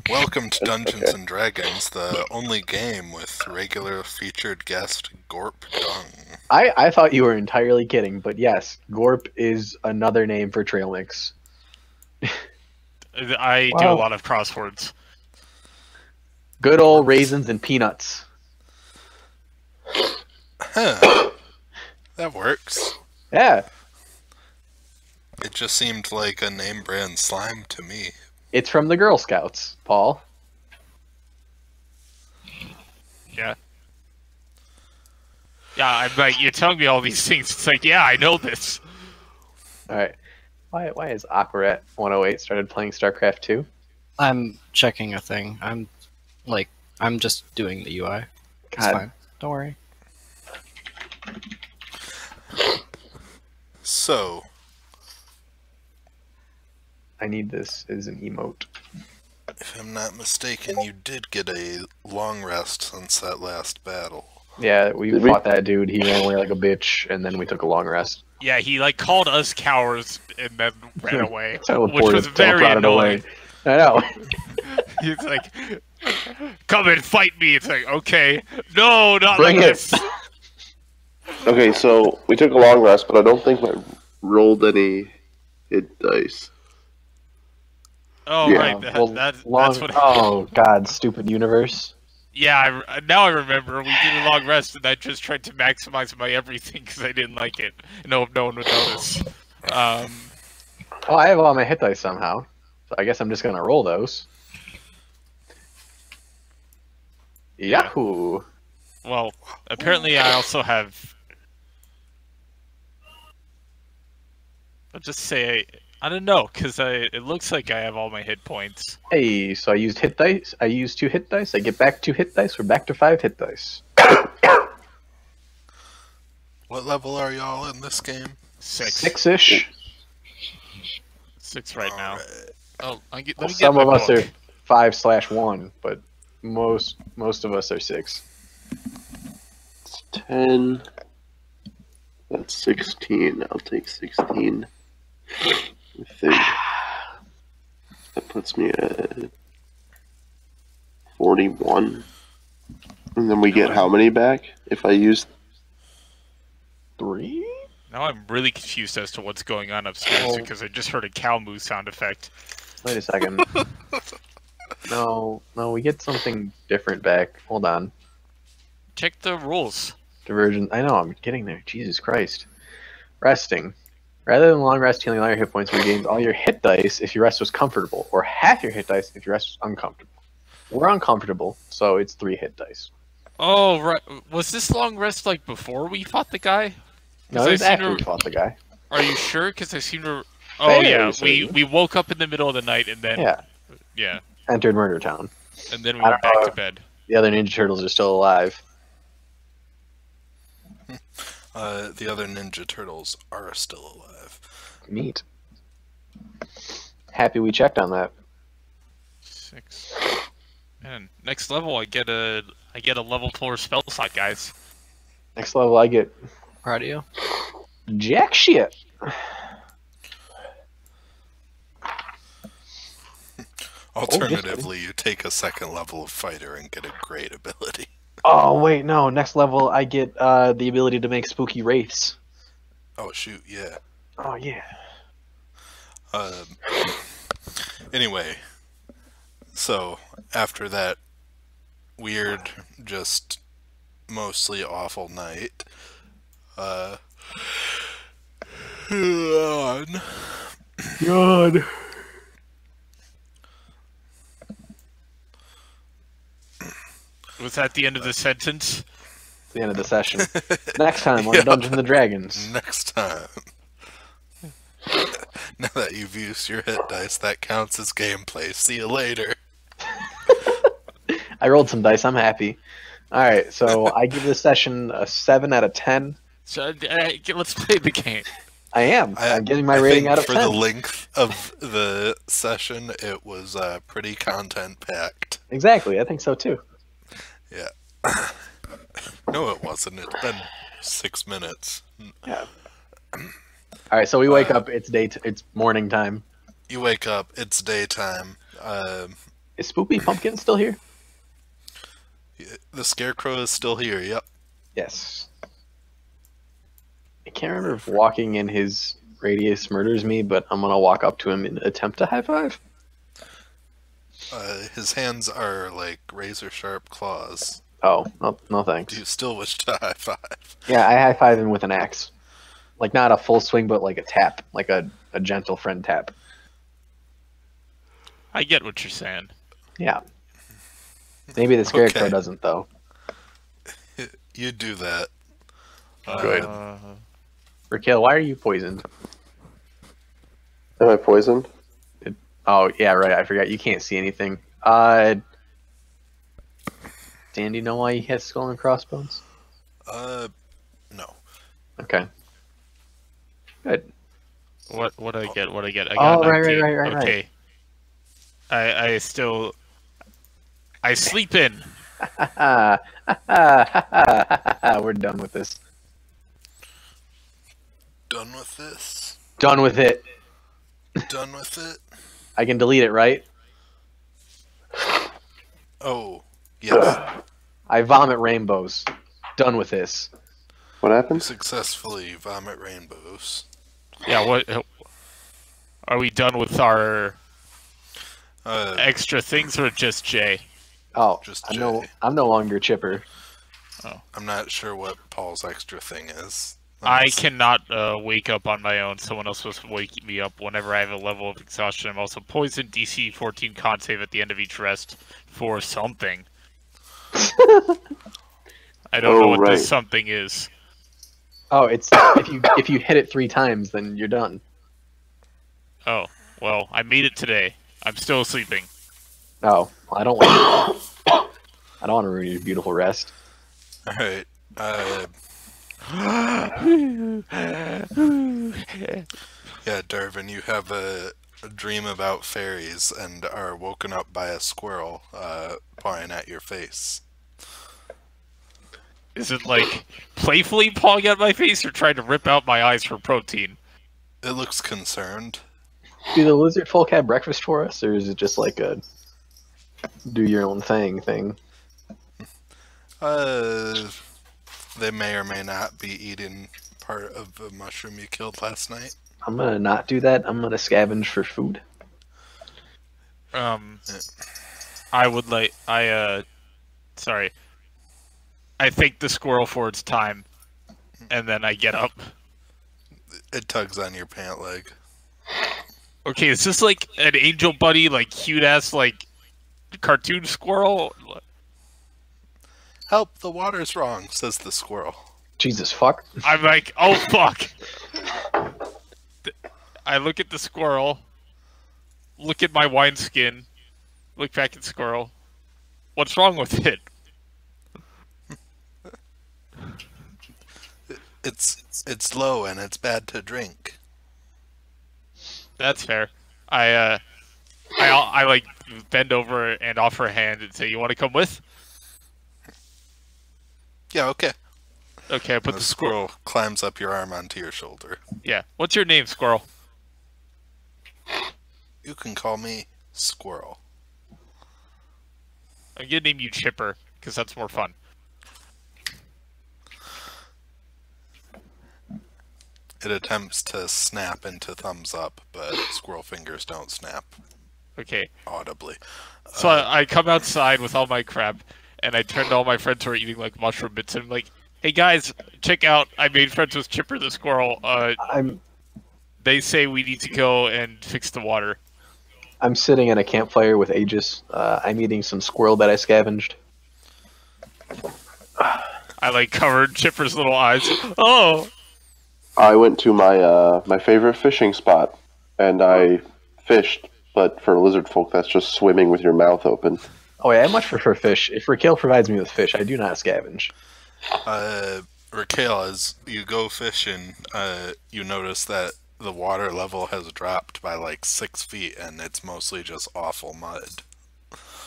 Welcome to Dungeons Okay. and Dragons, the only game with regular featured guest Gorp Dung. I thought you were entirely kidding, but yes, Gorp is another name for trail mix. I do a lot of crosswords. Good old raisins and peanuts. Huh. That works. Yeah, It just seemed like a name brand slime to me. it's from the Girl Scouts, Paul. Yeah. Yeah, I'm like, you're telling me all these things. It's like, yeah, I know this. All right. Why is Aquaret 108 started playing StarCraft 2? I'm checking a thing. I'm just doing the UI. It's God. fine. Don't worry. So, I need this as an emote. if I'm not mistaken, you did get a long rest since that last battle. Yeah, we Did we? fought that dude. He ran away like a bitch, and then we took a long rest. Yeah, he like called us cowards and then ran away, which Teleported, was very teleported annoying. I know. He's like, "Come and fight me." It's like, okay, no, not Bring like it. this. Okay, so we took a long rest, but I don't think I rolled any hit dice. Oh Yeah, right, Well, that's what. Oh God, stupid universe. Yeah, now I remember. We did a long rest, and I just tried to maximize my everything because I didn't like it. No one would notice. Oh, I have all my hit dice somehow. So I guess I'm just gonna roll those. Yahoo! Well, apparently I also have. I'll just say I don't know because it looks like I have all my hit points. Hey, so I used hit dice. I used 2 hit dice. I get back 2 hit dice. We're back to 5 hit dice. What level are y'all in this game? 6 6-ish. right now. Alright. Oh, let me Well, get some my of us book. are 5/1, but most of us are 6. It's 10. That's 16. I'll take 16. I think that puts me at 41. And then we get how many back if I use 3? Now I'm really confused as to what's going on upstairs Oh. because I just heard a cow moo sound effect. Wait a second. No, we get something different back. Hold on. Check the rules. Divergent. I know, I'm getting there. Jesus Christ. Resting. Rather than long rest healing all your hit points, you regained all your hit dice if your rest was comfortable, or half your hit dice if your rest was uncomfortable. We're uncomfortable, so it's 3 hit dice. Oh, right. Was this long rest like before we fought the guy? No, 'Cause it was I seem after to- we fought the guy. Are you sure? Because I seem to. Oh Fairly yeah, certain. we woke up in the middle of the night and then Yeah, entered Murder Town. and then we I went don't back know. to bed. The other Ninja Turtles are still alive. The other Ninja Turtles are still alive. Neat. Happy we checked on that. 6. Man, next level I get a level 4 spell slot, guys. Next level, I get Proud of you. jack shit. Alternatively, you take a second level of fighter and get a great ability. Oh wait, no. Next level, I get the ability to make spooky wraiths. Oh shoot, yeah. Oh yeah. Anyway, so after that weird, just mostly awful night, yawn. God. Was that the end of the sentence? The end of the session. Next time on Yeah. Dungeons and Dragons. Next time. Now that you've used your hit dice, that counts as gameplay. See you later. I rolled some dice. I'm happy. All right, so I give this session a 7 out of 10. So let's play the game. I am. I'm getting my I rating think out of for 10. the length of the session, it was pretty content packed. Exactly. I think so too. Yeah. No, it wasn't. It's been 6 minutes. Yeah. All right, so we wake up. It's it's morning time. You wake up, it's daytime. Is Spoopy Pumpkin still here? The Scarecrow is still here, yep. Yes. I can't remember if walking in his radius murders me, but I'm gonna walk up to him and attempt to high five. His hands are like razor-sharp claws. Oh, no thanks. Do you still wish to high five? Yeah, I high five him with an axe. Like, not a full swing, but like a tap. Like a gentle friend tap. I get what you're saying. Yeah. Maybe the Scarecrow Okay. doesn't, though. You do that. Good. Raquel, why are you poisoned? Am I poisoned? Oh, yeah, right. I forgot. You can't see anything. Dan, do you know why he has skull and crossbones? No. Okay. Good. What I get? What I get? I Oh, got a right, 19. right. Okay. I still. I sleep in. We're done with this. Done with this? Done with it. Done with it? I can delete it, right? Oh, yes. I vomit rainbows. Done with this. What You happened? successfully vomit rainbows. Yeah. What? Are we done with our Uh, extra things or just Jay? Oh, Just I'm Jay. no longer chipper. I'm not sure what Paul's extra thing is. I cannot wake up on my own. Someone else was waking me up whenever I have a level of exhaustion. I'm also poisoned. DC 14 con save at the end of each rest for something. I don't know what right. this something is. Oh, it's if you hit it 3 times, then you're done. Oh, well, I made it today. I'm still sleeping. Oh, well, I don't want. I don't want to ruin your beautiful rest. Alright. Yeah, Darvin, you have a dream about fairies and are woken up by a squirrel pawing at your face. Is it like playfully pawing at my face or trying to rip out my eyes for protein? It looks concerned. Do the lizard folk have breakfast for us, or is it just like a do your own thing? They may or may not be eating part of the mushroom you killed last night. I'm gonna not do that. I'm gonna scavenge for food. I would like sorry. I thank the squirrel for its time, and then I get up. It tugs on your pant leg. Okay, is this like an angel buddy, like cute ass, like cartoon squirrel? Help, the water's wrong, says the squirrel. Jesus fuck. I'm like, oh fuck. I look at the squirrel, look at my wineskin, look back at squirrel. What's wrong with it? It's low and it's bad to drink. That's fair. I like bend over and offer a hand and say, "You want to come with?" Yeah, okay. Okay, I put The the squirrel climbs up your arm onto your shoulder. Yeah. What's your name, squirrel? You can call me Squirrel. I'm gonna name you Chipper because that's more fun. It attempts to snap into thumbs up, but squirrel fingers don't snap Okay. audibly. So I come outside with all my crap, and I turn to all my friends who are eating like mushroom bits, and I'm like, "Hey guys, check out! I made friends with Chipper the squirrel. They say we need to go and fix the water." I'm sitting at a campfire with Aegis. I'm eating some squirrel that I scavenged. I like covered Chipper's little eyes. Oh. I went to my my favorite fishing spot, and I fished. But for lizard folk, that's just swimming with your mouth open. Oh yeah, I much prefer fish. If Raquel provides me with fish, I do not scavenge. Raquel, as you go fishing, you notice that the water level has dropped by like 6 feet, and it's mostly just awful mud.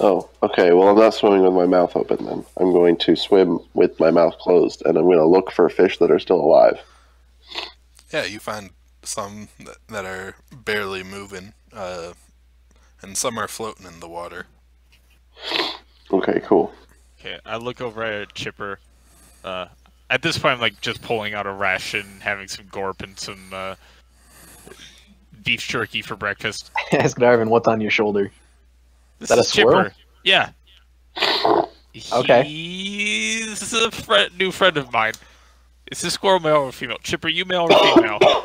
Oh, okay. Well, I'm not swimming with my mouth open then. I'm going to swim with my mouth closed, and I'm going to look for fish that are still alive. Yeah, you find some that are barely moving. and some are floating in the water. Okay, cool. Okay, I look over at Chipper. At this point, I'm like just pulling out a ration, having some gorp and some beef jerky for breakfast. Ask Darvin what's on your shoulder. This that a is squirrel? Chipper. Yeah. Okay. He's a new friend of mine. Is this squirrel male or female? Chipper, you male or female?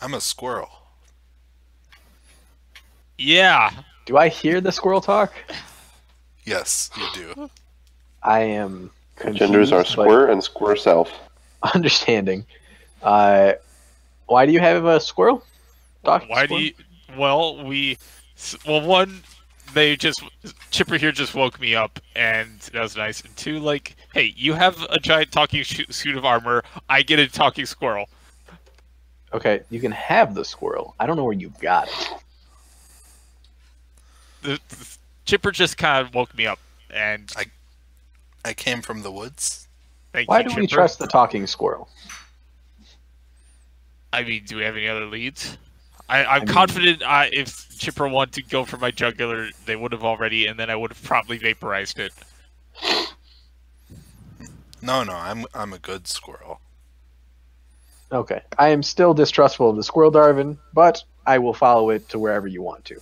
I'm a squirrel. Yeah. Do I hear the squirrel talk? Yes, you do. I am confused. Genders are but squir and squir self. understanding. Why do you have a squirrel? Talking Why squirrel? do you? Well, one, Chipper here just woke me up, and that was nice. And two, like, hey, you have a giant talking suit of armor. I get a talking squirrel. Okay, you can have the squirrel. I don't know where you got it. The Chipper just kind of woke me up, and I came from the woods. thank Why you, do Chipper. we trust the talking squirrel? I mean, do we have any other leads? I'm mean- confident if Chipper wanted to go for my jugular, they would have already, and then I would have probably vaporized it. No, I'm a good squirrel. Okay, I am still distrustful of the squirrel, Darvin, but I will follow it to wherever you want to.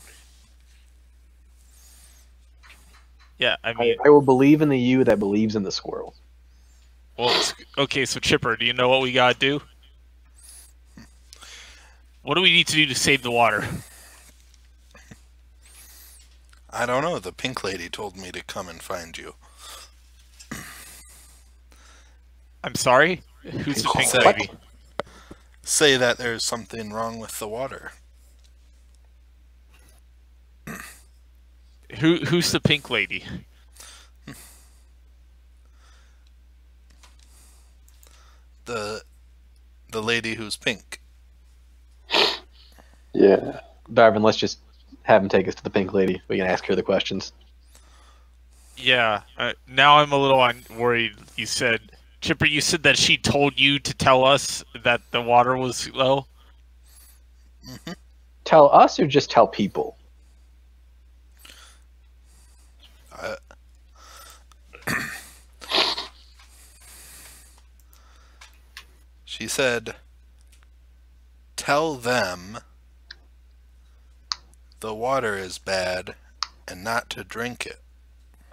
Yeah, I mean, I will believe in the you that believes in the squirrel. well, okay, so Chipper, do you know what we gotta do? What do we need to do to save the water? I don't know. The pink lady told me to come and find you. I'm sorry? Who's the pink Say- lady? Say that there's something wrong with the water. Who's the pink lady? The lady who's pink. Yeah. Darvin, let's just have him take us to the pink lady. We can ask her the questions. Yeah, now I'm a little worried. You said, Chipper, you said that she told you to tell us that the water was low? Tell us or just tell people? She said, tell them the water is bad and not to drink it.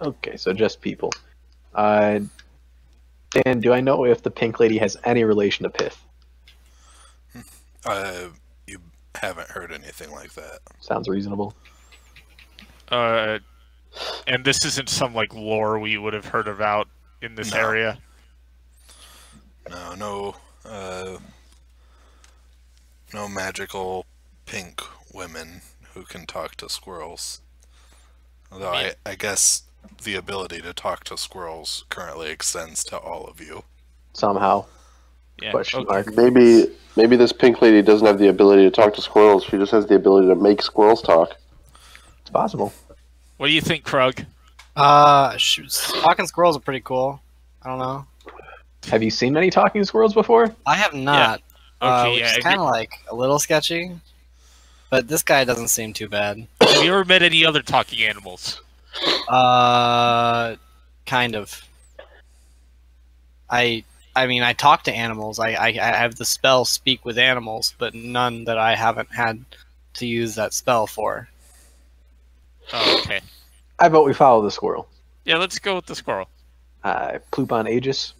Okay, so just people. Dan, do I know if the pink lady has any relation to Pith? You haven't heard anything like that. Sounds reasonable. And this isn't some, like, lore we would have heard about in this No. area? No magical pink women who can talk to squirrels. Although I guess the ability to talk to squirrels currently extends to all of you. Somehow. Yeah, Question okay. mark. Maybe this pink lady doesn't have the ability to talk to squirrels. She just has the ability to make squirrels talk. It's possible. What do you think, Krug? Talking squirrels are pretty cool. I don't know. Have you seen many talking squirrels before? I have not. Okay, Which yeah. is kind of like a little sketchy. But this guy doesn't seem too bad. Have you ever met any other talking animals? Kind of. I mean, I talk to animals. I have the spell Speak with Animals, but none that I haven't had to use that spell for. Oh, okay. I vote we follow the squirrel. Yeah, let's go with the squirrel. I ploop on Aegis.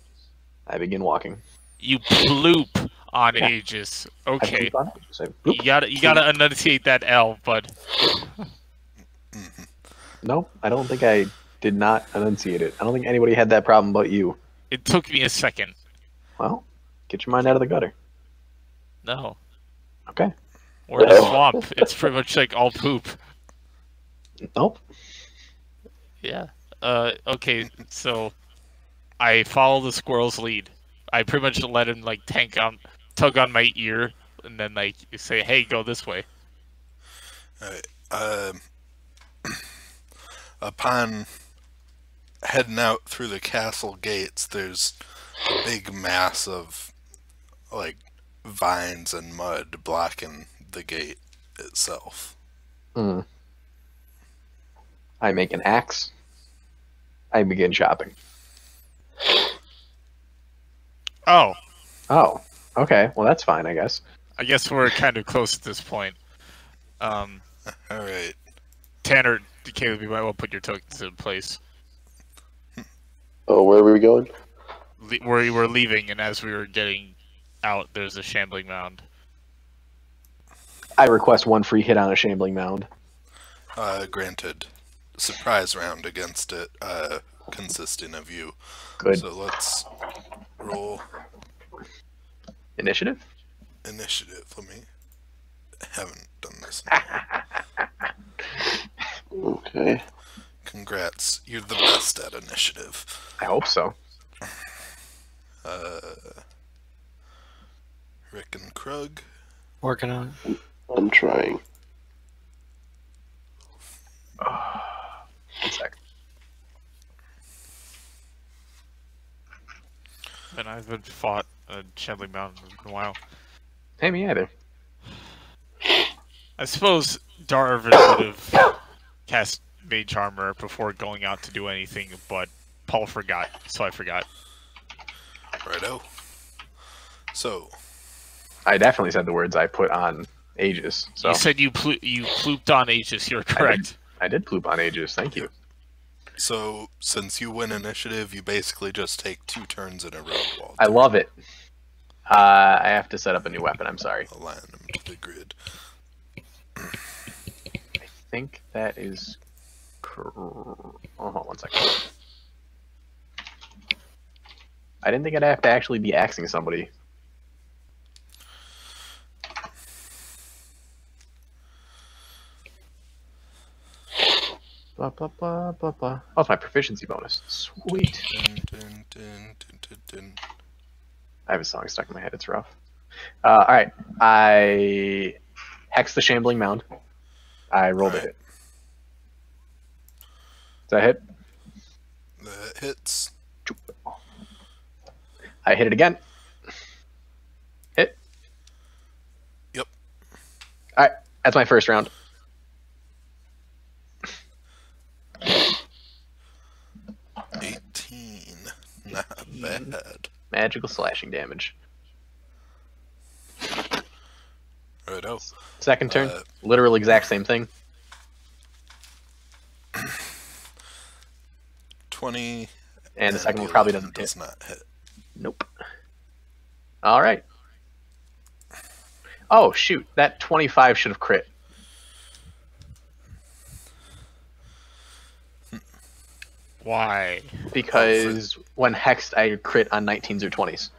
I begin walking. You ploop on Yeah. Aegis. I Okay. ploop on Aegis. I bloop. You gotta enunciate that L, bud. No, I don't think I did not enunciate it. I don't think anybody had that problem but you. It took me a second. Well, get your mind out of the gutter. No. Okay. We're in a swamp. It's pretty much like all poop. Nope. Yeah. Okay, so I follow the squirrel's lead. I pretty much let him like tug on my ear, and then like say, "Hey, go this way." Upon heading out through the castle gates, there's a big mass of like vines and mud blocking the gate itself. I make an axe. I begin chopping. Oh, Oh, okay. Well, that's fine, I guess. I guess we're kind of close at this point. All right. Tanner, Caleb, you might want to put your tokens in place. Oh, where were we going? Where you were leaving, and as we were getting out, there's a shambling mound. I request one free hit on a shambling mound. Granted. Surprise round against it, consisting of you. Good. So let's roll Initiative? initiative. I haven't done this. Okay. Congrats. You're the best at initiative. I hope so. Rick and Krug. Working on it. I'm trying. One sec. And I haven't fought a shambling mound in a while. Hey, me either. I suppose Darvin would have cast Mage Armor before going out to do anything, but Paul forgot, so I forgot. Righto. So, I definitely said the words I put on Aegis. So You said you plooped on Aegis, you're correct. I did ploop on Aegis. Thank you. so since you win initiative, you basically just take 2 turns in a row. Walter. I love it. I have to set up a new weapon. I'm sorry. Align them to the grid. I think that is. Oh, hold on one second. I didn't think I'd have to actually be axing somebody. Blah, blah, blah, blah, blah. Oh, it's my proficiency bonus. Sweet. Dun, dun, dun, dun, dun, dun. I have a song stuck in my head. It's rough. Alright. I hex the shambling mound. I rolled a Alright. hit. Does that hit? That hits. I hit it again. Hit. Yep. Alright. That's my first round. Not bad. Magical slashing damage. Righto. Second turn. Literal exact same thing. 20. And the second one probably doesn't hit. does not hit. Nope. Alright. Oh, shoot. That 25 should have crit. Why? Because when hexed, I crit on 19s or 20s.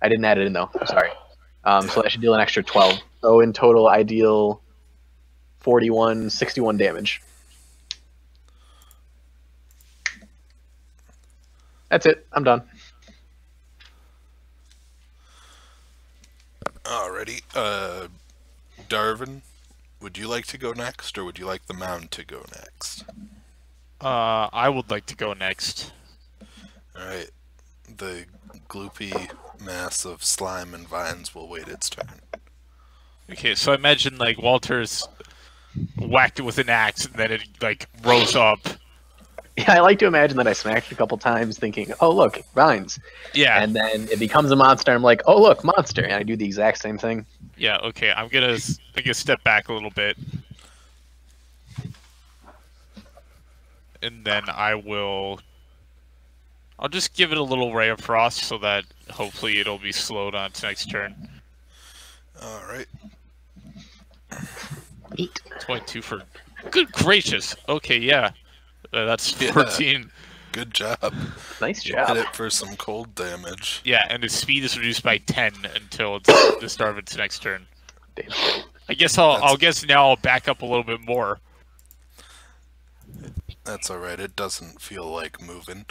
I didn't add it in, though. Sorry. So that should deal an extra 12. So in total, I deal 61 damage. That's it. I'm done. Alrighty. Darvin, would you like to go next, or would you like the mound to go next? I would like to go next. Alright. The gloopy mass of slime and vines will wait its turn. Okay, so imagine like Walter's whacked it with an axe and then it like rose up. Yeah, I like to imagine that I smacked it a couple times thinking, oh, look, vines. Yeah. And then it becomes a monster. I'm like, oh, look, monster. And I do the exact same thing. Yeah, okay. I'm gonna step back a little bit. And then I'll just give it a little ray of frost so that hopefully it'll be slowed on its next turn. Alright. 22 for... Good gracious! Okay, yeah. That's 14. Good job. Nice You job. hit it for some cold damage. Yeah, and its speed is reduced by 10 until it's the start of its next turn. Damn. I guess I'll guess now I'll back up a little bit more. That's alright, it doesn't feel like moving.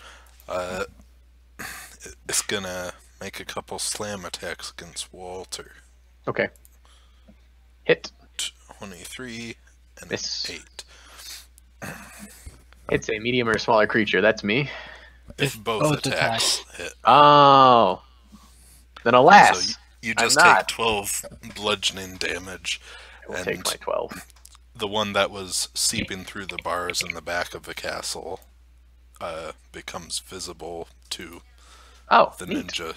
It's gonna make a couple slam attacks against Walter. Okay. Hit. 23 and Miss. 8. It's a medium or smaller creature. That's me. If both attacks hit. Oh. Then alas. So you just I'm take not. 12 bludgeoning damage. I will and take my 12. the one that was seeping through the bars in the back of the castle becomes visible to the neat. ninja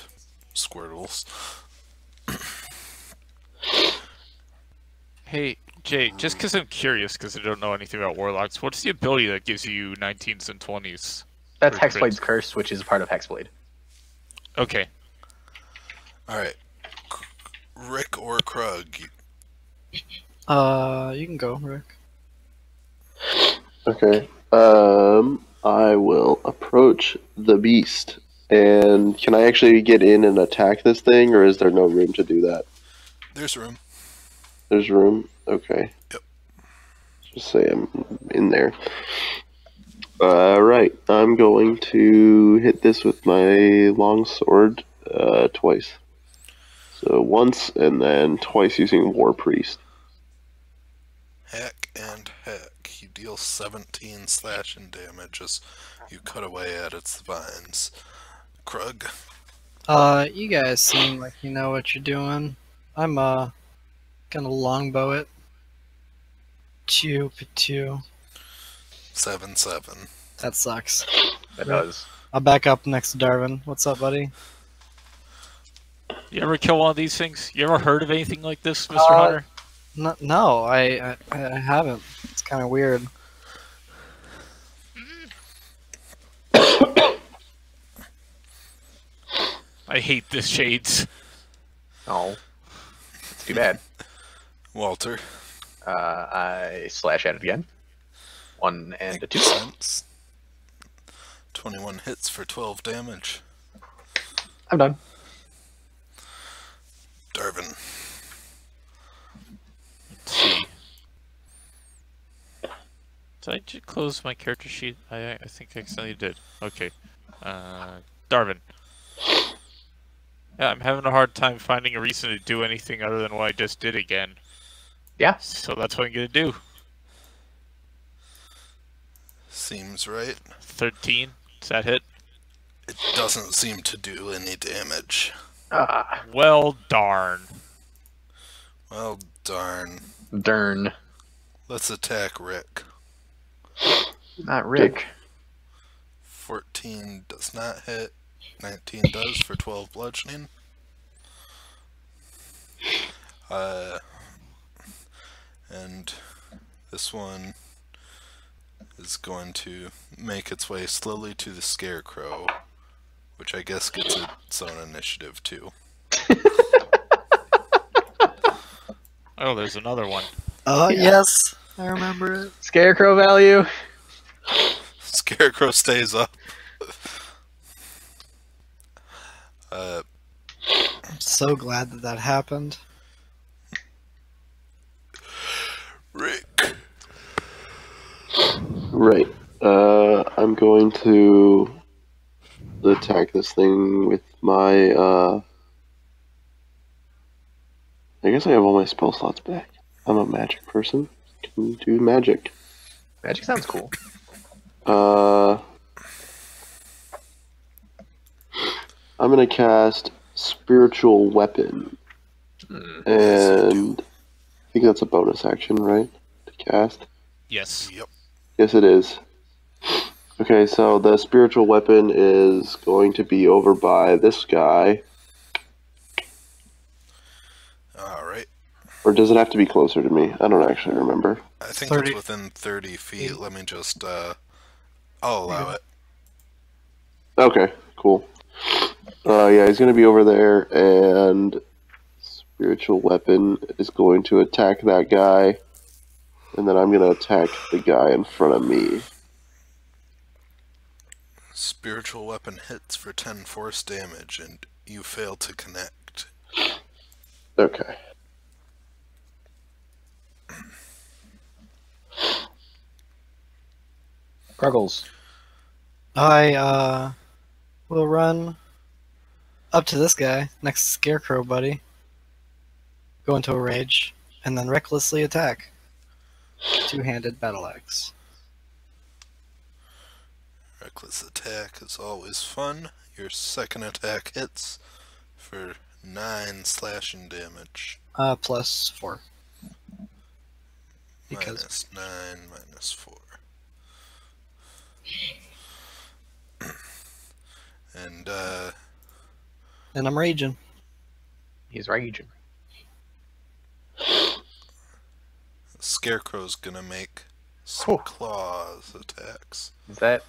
Squirtles. Hey, Jay, just because I'm curious, because I don't know anything about Warlocks, what's the ability that gives you 19s and 20s? That's for crits? Hexblade's Curse, which is part of Hexblade. Okay. Alright. Rick or Krug? You can go, Rick. Okay. I will approach the beast. And can I actually get in and attack this thing, or is there no room to do that? There's room. There's room? Okay. Yep. Just say I'm in there. Right. I'm going to hit this with my long sword twice. So once, and then twice using War Priest. Hack and hack. You deal 17 slashing damage as you cut away at its vines. Krug? You guys seem like you know what you're doing. I'm, gonna longbow it. 2 7-7. That sucks. That does. I'll back up next to Darwin. What's up, buddy? You ever kill one of these things? You ever heard of anything like this, Mr. Hunter? No, I haven't. It's kind of weird. I hate this, Shades. Oh. It's too bad. Walter? I slash at it again. 1 and a 2. Makes sense. 21 hits for 12 damage. I'm done. Darvin? Let's see. Did I just close my character sheet? I think I accidentally did. Okay. Darvin. Yeah, I'm having a hard time finding a reason to do anything other than what I just did again. Yeah. So that's what I'm gonna do. Seems right. 13. Does that hit? It doesn't seem to do any damage. Ah. Well, darn. Well, darn. Darn. Let's attack Rick. Not Rick. 14 does not hit. 19 does for 12 bludgeoning. And this one is going to make its way slowly to the Scarecrow, which I guess gets its own initiative too. Oh, there's another one. Yes, I remember it. Scarecrow value. Scarecrow stays up. I'm so glad that happened. Rick. Right. I'm going to attack this thing with my, I guess I have all my spell slots back. I'm a magic person. Can do magic. Magic sounds cool. I'm gonna cast Spiritual Weapon. And I think that's a bonus action, right? To cast? Yes. Yep. Yes, it is. Okay, so the Spiritual Weapon is going to be over by this guy. Alright. Or does it have to be closer to me? I don't actually remember. I think 30. it's within 30 feet. Let me just, I'll allow it. Okay, cool. Yeah, he's going to be over there, and Spiritual Weapon is going to attack that guy, and then I'm going to attack the guy in front of me. Spiritual Weapon hits for 10 force damage, and you fail to connect. Okay. Ruggles. I will run up to this guy next to Scarecrow, buddy. Go into a rage, and then recklessly attack. Two-handed battle axe. Reckless attack is always fun. Your second attack hits for 9 slashing damage. +4. Because -9, -4. And, and I'm raging. He's raging. Scarecrow's gonna make some claws attacks. Is that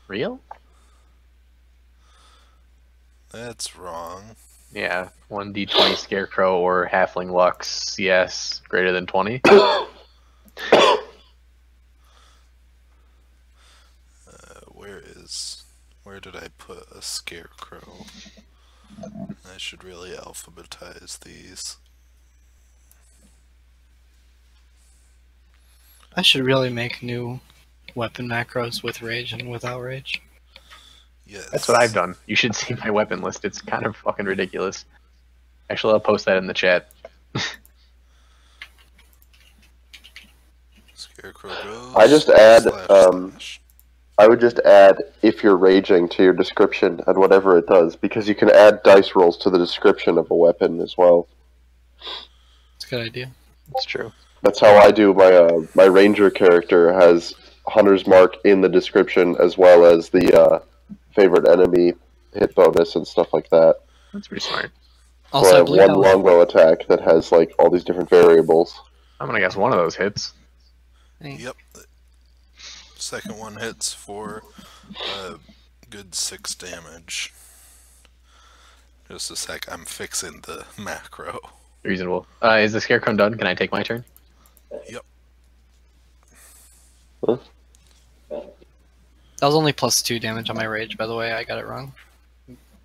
real? That's wrong. Yeah, 1d20 Scarecrow or Halfling Lux, yes, greater than 20. Where did I put a Scarecrow? I should really alphabetize these. I should really make new weapon macros with rage and without rage. Yes. That's what I've done. You should see my weapon list. It's kind of fucking ridiculous. Actually, I'll post that in the chat. Scarecrow goes. I just add, // I would just add if you're raging to your description and whatever it does, because you can add dice rolls to the description of a weapon as well. It's a good idea. It's true. That's how I do my my ranger character has Hunter's Mark in the description as well as the favorite enemy hit bonus and stuff like that. That's pretty smart. So I Also, I have believe one that longbow attack that has like all these different variables. I'm gonna guess one of those hits. Yep. Second one hits for a good 6 damage. Just a sec, I'm fixing the macro. Reasonable. Is the Scarecrow done? Can I take my turn? Yep. Huh? that was only +2 damage on my rage, by the way. I got it wrong.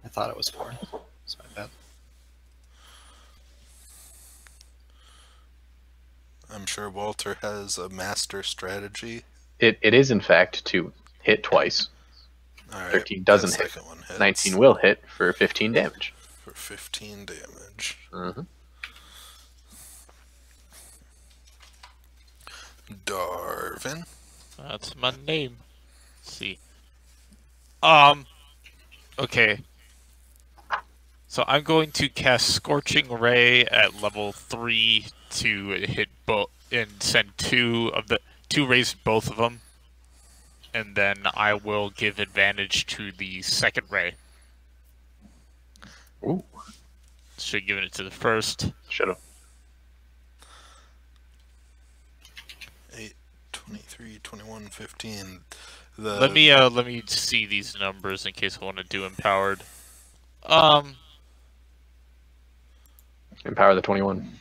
I thought it was 4. It's my bad. I'm sure Walter has a master strategy. It is, in fact, to hit twice. Alright, 13 doesn't hit. second one hits 19 will hit for 15 damage. for 15 damage. Mm-hmm. Darvin. That's my name. Let's see. Okay. So I'm going to cast Scorching Ray at level 3 to hit both and send two rays to both of them. And then I will give advantage to the second ray. Ooh. Should have given it to the first. Should've. 8, 23, 21, 15. The Let me see these numbers in case I want to do empowered. Empower the 21.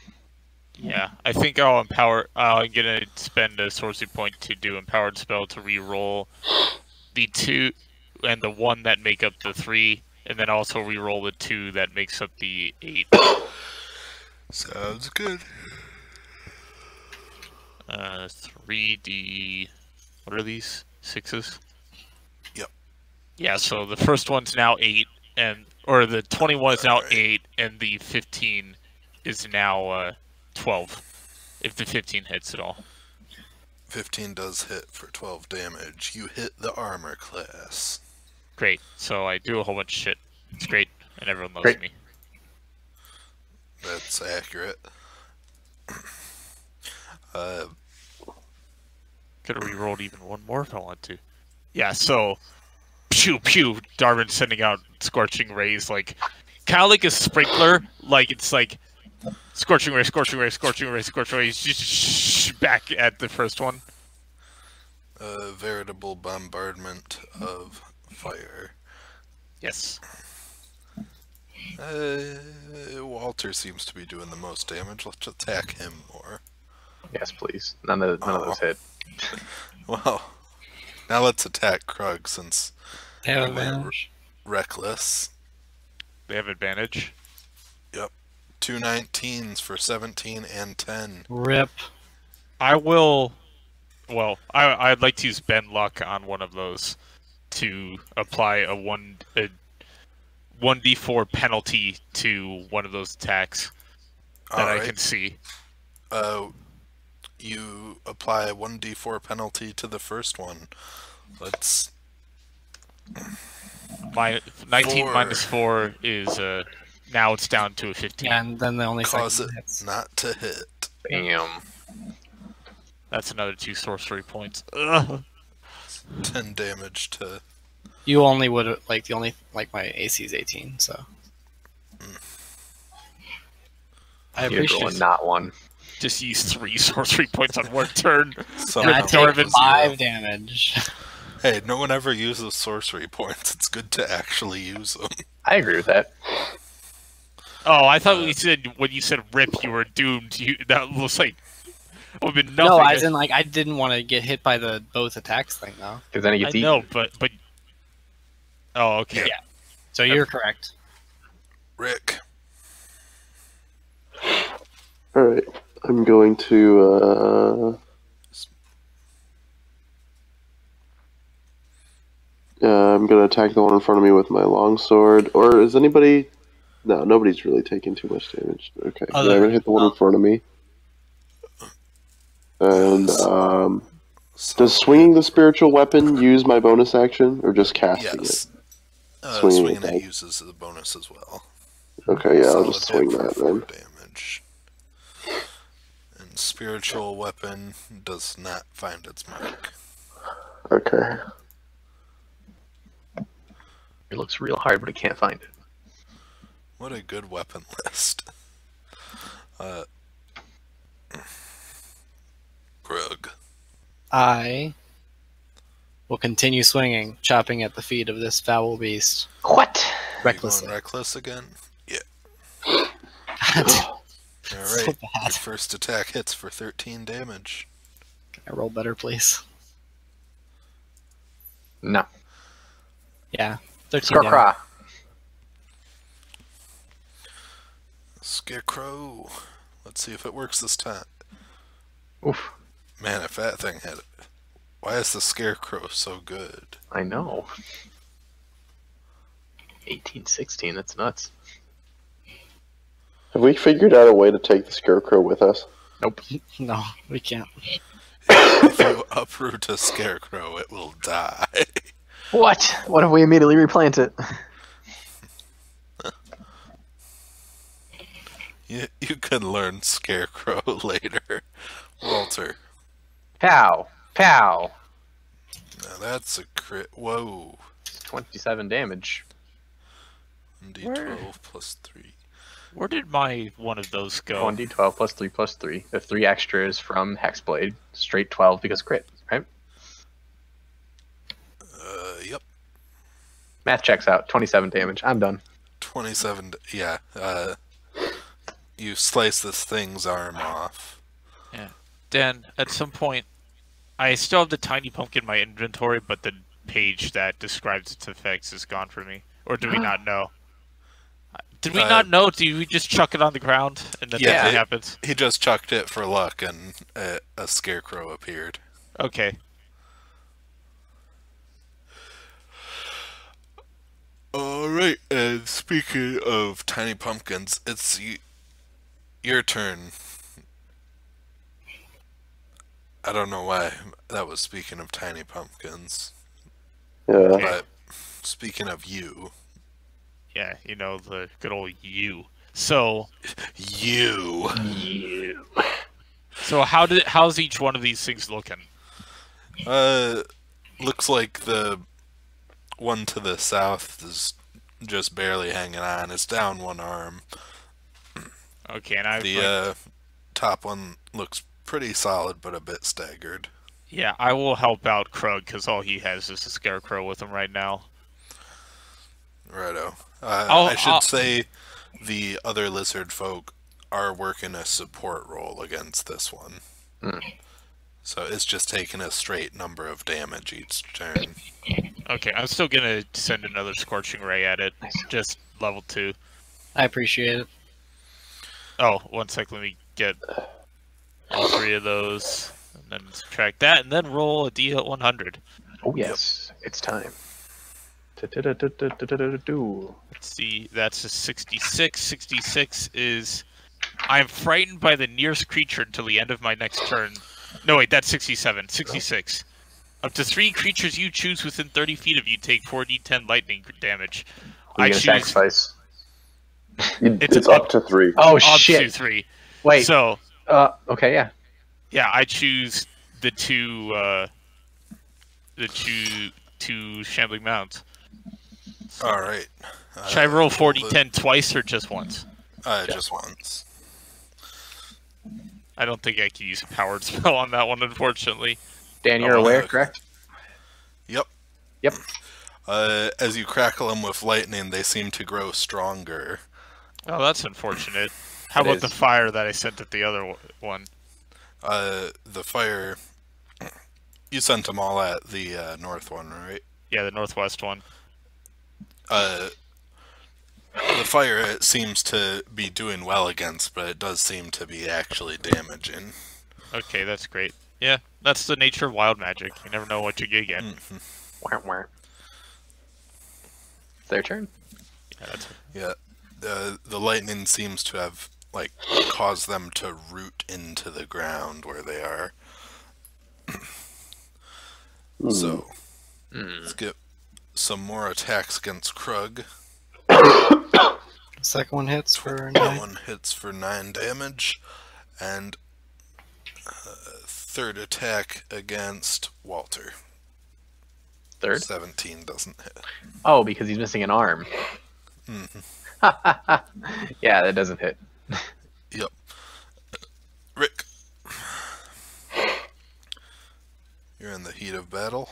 Yeah, I think I'll empower. I'm gonna spend a sorcery point to do empowered spell to re-roll the 2 and the 1 that make up the 3, and then also re-roll the 2 that makes up the 8. Sounds good. 3d. What are these? 6s? Yep. Yeah. So the first one's now 8, or the 21 is now Alright. 8, and the 15 is now 12. If the 15 hits at all. 15 does hit for 12 damage. You hit the armor class. Great. So I do a whole bunch of shit. It's great, and everyone loves Great. me. That's accurate. Could have re-rolled even one more if I want to. Yeah, so pew pew, Darwin sending out scorching rays like kind of like a sprinkler, like it's like scorching ray, scorching ray, scorching ray, scorching ray, back at the first one. A veritable bombardment of fire. Yes. Walter seems to be doing the most damage. Let's attack him more. Yes, please. None of those hit. Well, now let's attack Krug since They have we went advantage. reckless. They have advantage. Yep. 2 19s for 17 and 10. Rip. I will. Well, I'd like to use Ben Luck on one of those to apply a 1d4 penalty to one of those attacks that I can see. You apply a 1d4 penalty to the first one. Let's... My 19 4. minus 4 is now it's down to a 15. Yeah, and then the only Cause second it hits. not to hit. Damn. That's another 2 sorcery points. Ugh. 10 damage to... You only would like my AC is 18, so. I You're appreciate rolling it. not one. Just use 3 sorcery points on one turn. And I Somehow take it 5 0. damage. Hey, no one ever uses sorcery points. It's good to actually use them. I agree with that. Oh, I thought when you said rip, you were doomed. That looks like it would have been nothing. No, as in I didn't want to get hit by the both attacks thing though. Because then he gets I eaten. know, but oh, okay. Yeah. So you're correct. Rick. Alright, I'm going to, I'm going to attack the one in front of me with my longsword. Or is anybody... No, nobody's really taking too much damage. Okay, yeah, I'm going to hit the one in front of me. And, does swinging the spiritual weapon use my bonus action, or just casting Yes. it? Swinging it uses the bonus as well. Okay, yeah, I'll Solid just swing hit for that 4 then. damage. And spiritual weapon does not find its mark. Okay. It looks real hard, but it can't find it. What a good weapon list. Grug. I will continue swinging, chopping at the feet of this foul beast. What? Are you Recklessly. going reckless again? Yeah. So Alright. bad. Your first attack hits for 13 damage. Can I roll better, please? No. Yeah. 13 damage. Scarecrow. Scarecrow. Let's see if it works this time. Oof. Man, if that thing hit it. Why is the Scarecrow so good? I know. 1816, that's nuts. Have we figured out a way to take the scarecrow with us? Nope. No, we can't. If you uproot a Scarecrow, it will die. What? What if we immediately replant it? You can learn Scarecrow later. Walter. Pow. Pow. Now that's a crit. Whoa. 27 damage. D12 plus 3. Where did my one of those go? 1d12 plus 3 plus 3. The 3 extras from Hexblade. Straight 12 because crit, right? Yep. Math checks out. 27 damage. I'm done. 27. Yeah. You slice this thing's arm off. Yeah. Dan, at some point, I still have the tiny pumpkin in my inventory, but the page that describes its effects is gone for me. Or do we not know? Did we not know? Do we just chuck it on the ground and then nothing happens? He just chucked it for luck and a Scarecrow appeared. Okay. Alright, and speaking of tiny pumpkins, it's your turn. I don't know why that was speaking of tiny pumpkins. Yeah. But speaking of you. Yeah, you know, the good old you. So You. So how's each one of these things looking? Looks like the one to the south is just barely hanging on. It's down one arm. Okay, and the top one looks pretty solid, but a bit staggered. Yeah, I will help out Krug because all he has is a Scarecrow with him right now. Righto. I should say the other lizard folk are working a support roll against this one. So it's just taking a straight number of damage each turn. Okay, I'm still gonna send another Scorching Ray at it. Just level 2. I appreciate it. Oh, 1 sec, let me get all 3 of those. And then subtract that, and then roll a D at 100. Oh yes, it's time. Let's see, that's a 66. 66 is... I'm frightened by the nearest creature until the end of my next turn. No, wait, that's 67. 66. Up to 3 creatures you choose within 30 feet of you take 4d10 lightning damage. I choose... sacrifice. It's up to 3. Oh up shit! to 3. Wait. So... Okay, yeah. Yeah, I choose the two shambling mounds. All right. Should I roll 40-10 twice or just once? Just once. I don't think I can use a powered spell on that one, unfortunately. Dan, you're aware, okay. correct? Yep. Yep. As you crackle them with lightning, they seem to grow stronger. Oh, that's unfortunate. How It about is. the fire that I sent at the other one? The fire... You sent them all at the north one, right? Yeah, the northwest one. The fire it seems to be doing well against, but it does seem to be actually damaging. Okay, that's great. Yeah, that's the nature of wild magic. You never know what you're gonna get. Wah, wah. Their turn. Yeah, that's Yeah, the lightning seems to have like caused them to root into the ground where they are. So let's get some more attacks against Krug. Second one hits for That 9. one hits for 9 damage, and third attack against Walter. Third? 17 doesn't hit. Oh, because he's missing an arm. Yeah, that doesn't hit. Yep. Rick, you're in the heat of battle.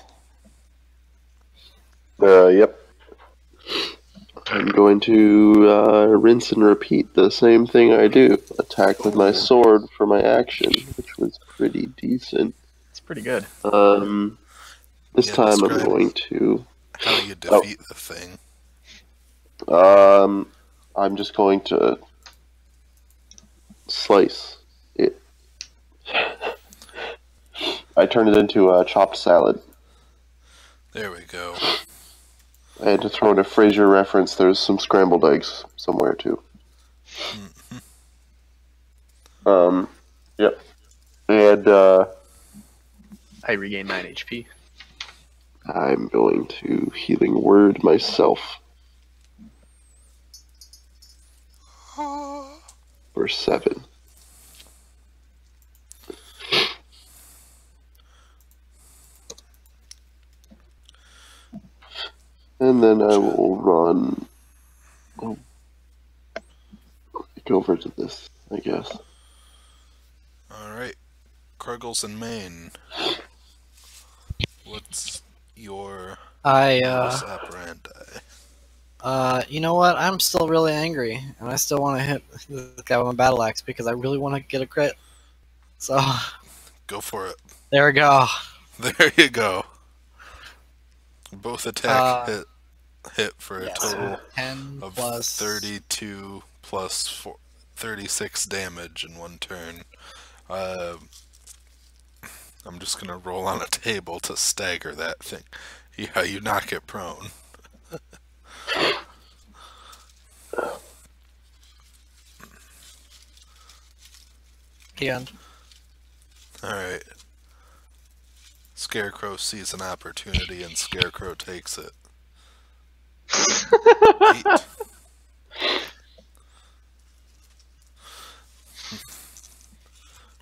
Yep. I'm going to rinse and repeat the same thing I do. Attack with my sword for my action, which was pretty decent. It's pretty good. This Yeah, time I'm describe going to... How you defeat the thing. I'm just going to slice it. I turned it into a chopped salad. There we go. I had to throw in a Frasier reference. There's some scrambled eggs somewhere too. Yep. And I regain 9 HP. I'm going to healing word myself for 7. And then I will run over to this, I guess. Alright. Kruggles and Maine. What's your modus operandi? You know what? I'm still really angry, and I still want to hit this guy with my battle axe because I really want to get a crit. So, Go for it. there we go. There you go. Both attack hit for a Yes, total 10 of plus 32 plus 36 damage in one turn. I'm just gonna roll on a table to stagger that thing. Yeah, you knock it prone. the end. Alright. Scarecrow sees an opportunity and Scarecrow takes it. 8.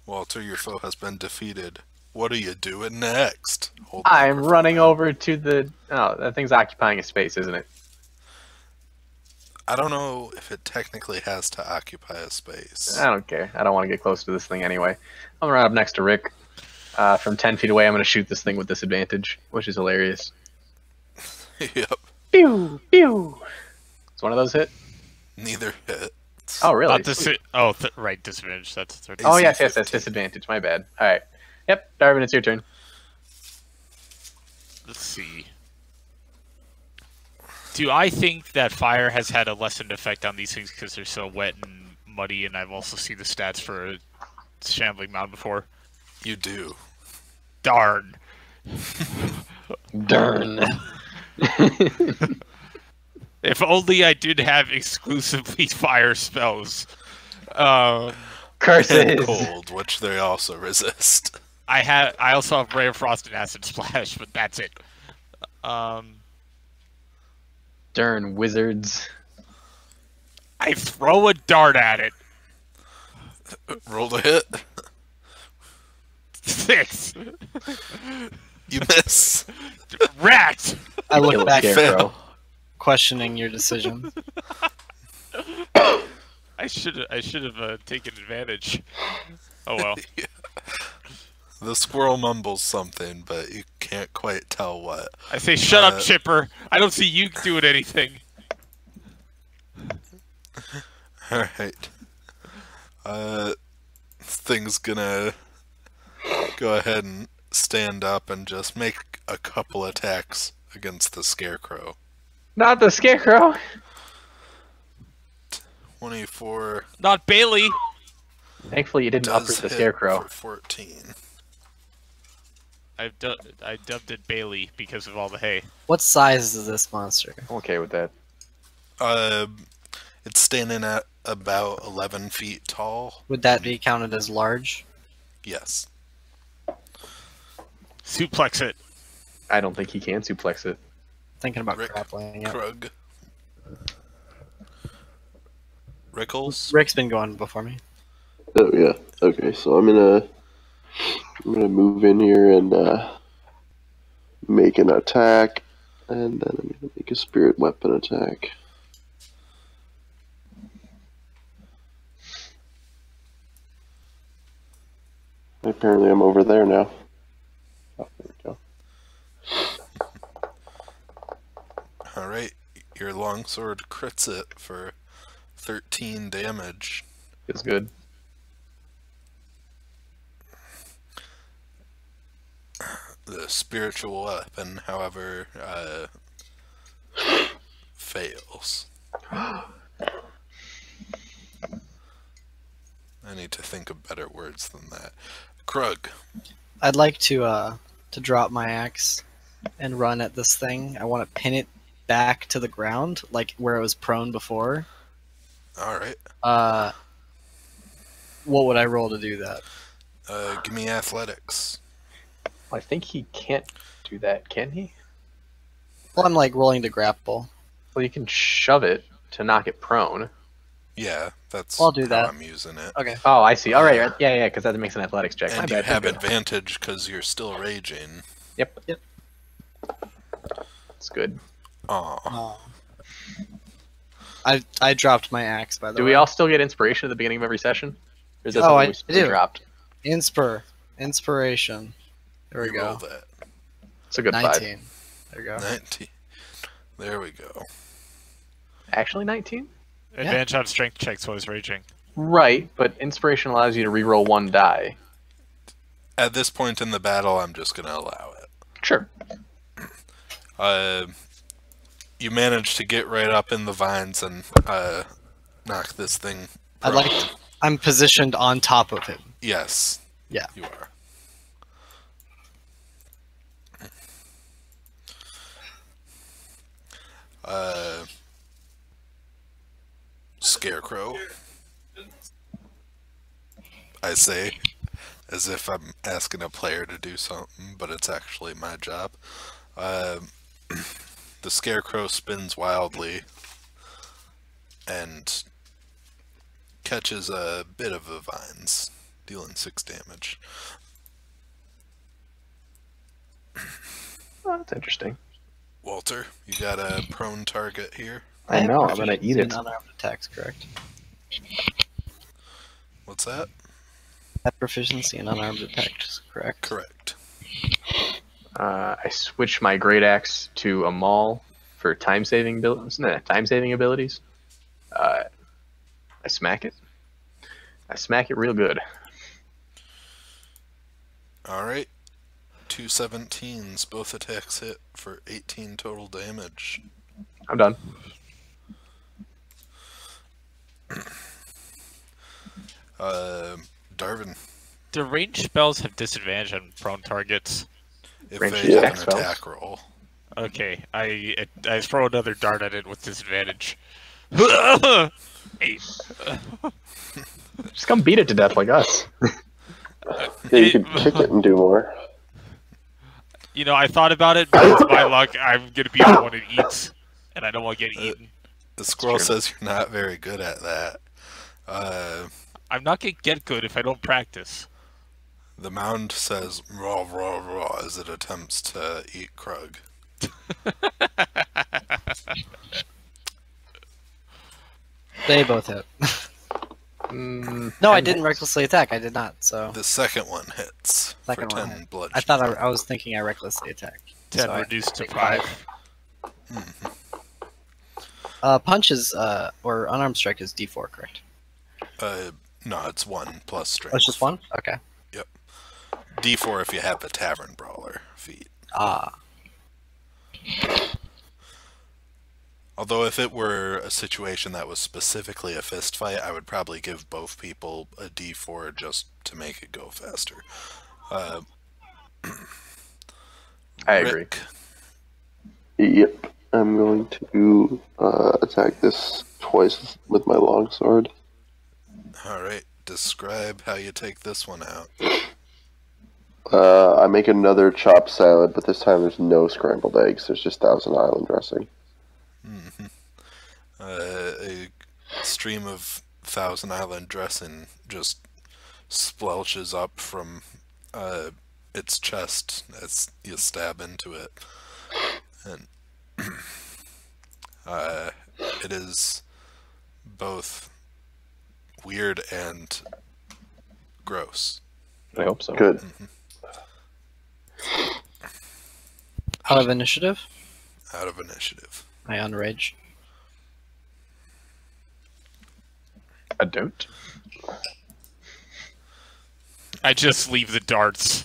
Walter, your foe has been defeated. What are you doing next? Hold I'm microphone running out. over to the... Oh, that thing's occupying a space, isn't it? I don't know if it technically has to occupy a space. I don't care. I don't want to get close to this thing anyway. I'm going to run up next to Rick. From 10 feet away, I'm going to shoot this thing with disadvantage, which is hilarious. Yep. Pew! Pew! Does one of those hit? Neither hit. Oh, really? Right, disadvantage. That's 30. Oh, AC yes, that's 15. disadvantage. My bad. All right. Yep, Darwin, it's your turn. Let's see. Do I think that fire has had a lessened effect on these things because they're so wet and muddy, and I've also seen the stats for a shambling mound before? You do. Darn. Darn. If only I did have exclusively fire spells. And Curses. cold, which they also resist. I also have Ray of Frost and Acid Splash, but that's it. Darn wizards. I throw a dart at it. Roll to hit. 6. You miss. Rat! I look Kill back, Scarecrow. questioning your decision. I should have taken advantage. Oh well. The squirrel mumbles something, but you can't quite tell what. I say, shut up, Chipper. I don't see you doing anything. Alright. Thing's gonna go ahead and stand up and just make a couple attacks against the Scarecrow. Not the Scarecrow. 24 Not Bailey. Thankfully, you didn't does uproot the hit Scarecrow. for 14. I dubbed it Bailey because of all the hay. What size is this monster? I'm okay with that. It's standing at about 11 feet tall. Would that be counted as large? Yes. Suplex it. I don't think he can suplex it. Thinking about Rick, grappling. Yep. Krug. Rickles. Rick's been going before me. Oh yeah. Okay, so I'm gonna move in here and make an attack, and then I'm gonna make a spirit weapon attack. Apparently, I'm over there now. Oh, there we go. Alright, your longsword crits it for 13 damage. Feels good. The spiritual weapon, however, fails. I need to think of better words than that. Krug. I'd like to drop my axe and run at this thing. I want to pin it back to the ground, like where it was prone before. Alright. What would I roll to do that? Give me athletics. I think he can't do that, can he? Well, I'm like rolling to grapple. Well, you can shove it to knock it prone. Yeah, that's I'll do how that. I'm using it. Okay. Oh, I see. All right. Yeah, because that makes an athletics check. My And you bad. have Good. advantage because you're still raging. Yep. Yep. It's good. Aw. Oh. I dropped my axe, by the way. Do we all still get inspiration at the beginning of every session? Or is that Oh, something I we do. dropped? Inspiration. There we Roll go. that. It's a good 19. 5. There you go. 19. There we go. Actually, 19? Advantage on strength checks while he's raging. Right, but inspiration allows you to reroll one die. At this point in the battle, I'm just going to allow it. Sure. You managed to get right up in the vines and knock this thing I'm positioned on top of him. Yes. Yeah. You are. Scarecrow. I say, as if I'm asking a player to do something, but it's actually my job. The Scarecrow spins wildly and catches a bit of the vines, dealing 6 damage. Oh, that's interesting. Walter, you got a prone target here. I know, I'm going gonna eat it. Unarmed attacks, correct? What's that? I have proficiency in unarmed attacks, correct? Correct. I switch my great axe to a maul for time-saving abilities. I smack it. I smack it real good. Alright. 2 17s, both attacks hit for 18 total damage. I'm done. Darvin, Do ranged spells have disadvantage on prone targets? if Ranged they have attack an spells? attack roll. Okay, I throw another dart at it with disadvantage. 8. Just come beat it to death like us. Yeah, you could kick it and do more. You know, I thought about it, but it's my luck. I'm gonna be the one it eats, and I don't want to get eaten. The squirrel true. says you're not very good at that. I'm not gonna get good if I don't practice. The mound says raw, raw, raw as it attempts to eat Krug. They both hit. No, I didn't recklessly attack. I did not. So The second one hits Second for one 10 hit. bludgeoning. I thought I was thinking I recklessly attacked. 10 So I reduced to take 5. Punch is or unarmed strike is D4, correct? No, it's 1 plus strength. Oh, it's just one. Okay. Yep. D4 if you have the Tavern Brawler feat. Ah. Although if it were a situation that was specifically a fist fight, I would probably give both people a D4 just to make it go faster. I agree. Rick, Yep. I'm going to attack this twice with my longsword. alright, describe how you take this one out. I make another chopped salad, but this time there's no scrambled eggs. There's just Thousand Island dressing. A stream of Thousand Island dressing just splelches up from its chest as you stab into it. And it is both weird and gross. I hope so. Good. Out of initiative, Out of initiative. I unrage. I don't. I just leave the darts.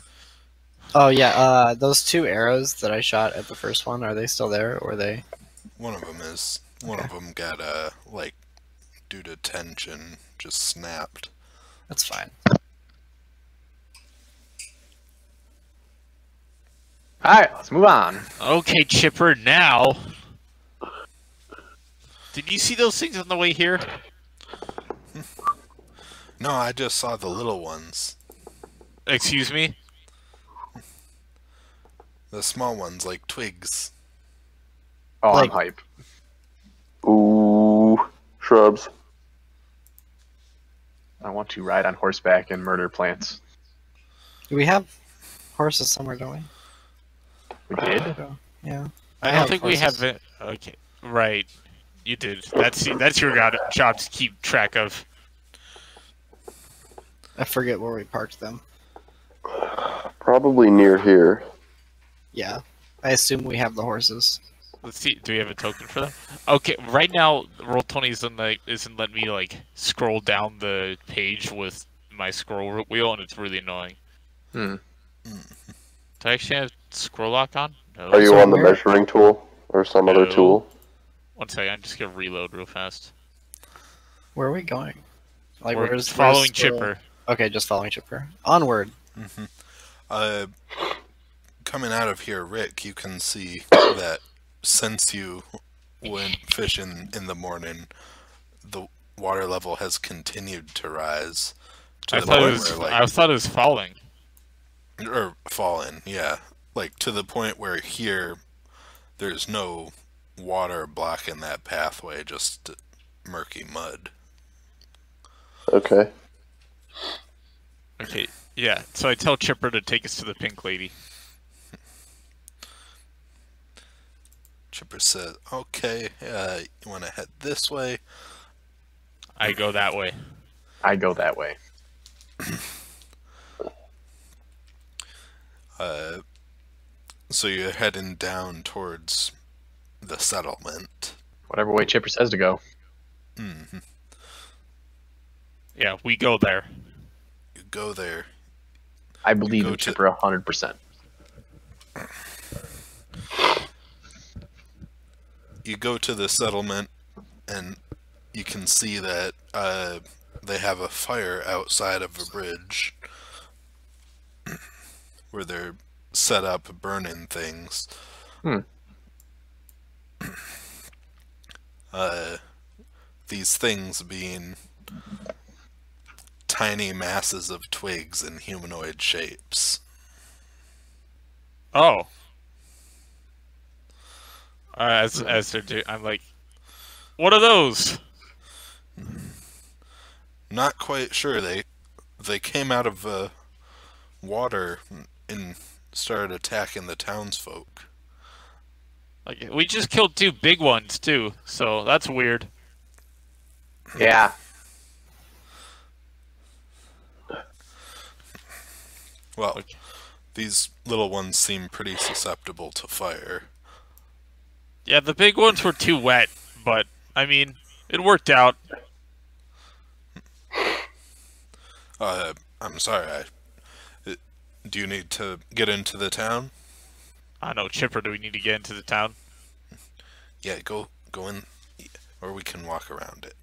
Oh yeah, those 2 arrows that I shot at the first one, are they still there, or are they? One of them is. One of them got, like, due to tension, just snapped. That's fine. Alright, let's move on. Okay, Chipper, now. Did you see those things on the way here? No, I just saw the little ones. Excuse me? The small ones, like twigs. Oh, Like- I'm hype. Ooh, shrubs. I want to ride on horseback and murder plants. Do we have horses somewhere, don't we? We did? Yeah. I have don't think we horses. have it. Okay, right. You did. That's your job to keep track of. I forget where we parked them. Probably near here. Yeah. I assume we have the horses. Let's see. Do we have a token for them? Okay. Right now, Roll20 isn't letting me like scroll down the page with my scroll wheel, and it's really annoying. Hmm. Do I actually have scroll lock on? No. Are you So on the where- measuring tool or some other No. tool? One second. I'm just gonna reload real fast. Where are we going? Like, We're where's following the- Chipper. Okay, just following Chipper. Onward. Coming out of here, Rick, you can see that since you went fishing in the morning, the water level has continued to rise to I the thought it point was. where, I thought it was falling. or fallen, yeah, like to the point where here there's no water blocking that pathway, just murky mud. Okay. Okay. Yeah. So I tell Chipper to take us to the Pink Lady. Chipper said, "Okay, you want to head this way?" I go that way. I go that way. So you're heading down towards the settlement. Whatever way Chipper says to go. Yeah, we go there. You go there. I believe go in to- Chipper 100%. You go to the settlement, and you can see that they have a fire outside of a bridge where they're set up burning things. Hmm. These things being tiny masses of twigs in humanoid shapes. Oh. As they're doing, I'm like, what are those? Not quite sure. They came out of water and started attacking the townsfolk. Like, we just killed 2 big ones, too, so that's weird. Yeah. Well, Okay. these little ones seem pretty susceptible to fire. Yeah, the big ones were too wet, but, I mean, it worked out. I'm sorry, do you need to get into the town? I don't know, Chipper, do we need to get into the town? Yeah, go in, or we can walk around it.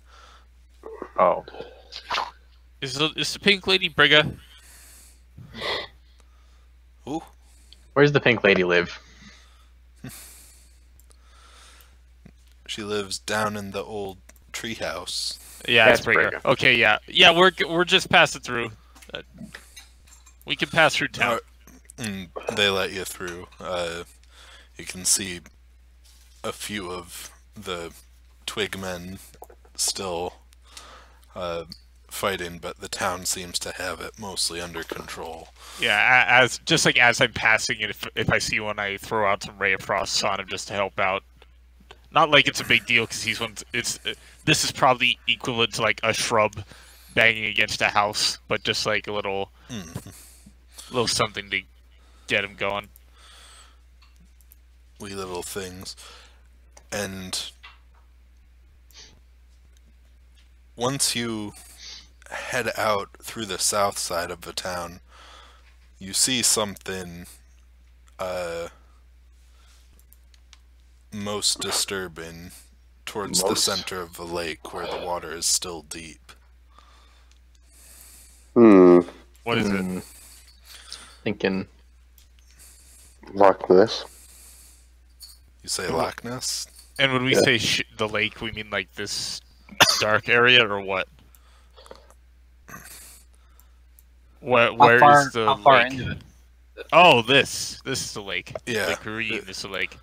Oh. Is the pink lady Brigga? Ooh, Where's the pink lady live? she lives down in the old treehouse. Yeah, That's it's Brigga. Brigga. Okay, yeah. Yeah, we're just passing through. We can pass through town. And they let you through. You can see a few of the twigmen still fighting, but the town seems to have it mostly under control. Yeah, as I'm passing it, if I see one, I throw out some ray of frost on him just to help out. Not like it's a big deal because this is probably equivalent to like a shrub banging against a house, but just like a little something to get him going. Wee little things. And once you head out through the south side of the town, you see something most disturbing towards the center of the lake where the water is still deep. What is it? Thinking Loch Ness. You say Loch Ness? And when we say the lake, we mean like this dark area or what? Where is the how far lake? into it? Oh, this is the lake. Yeah. The green is the lake.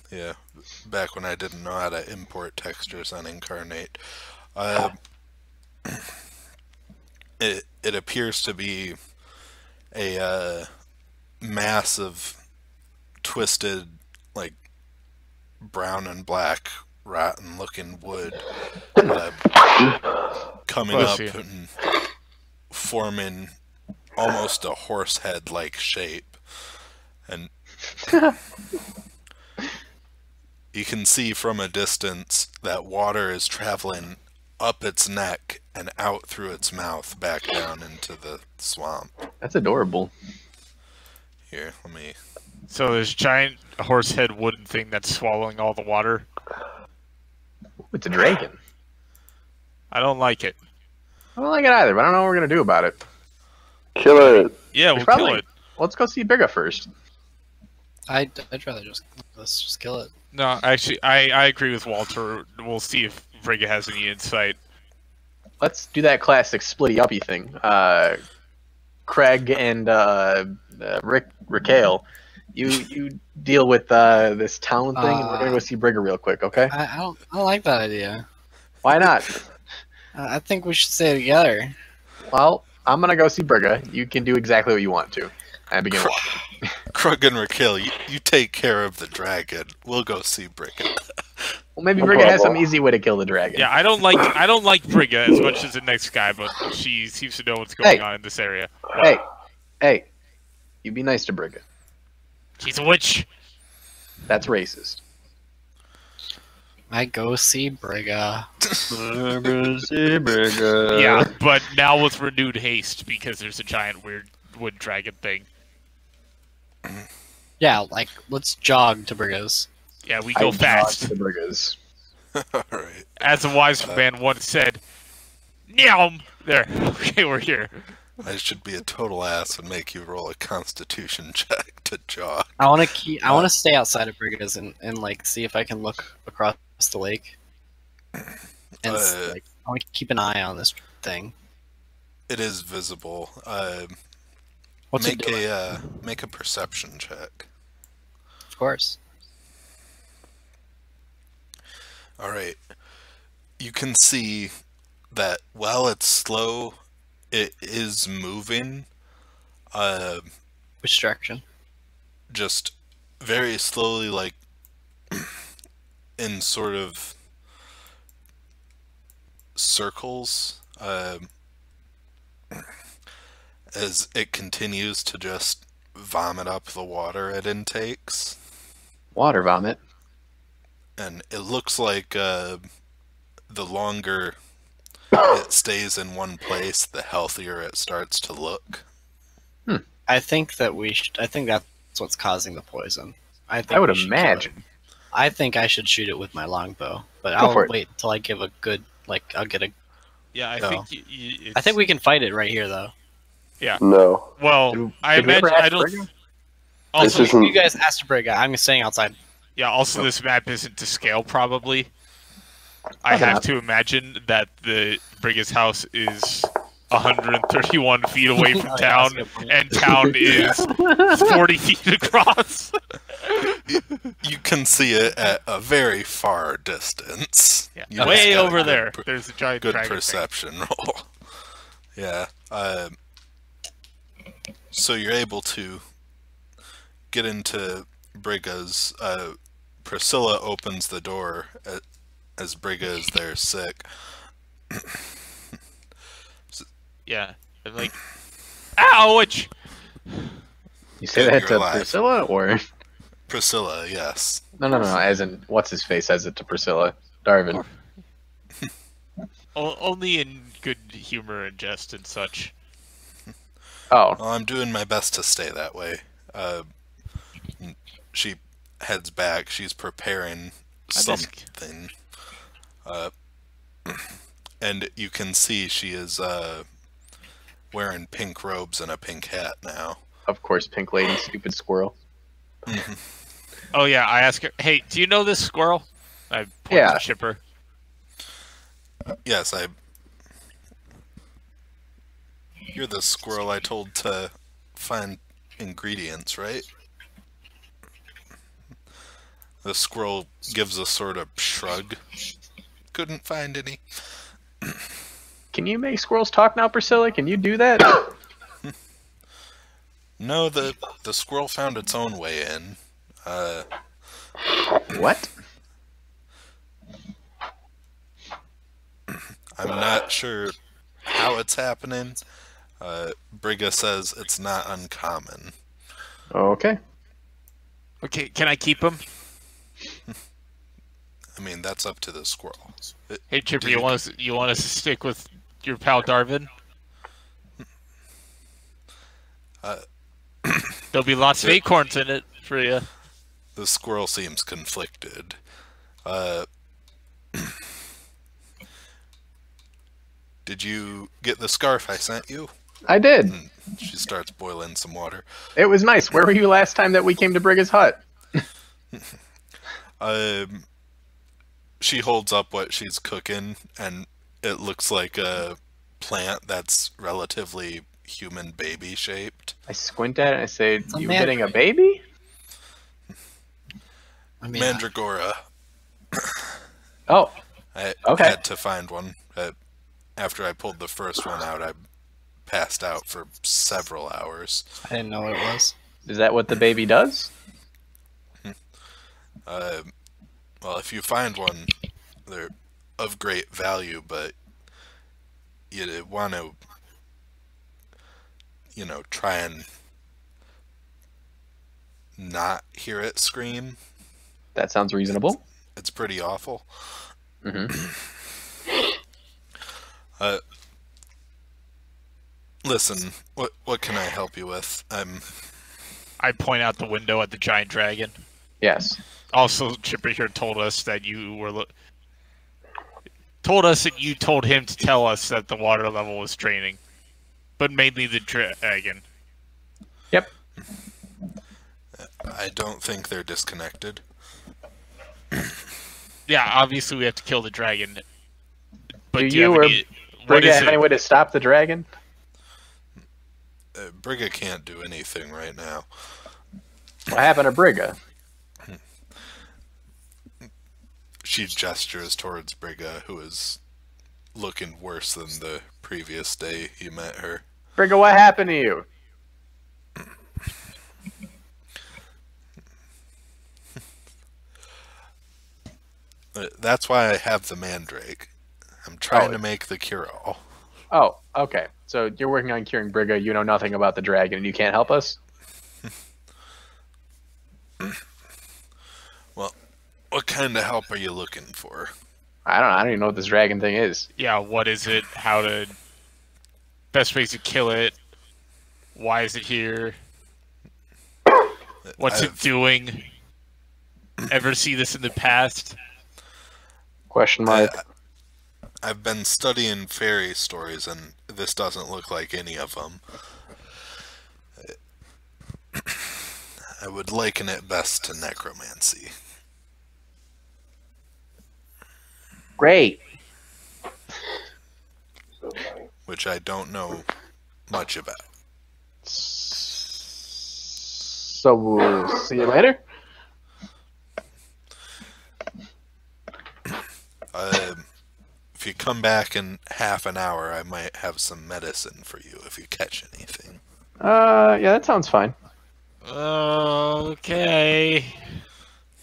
Yeah, back when I didn't know how to import textures on Incarnate. It appears to be a massive, twisted, like, brown and black, rotten-looking wood coming Bless up you. and forming almost a horse head-like shape. And you can see from a distance that water is traveling up its neck and out through its mouth back down into the swamp. that's adorable. Here, let me... So this giant horse head wooden thing that's swallowing all the water. Ooh, it's a dragon. I don't like it. I don't like it either, but I don't know what we're gonna do about it. Kill it. Yeah, we'll kill it. Let's go see Brigga first. I'd rather let's just kill it. No, actually, I agree with Walter. We'll see if Brigga has any insight. Let's do that classic splitty uppy thing. Craig and Raquel, you deal with this town thing, and we're gonna go see Brigga real quick, okay? I don't like that idea. Why not? I think we should stay together. Well, I'm gonna go see Brigga. You can do exactly what you want to. And begin walking. Krug and Raquel, you take care of the dragon. We'll go see Brigga. Well, maybe No Brigga has some problem. easy way to kill the dragon. Yeah, I don't like Brigga as much as the next guy, but she seems to know what's going Hey. on in this area. Hey, you be nice to Brigga. She's a witch. That's racist. I go see Brigga. Yeah, but now with renewed haste because there's a giant weird wood dragon thing. Yeah, like let's jog to Brigga's. Yeah, we go I fast. jog to the Briggas. Alright. As a wise man once said, "Nyam!" There. Okay, we're here. I should be a total ass and make you roll a constitution check to jog. I want to stay outside of Brigga's and like see if I can look across the lake. And like I want to keep an eye on this thing. It is visible. What's it doing? Make a perception check. Of course. Alright. You can see that while it's slow, it is moving. Uh, Which direction? just very slowly, like in sort of circles, as it continues to just vomit up the water it intakes. Water vomit. And it looks like the longer it stays in one place, the healthier it starts to look. I think that I think that's what's causing the poison. I would imagine. I think I should shoot it with my longbow, but Go I'll for it. wait until I give a good, I'll get a. Yeah, I No. think I think we can fight it right here, though. Yeah. No. Well, I Did we ever imagine ask I don't. Brigham? Also, This isn't- You guys asked Briga. I'm staying outside. yeah. Also, this map isn't to scale. Probably. I Probably have not. to imagine that the Briga's house is 131 feet away from Oh, yeah, town, that's a good point. and town is 40 feet across. You can see it at a very far distance. Yeah, You just way got a over good there. per- There's a giant Good dragon thing. perception roll. Yeah. So you're able to get into Briga's. Priscilla opens the door as Briga is there sick. Yeah. And like, ouch! You say Good, that you're to alive. Priscilla, or Priscilla, yes. no? As in, what's his face says it to Priscilla? Darvin. Only in good humor and jest and such. Oh, Well, I'm doing my best to stay that way. She heads back. She's preparing I just- something. And you can see she is wearing pink robes and a pink hat now. of course, Pink Lady, stupid squirrel. Oh yeah, I ask her, hey, do you know this squirrel? I point Yeah. to Chipper. Yes, You're the squirrel I told to find ingredients, right? The squirrel gives a sort of shrug. Couldn't find any. Can you make squirrels talk now, Priscilla? Can you do that? No, the squirrel found its own way in. What? I'm not sure how it's happening. Briga says it's not uncommon. Okay. Okay, can I keep him? I mean, that's up to the squirrel. Hey Chipper, Did you want us to stick with your pal Darvin? There'll be lots of acorns in it for you. The squirrel seems conflicted. Did you get the scarf I sent you? I did. She starts boiling some water. It was nice. Where were you last time that we came to Briga's hut? She holds up what she's cooking, and it looks like a plant that's relatively human baby shaped. I squint at it and I say, a "You man- getting a baby?" I mean, Mandragora. Oh, I Okay. had to find one. After I pulled the first one out, I passed out for several hours. I didn't know what it was. is that what the baby does? Well, if you find one, they're of great value, but you want to, try and not hear it scream. That sounds reasonable. It's pretty awful. Mm-hmm. Listen, what can I help you with? I point out the window at the giant dragon. Yes. Also, Chipper here told us that you were told us that you told him to tell us that the water level was draining, but mainly the dragon. Yep. I don't think they're disconnected. Yeah, obviously we have to kill the dragon. But Do do you you have or any, what Briga is have any it? way to stop the dragon? Briga can't do anything right now. What happened to Briga? She gestures towards Briga, who is looking worse than the previous day you met her. Briga, what happened to you? That's why I have the mandrake. I'm trying to make the cure-all. Oh, okay. So you're working on curing Brigga. You know nothing about the dragon, and you can't help us. Well, what kind of help are you looking for? I don't even know what this dragon thing is. Yeah, what is it? How to... Best ways to kill it? Why is it here? What's it doing? Ever see this in the past? Question mark. I've been studying fairy stories, and this doesn't look like any of them. I would liken it best to necromancy. Great. Which I don't know much about. So we'll see you later. If you come back in half an hour, I might have some medicine for you if you catch anything. Yeah, that sounds fine. Okay.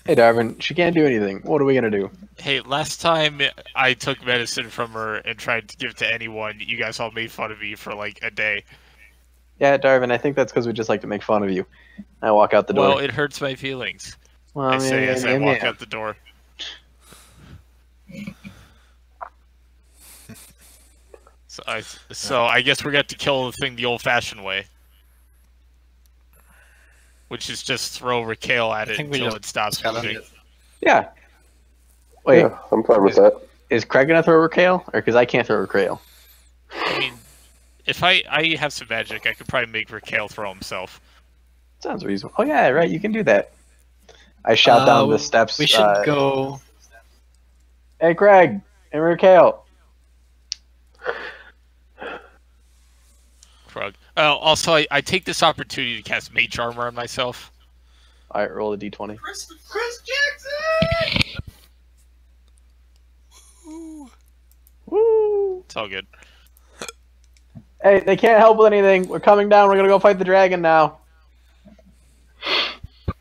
Hey, Darwin, she can't do anything. What are we gonna do? Hey, last time I took medicine from her and tried to give it to anyone, you guys all made fun of me for like a day. Yeah, Darwin, I think that's because we just like to make fun of you. I walk out the door. Well, it hurts my feelings. Well, I say as I walk out the door. So I guess we're going to kill the thing the old-fashioned way. Which is just throw Raquel at it until it stops moving. Yeah. Wait, Yeah, I'm fine with that. is Craig gonna throw Raquel? Or because I can't throw Raquel? I mean, if I have some magic, I could probably make Raquel throw himself. Sounds reasonable. Oh yeah, right, you can do that. I shout down the steps. We should go. Hey, Craig and Raquel. Krug. Also, I take this opportunity to cast Mage Armor on myself. Alright, roll a d20. Chris Jackson! Woo! It's all good. Hey, they can't help with anything. We're coming down. We're gonna go fight the dragon now.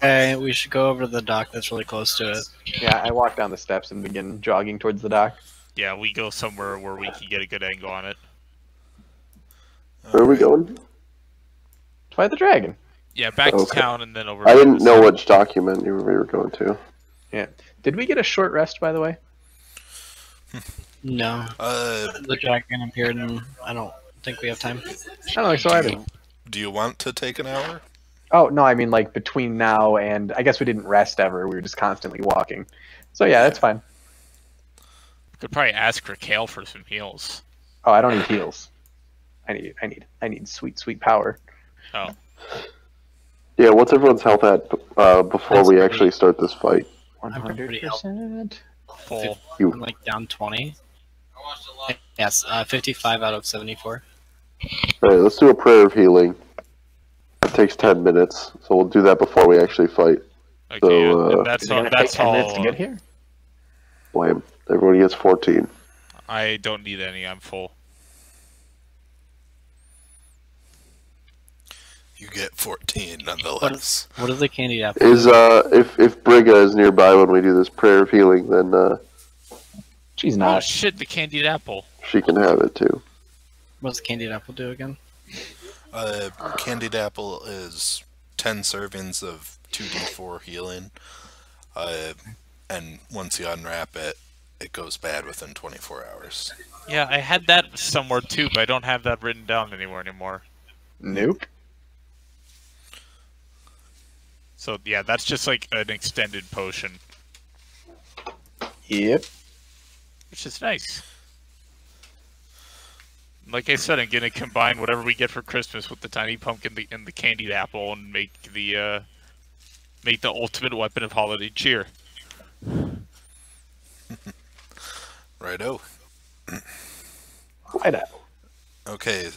Okay, we should go over to the dock that's really close to it. Yeah, I walk down the steps and begin jogging towards the dock. Yeah, we go somewhere where we can get a good angle on it. Where are we going? To fight the dragon. Yeah, back to Okay. town and then over. I didn't know which document we were going to. Yeah. Did we get a short rest, by the way? No, Uh, the dragon appeared, and I don't think we have time. I don't think so either. do you want to take an hour? Oh, no, I mean, like, between now and... I guess we didn't rest ever. We were just constantly walking. So, yeah, that's fine. Could probably ask Raquel for some heals. Oh, I don't need heals. I need sweet, sweet power. Oh, Yeah, what's everyone's health at before That's we pretty- actually start this fight? pretty 100%. full. I'm like down 20. Yes, 55 out of 74. Alright, let's do a prayer of healing. It takes 10 minutes, so we'll do that before we actually fight. Okay, So, yeah, and Is that's it all. gonna take That's 10 minutes all. to get here? Blame. Everyone gets 14. I don't need any. I'm full. You get 14 nonetheless. What is the candied apple? Is if Brigga is nearby when we do this prayer of healing, then She's Oh not. shit! The candied apple. she can have it too. What does the candied apple do again? Candied apple is 10 servings of 2d4 healing. And once you unwrap it, it goes bad within 24 hours. Yeah, I had that somewhere too, but I don't have that written down anymore. Nope. So yeah, that's just like an extended potion, Yep. which is nice. Like I said, I'm gonna combine whatever we get for Christmas with the tiny pumpkin and the candied apple, and make the ultimate weapon of holiday cheer. Righto. Right out. Okay.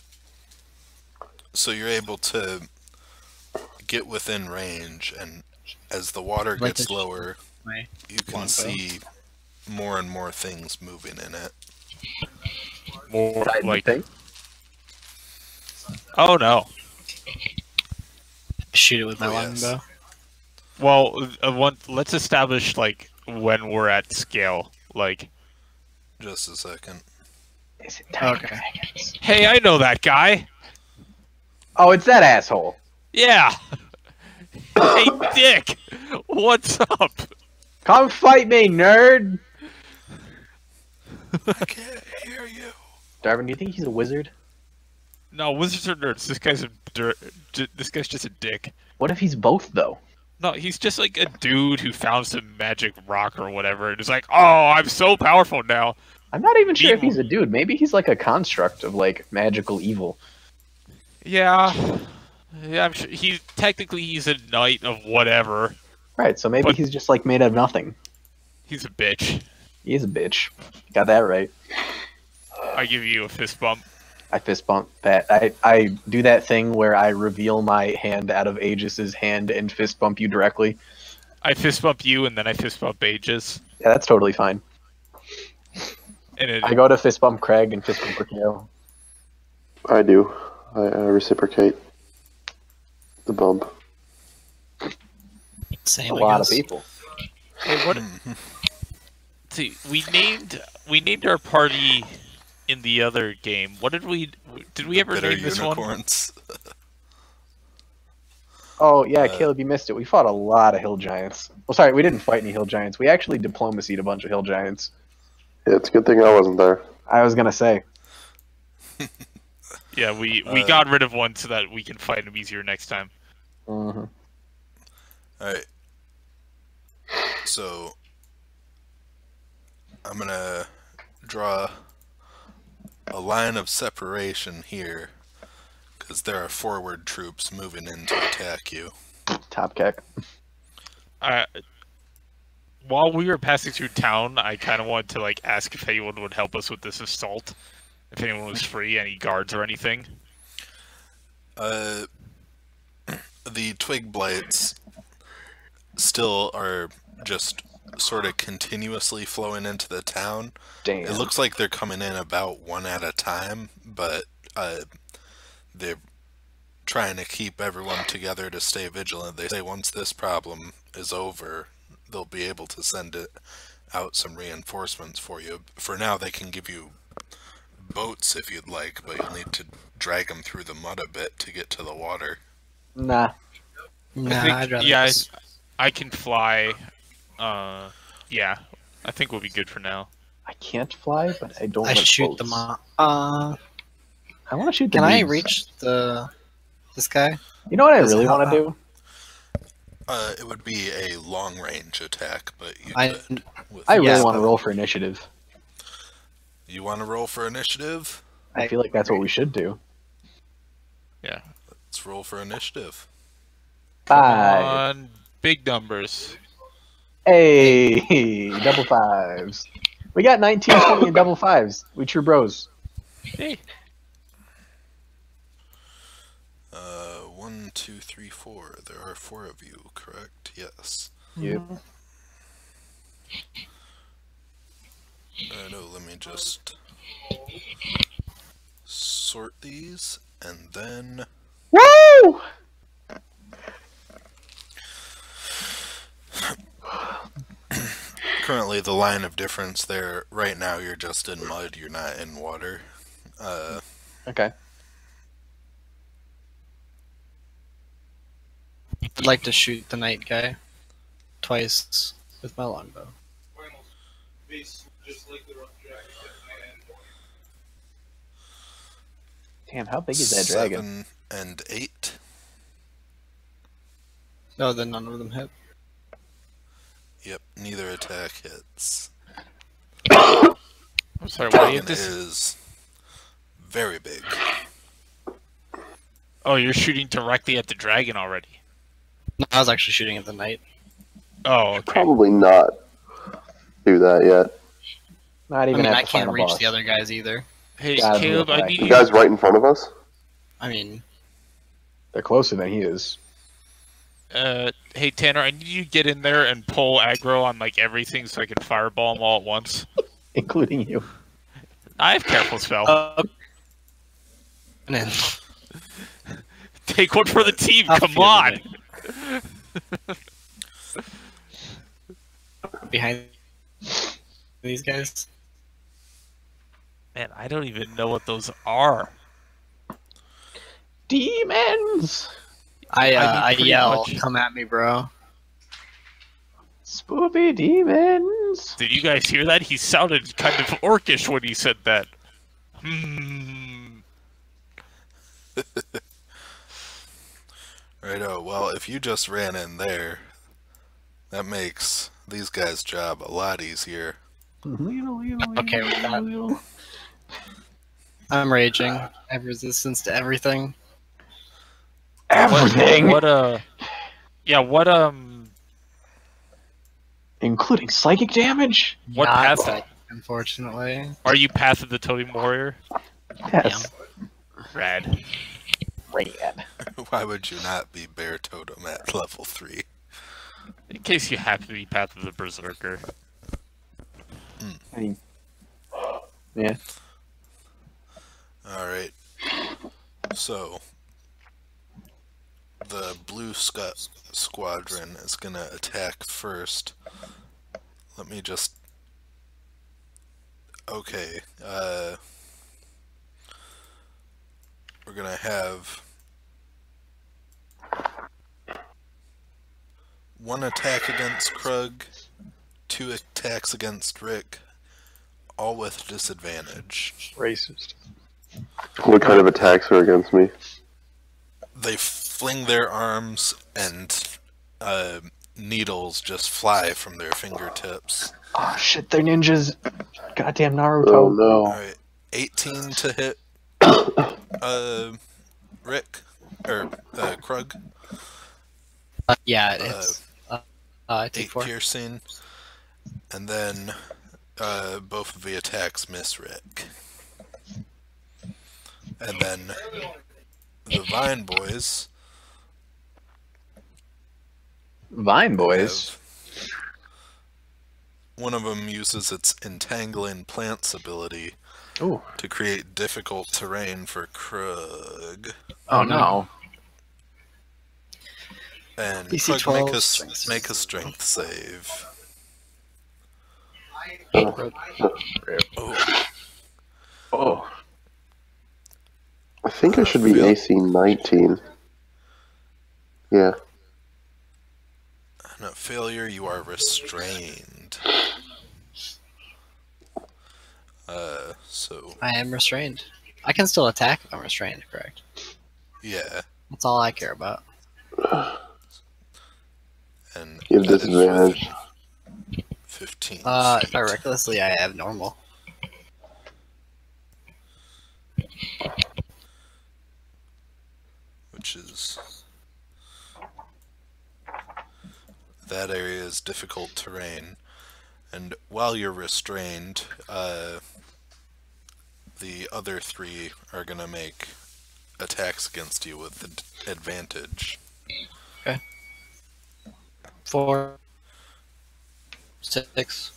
So you're able to get within range, and as the water Like gets the- lower, My you can longbow. see more and more things moving in it. More like, thing. oh no, shoot it with my Oh, yes. longbow. Well, let's establish like when we're at scale. Like, Just a second. Is it Okay. hey, I know that guy. Oh, it's that asshole. Yeah. Hey, Dick. What's up? Come fight me, nerd. I can't hear you. Darwin, do you think he's a wizard? No, wizards are nerds. This guy's just a dick. What if he's both though? No, he's just like a dude who found some magic rock or whatever, and is like, "Oh, I'm so powerful now." I'm not even sure if Evil. he's a dude. Maybe he's like a construct of like magical evil. Yeah, I'm sure he's a knight of whatever. Right, so maybe But- he's just like made of nothing. He's a bitch. He is a bitch. Got that right. I give you a fist bump. I fist bump that. I do that thing where I reveal my hand out of Aegis's hand and fist bump you directly. I fist bump you, and then I fist bump Aegis. Yeah, that's totally fine. And I go to fist bump Craig and fist bump Rikio. I do. I reciprocate the bump. Same. A I lot of guess. people. hey, what? See, we named our party in the other game. What did we ever Bitter name this one? unicorns. Oh yeah, Caleb, you missed it. We fought a lot of hill giants. Well, sorry, we didn't fight any hill giants. We actually diplomacied a bunch of hill giants. Yeah, it's a good thing I wasn't there. I was gonna say. Yeah, we got rid of one so that we can fight him easier next time. Mm-hmm. Alright. So, I'm gonna draw a line of separation here, because there are forward troops moving in to attack you. Top kick. While we were passing through town, I kind of wanted to like ask if anyone would help us with this assault. If anyone was free, any guards or anything. The twig blights still are just sort of continuously flowing into the town. Damn. It looks like they're coming in about one at a time, but they're trying to keep everyone together to stay vigilant. They say once this problem is over, they'll be able to send out some reinforcements for you. For now, they can give you boats if you'd like, but you'll need to drag them through the mud a bit to get to the water. Nah. Nah, think- I'd rather. yeah, just- I can fly. Yeah, I think we'll be good for now. I can't fly, but I don't I like shoot boats. them off. I want to shoot the Can I bees. reach this guy? You know what I Does it really help want to do? It would be a long-range attack, but you I could. With I really Yeah. want to roll for initiative. You want to roll for initiative? I feel like that's what we should do. Yeah. Let's roll for initiative. 5. On big numbers. Hey, double fives. We got 19, 20, and double fives. We true bros. Hey. 1, 2, 3, 4. There are 4 of you, correct? Yes. Yep. No, let me just sort these, and then Woo! currently the line of difference there, right now you're just in mud, you're not in water. Okay. I'd like to shoot the night guy twice with my longbow. Damn, how big is that dragon? 7 and 8. No, then none of them hit. Yep, neither attack hits. I'm sorry, what do you Dragon have to say? is very big. Oh, you're shooting directly at the dragon already. No, I was actually shooting at the knight. Oh, okay. Probably not do that yet. Not I even mean, at I the can't final reach boss. the other guys either. Hey, God, Caleb, I look need The you. guy's right in front of us. I mean, They're closer than he is. Hey Tanner, I need you to get in there and pull aggro on like everything so I can fireball them all at once. Including you. I have careful spell. and then Take one for the team. I'll Come feel on. it. behind these guys. Man, I don't even know what those are. Demons! I mean, I pretty yell, much. "Come at me, bro!" Spoopy demons! Did you guys hear that? He sounded kind of orcish when he said that. Hmm. Righto, well, if you just ran in there, that makes these guys' job a lot easier. Okay with that. I'm raging. I have resistance to everything. Everything! Yeah, what, Including psychic damage? What Not path- psychic, unfortunately. are you Path of the Totem Warrior? Yes. Rad. Rad. Why would you not be Bear Totem at level 3? In case you happen to be Path of the Berserker. I mean, yeah. Alright. So, the Blue Squadron is gonna attack first. Let me just... Okay, we're gonna have... one attack against Krug, 2 attacks against Rick, all with disadvantage. Racist. What kind of attacks are against me? They fling their arms and needles just fly from their fingertips. Oh shit, they're ninjas. Goddamn Naruto. Oh no. Alright, 18 to hit Rick, or Krug. Yeah, it's. I 8 take 4. piercing, and then both of the attacks miss Rick. And then the Vine Boys. Vine Boys? One of them uses its Entangling Plants ability Ooh. to create difficult terrain for Krug. Oh no. And DC Krug, 12 make a strength save. Oh, Oh. I think I should be Fail. AC 19. Yeah. and a failure, you are restrained. So, I am restrained. I can still attack if I'm restrained, correct? yeah. That's all I care about. And You have that is disadvantage. with 15. If I feet, recklessly, I have normal. which is... That area is difficult terrain. And while you're restrained, the other 3 are going to make attacks against you with advantage. 4, 6.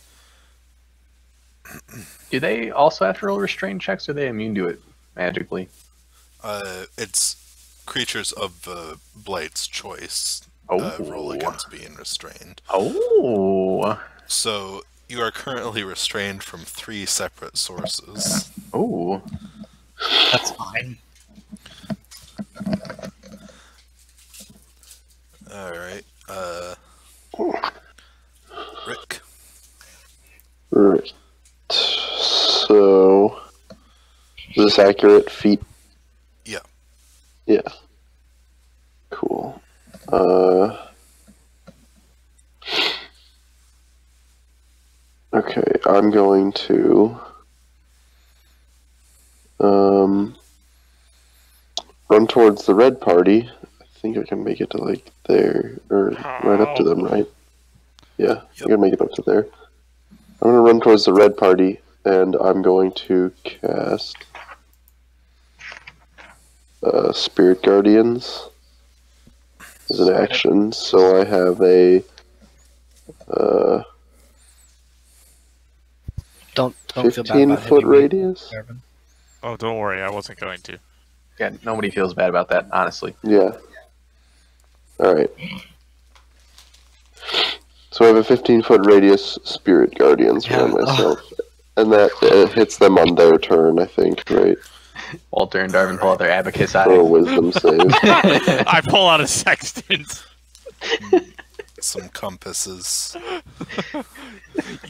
Do they also have to roll restraint checks, or are they immune to it magically? It's creatures of the Blight's choice roll against being restrained. Oh. So you are currently restrained from 3 separate sources. Oh. That's fine. Alright, Rick. Right. So, is this accurate? Feet? Yeah. Yeah. Cool. Okay, I'm going to run towards the red party. I think I can make it to like there, or right up to them, right? Yeah, I can make it up to there. I'm going to run towards the red party, and I'm going to cast Spirit Guardians as an action. So I have a Don't feel bad 15 about foot hitting me, radius. Irvin. Oh, don't worry, I wasn't going to. Yeah, nobody feels bad about that, honestly. Yeah. Alright. So So I have a 15-foot radius spirit guardians around myself. And that hits them on their turn, I think, right? Walter and Darwin pull out their abacus eye. For a wisdom save. I pull out a sextant. Some compasses.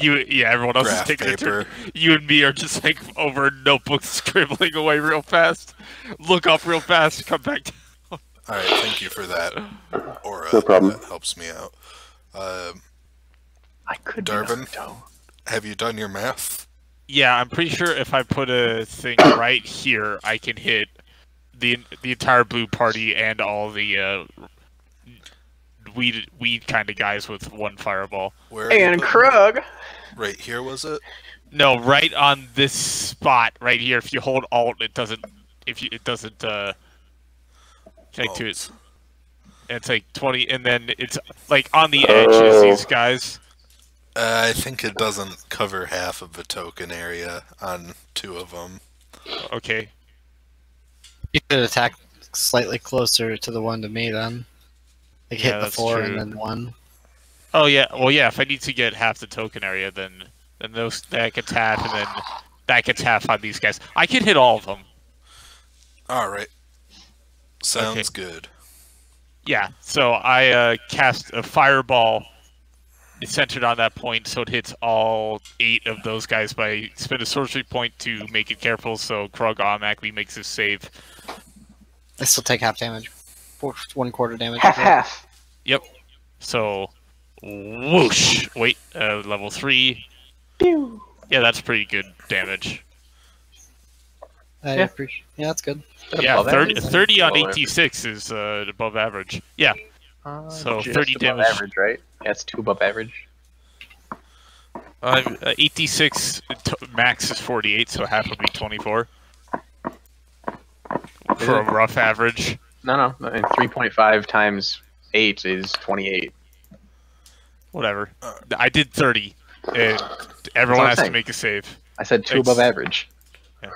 Everyone else is Graph taking a paper. turn. You and me are just like over notebooks scribbling away real fast. Look up real fast, come back down. Alright, thank you for that, Aura. No problem. That helps me out. I could Darwin, be Naruto. have you done your math? Yeah, I'm pretty sure if I put a thing right here, I can hit the entire blue party and all the weed kind of guys with one fireball. Where are you And putting Krug! it? Right here, was it? No, right on this spot right here. If you hold Alt, it doesn't. It doesn't. Take to it. It's like 20, and then it's like on the edges. These guys. I think it doesn't cover half of the token area on 2 of them. Okay. You could attack slightly closer to the one to me then. Like Yeah, hit the that's 4 true. and then 1. Oh yeah. Well, yeah. If I need to get half the token area, then that gets half, and then that gets half on these guys. I can hit all of them. Alright. Sounds good. Yeah. So I cast a fireball. It's centered on that point, so it hits all 8 of those guys by spend a sorcery point to make it careful. So Krug automatically makes his save. I still take half damage. 1/4 damage. Half. Yep. So, whoosh. Wait, level 3. Pew. Yeah, that's pretty good damage. I Yeah. appreciate. Yeah, that's good. Yeah, Above 30, average? 30 on Below 86 is above average. Yeah. So Just 30 above damage. average, right? Yeah, it's 2 above average. 86 max is 48, so half would be 24. For a rough average. No. 3.5 times 8 is 28. Whatever. I did 30. And everyone I'm has to saying. make a save. I said 2 above average. Yeah.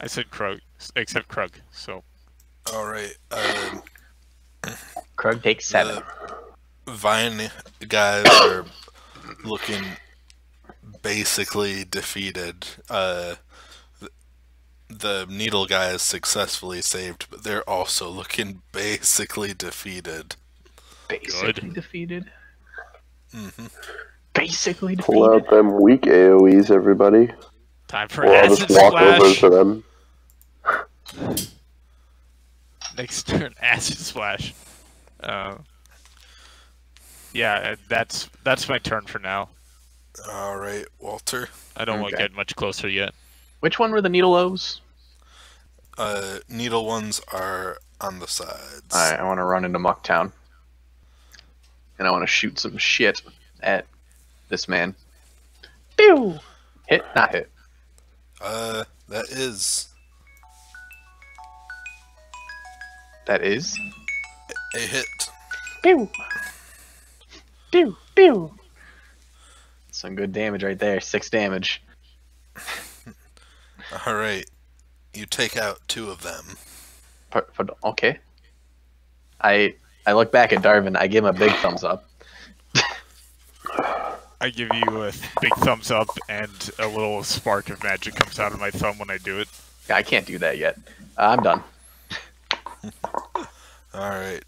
I said Krug, except Krug, so. Alright, Krug takes 7. the Vine guys are looking basically defeated. The Needle guys successfully saved, but they're also looking basically defeated. Basically defeated. Mm-hmm. Basically Pull defeated. out them weak AoEs, everybody. Time for Or I'll Acid just walk over Splash. to them. Next turn, Acid Splash. Yeah, that's my turn for now. Alright, Walter. I don't want to Okay. get much closer yet. Which one were the needle O's? Needle ones are on the sides. Alright, I want to run into Mucktown. And I want to shoot some shit at this man. Pew! Hit? Not hit. That is That is. a hit. Pew! Pew! Pew! Some good damage right there. 6 damage. Alright. You take out 2 of them. Okay. I look back at Darwin. I give him a big thumbs up. I give you a big thumbs up, and a little spark of magic comes out of my thumb when I do it. Yeah, I can't do that yet. I'm done. Alright.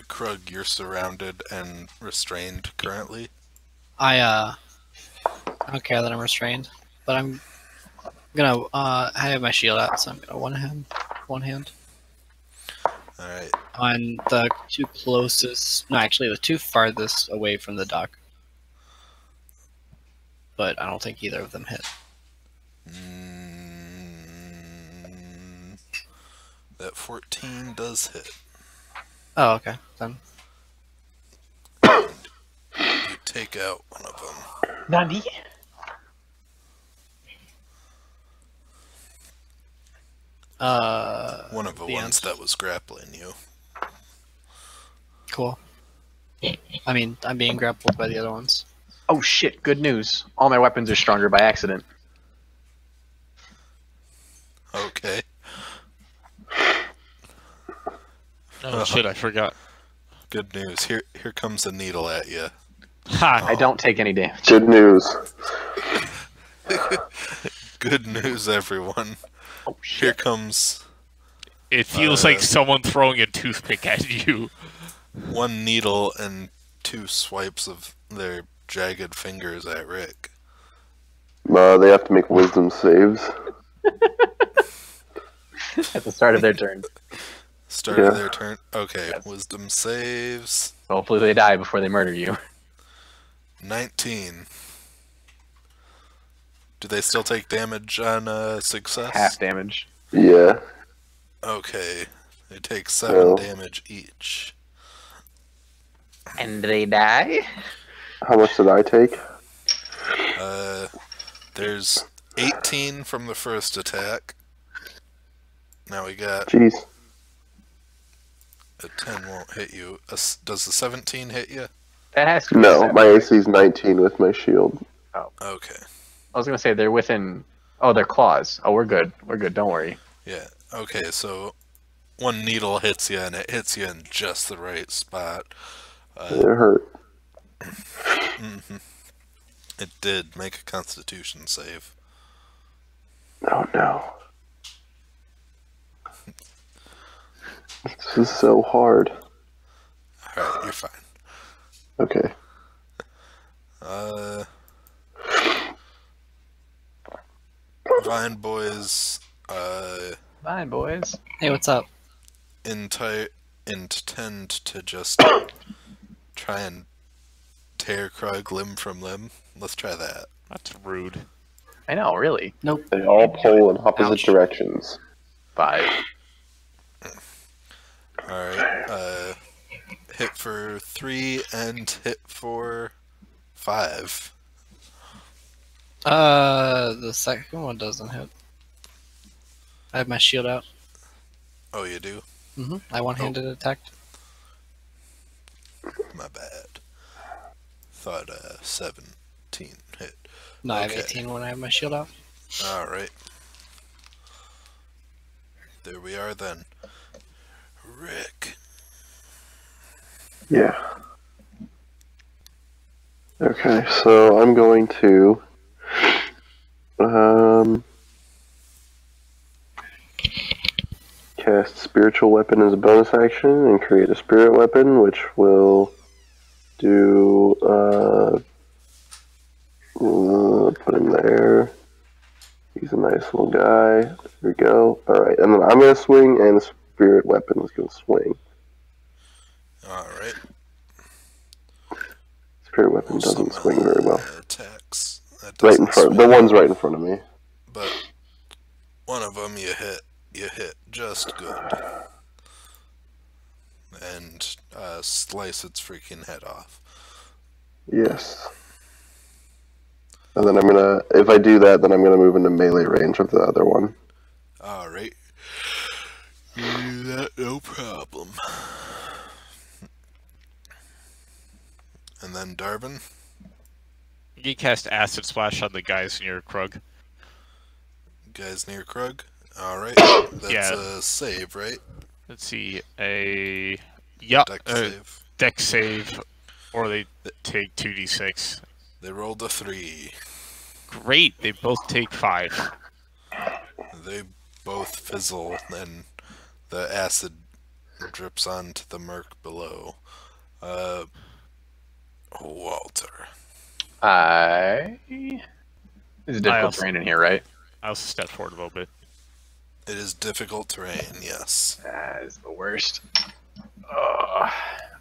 Krug, you're surrounded and restrained currently. I don't care that I'm restrained, but I'm gonna I have my shield out, so I'm gonna one hand Alright. on the 2 closest. No, actually, the 2 farthest away from the dock. But I don't think either of them hit. That 14 does hit. Oh, okay. Then You take out one of them. Nani? One of the ones that was grappling you. cool. I mean, I'm being grappled by the other ones. Oh shit, good news. All my weapons are stronger by accident. Okay. Oh shit, I forgot. Good news. Here comes a needle at you. Ha! I don't take any damage. Good news. Good news, everyone. Oh Here shit! comes It feels like someone throwing a toothpick at you. one needle and 2 swipes of their jagged fingers at Rick. They have to make wisdom saves. At the start of their turn. Start Yeah. of their turn. Okay, Yes. wisdom saves. Hopefully they die before they murder you. 19. Do they still take damage on success? Half damage. Yeah. Okay. They take 7 No. damage each. And they die? How much did I take? There's 18 from the first attack. Now we got Jeez. a 10 won't hit you. Does the 17 hit you? That has to be No, seven, my right? AC is 19 with my shield. Okay. I was gonna say they're within. Oh, they're claws. Oh, we're good. We're good. Don't worry. Yeah. Okay, so one needle hits you, and it hits you in just the right spot. It hurt. It did make a Constitution save. Oh no. This is so hard. Alright, you're fine. Okay. Vine Boys Fine, boys. Hey, what's up? intend to just try and tear Krug limb from limb. Let's try that. That's rude. I know, really. Nope. They all pull in opposite Ouch. directions. 5. Alright, hit for 3 and hit for 5. The second one doesn't hit. I have my shield out. Oh, you do? I one-handed attacked. My bad. Thought 17 hit. No, I have Okay. 18 when I have my shield out. Alright. There we are then. Rick. Yeah. Okay, so I'm going to cast Spiritual Weapon as a bonus action and create a Spirit Weapon, which will do put him there. He's a nice little guy. There we go. Alright, and then I'm gonna swing and the Spirit Weapon is gonna swing. Alright. Spirit Weapon doesn't swing very well. Attacks. That Right in doesn't front. The swing. one's right in front of me. But one of them you hit just good. And slice its freaking head off. Yes. And then I'm gonna, if I do that, then I'm gonna move into melee range of the other one. Alright. You do that, no problem. And then Darvin. You can cast Acid Splash on the guys near Krug. Guys near Krug. Alright. That's Yeah. a save, right? Let's see. Deck Save. deck save, or they take 2d6. They rolled a 3. Great, they both take 5. They both fizzle, and the acid drips onto the murk below. Walter. There's difficult also- terrain in here, right? I also step forward a little bit. It is difficult terrain, yes. That is the worst.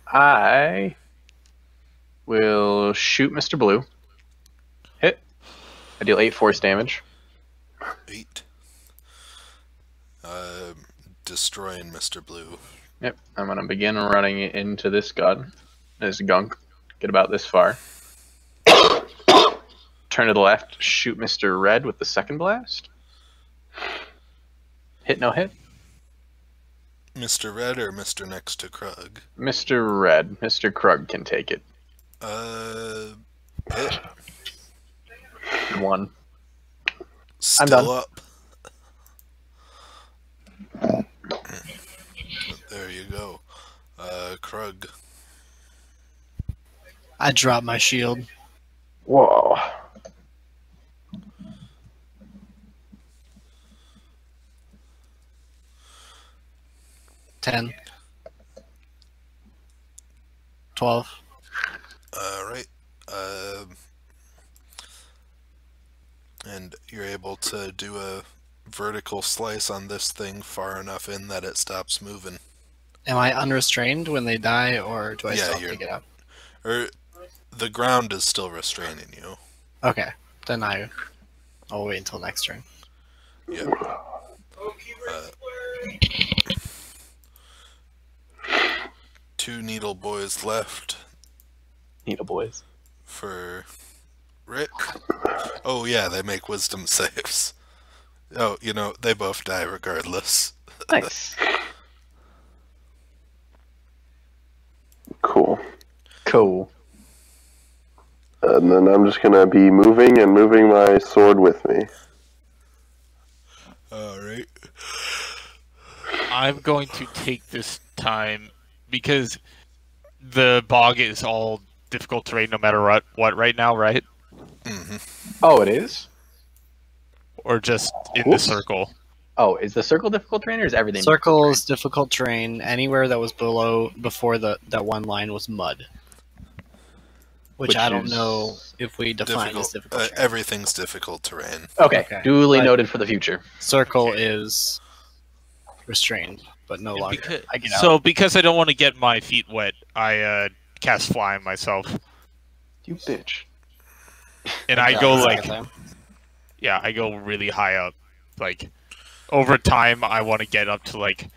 I will shoot Mr. Blue. Hit. I deal 8 force damage. 8. Destroying Mr. Blue. Yep. I'm gonna begin running into this gun. This gunk. Get about this far. Turn to the left. Shoot Mr. Red with the second blast. Hit, no hit. Mr. Red or Mr. Next to Krug? Mr. Red. Mr. Krug can take it. Hit. 1. Still done. up. There you go. Krug. I drop my shield. Whoa. $10. $12. Right. And you're able to do a vertical slice on this thing far enough in that it stops moving. Am I unrestrained when they die, or do I Yeah, still have you're- to get out? Or the ground is still restraining you. Okay, then I'll wait until next turn. Yep. Two needle boys left Needle boys. for Rick. Oh yeah, they make wisdom saves. Oh, they both die regardless. Nice. Cool. Cool. And then I'm just gonna be moving and moving my sword with me. Alright. I'm going to take this time because the bog is all difficult terrain no matter what right now, right? Mm-hmm. Oh, it is? Or just in the Whoops. circle? Oh, is the circle difficult terrain or is everything Circle is difficult terrain. Anywhere that was before that one line was mud. Which I don't know if we define as difficult terrain. Everything's difficult terrain. Okay, duly But noted for the future. Circle is restrained, but no longer. I get out. Because I don't want to get my feet wet, I cast fly myself. You bitch. And I I get go out the like, second time. yeah, I go really high up. Like, over time, I want to get up to like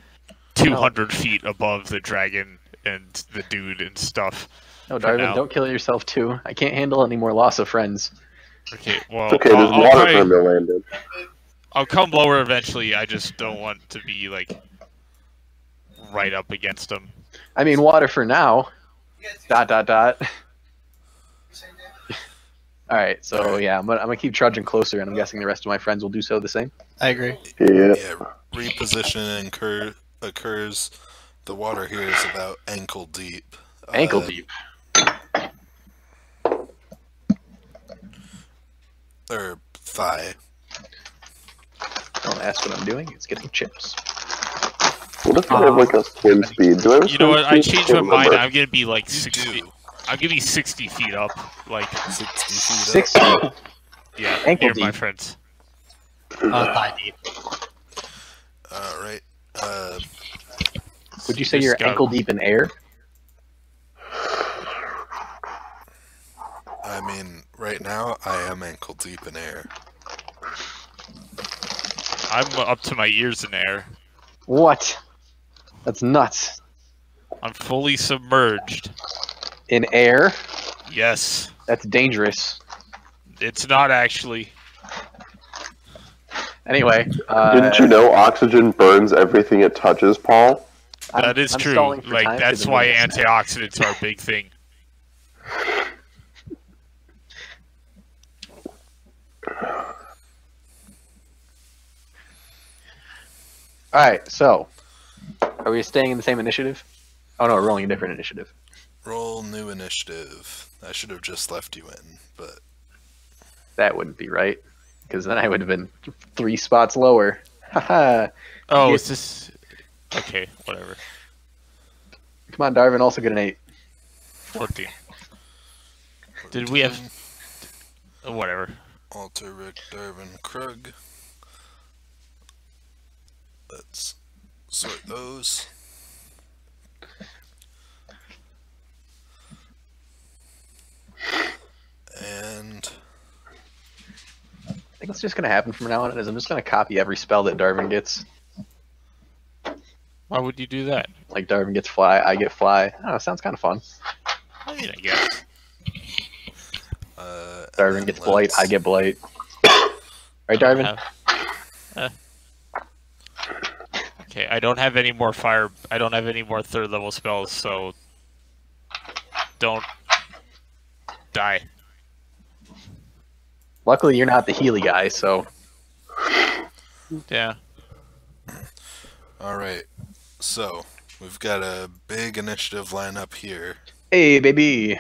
200 feet above the dragon and the dude and stuff. No, For Darwin, now. don't kill yourself too. I can't handle any more loss of friends. Okay, well, Okay, there's I'll water probably- for him to land in. I'll come lower eventually. I just don't want to be like right up against them. I mean, water for now. ... Alright, so yeah, I'm gonna keep trudging closer, and I'm guessing the rest of my friends will do so the same. I agree. Yeah. Yeah, repositioning occurs. The water here is about ankle deep. Ankle deep. Or thigh. Don't ask what I'm doing, it's getting chips. What if I have like a swim speed? Do I have a You know swim what? I speed? changed my Can't mind. remember. I'm gonna be like You 60. do. I'm gonna be 60 feet up. Like, 60 feet Six. up. yeah, Ankle near my deep. friends. Thigh deep. Alright. Would you say Just you're go. ankle deep in air? I mean, right now, I am ankle deep in air. I'm up to my ears in air. What? That's nuts. I'm fully submerged. In air? Yes. That's dangerous. It's not actually. Anyway, Didn't you know oxygen burns everything it touches, Paul? That is I'm true. stalling for Like, time that's for the why minutes. antioxidants are a big thing. Alright, so are we staying in the same initiative? Oh no, we're rolling a different initiative. Roll new initiative. I should have just left you in, but That wouldn't be right. Because then I would have been 3 spots lower. Haha. Oh, Yeah. is this... Okay, whatever. Come on, Darwin, also get an 8. 14. Did we have... Whatever. Alter Rick Darvin Krug. Let's sort those. And I think what's just going to happen from now on is I'm just going to copy every spell that Darwin gets. Why would you do that? Like Darwin gets fly, I get fly. I don't know, sounds kind of fun. I mean, I guess. Darwin and gets then blight, I let's- get blight. Right, Darwin? Okay, I don't have any more fire. I don't have any more third level spells, so don't die. Luckily, you're not the Healy guy, so Yeah. Alright, so we've got a big initiative lineup here. hey, baby.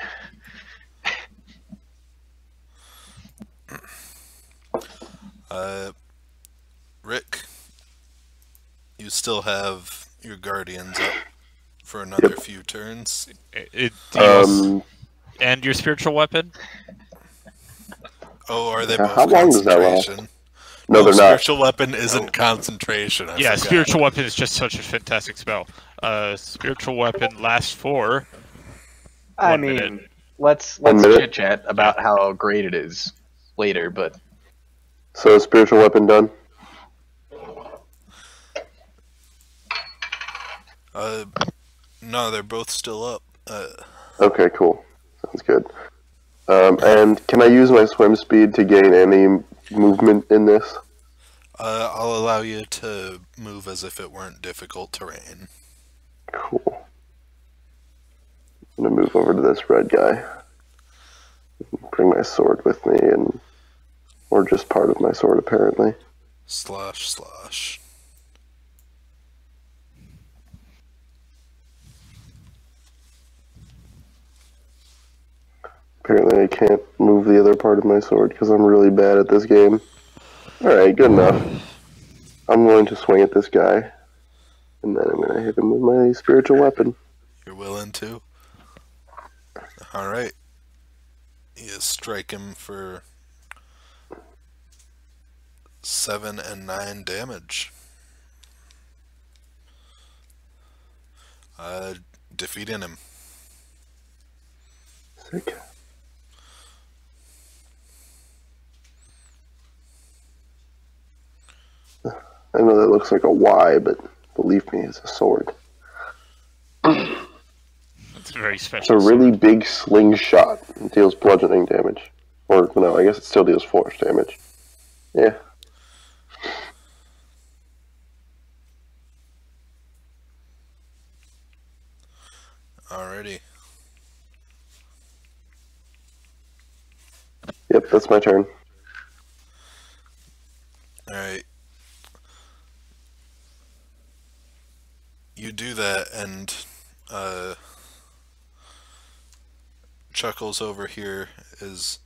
Rick, you still have your guardians up for another few turns. And your spiritual weapon? Oh, are they both how long does that last? concentration? No, they're not. Spiritual weapon isn't concentration. I forgot. Spiritual weapon is just such a fantastic spell. Spiritual weapon lasts for. I mean, minute. let's chit chat about how great it is later, but. So spiritual weapon done. No, they're both still up. Okay, cool. Sounds good. And can I use my swim speed to gain any movement in this? I'll allow you to move as if it weren't difficult terrain. Cool. I'm gonna move over to this red guy. Bring my sword with me, or just part of my sword, apparently. // Apparently I can't move the other part of my sword because I'm really bad at this game. Alright, good enough. I'm going to swing at this guy, and then I'm going to hit him with my spiritual weapon. You're willing to? Alright. You strike him for 7 and 9 damage. Defeating him. Sick. I know that looks like a Y, but believe me, it's a sword. That's very It's special. a really big slingshot. It deals bludgeoning damage. Or, no, I guess it still deals force damage. Yeah. Alrighty. Yep, that's my turn. Alright. You do that, and Chuckles over here is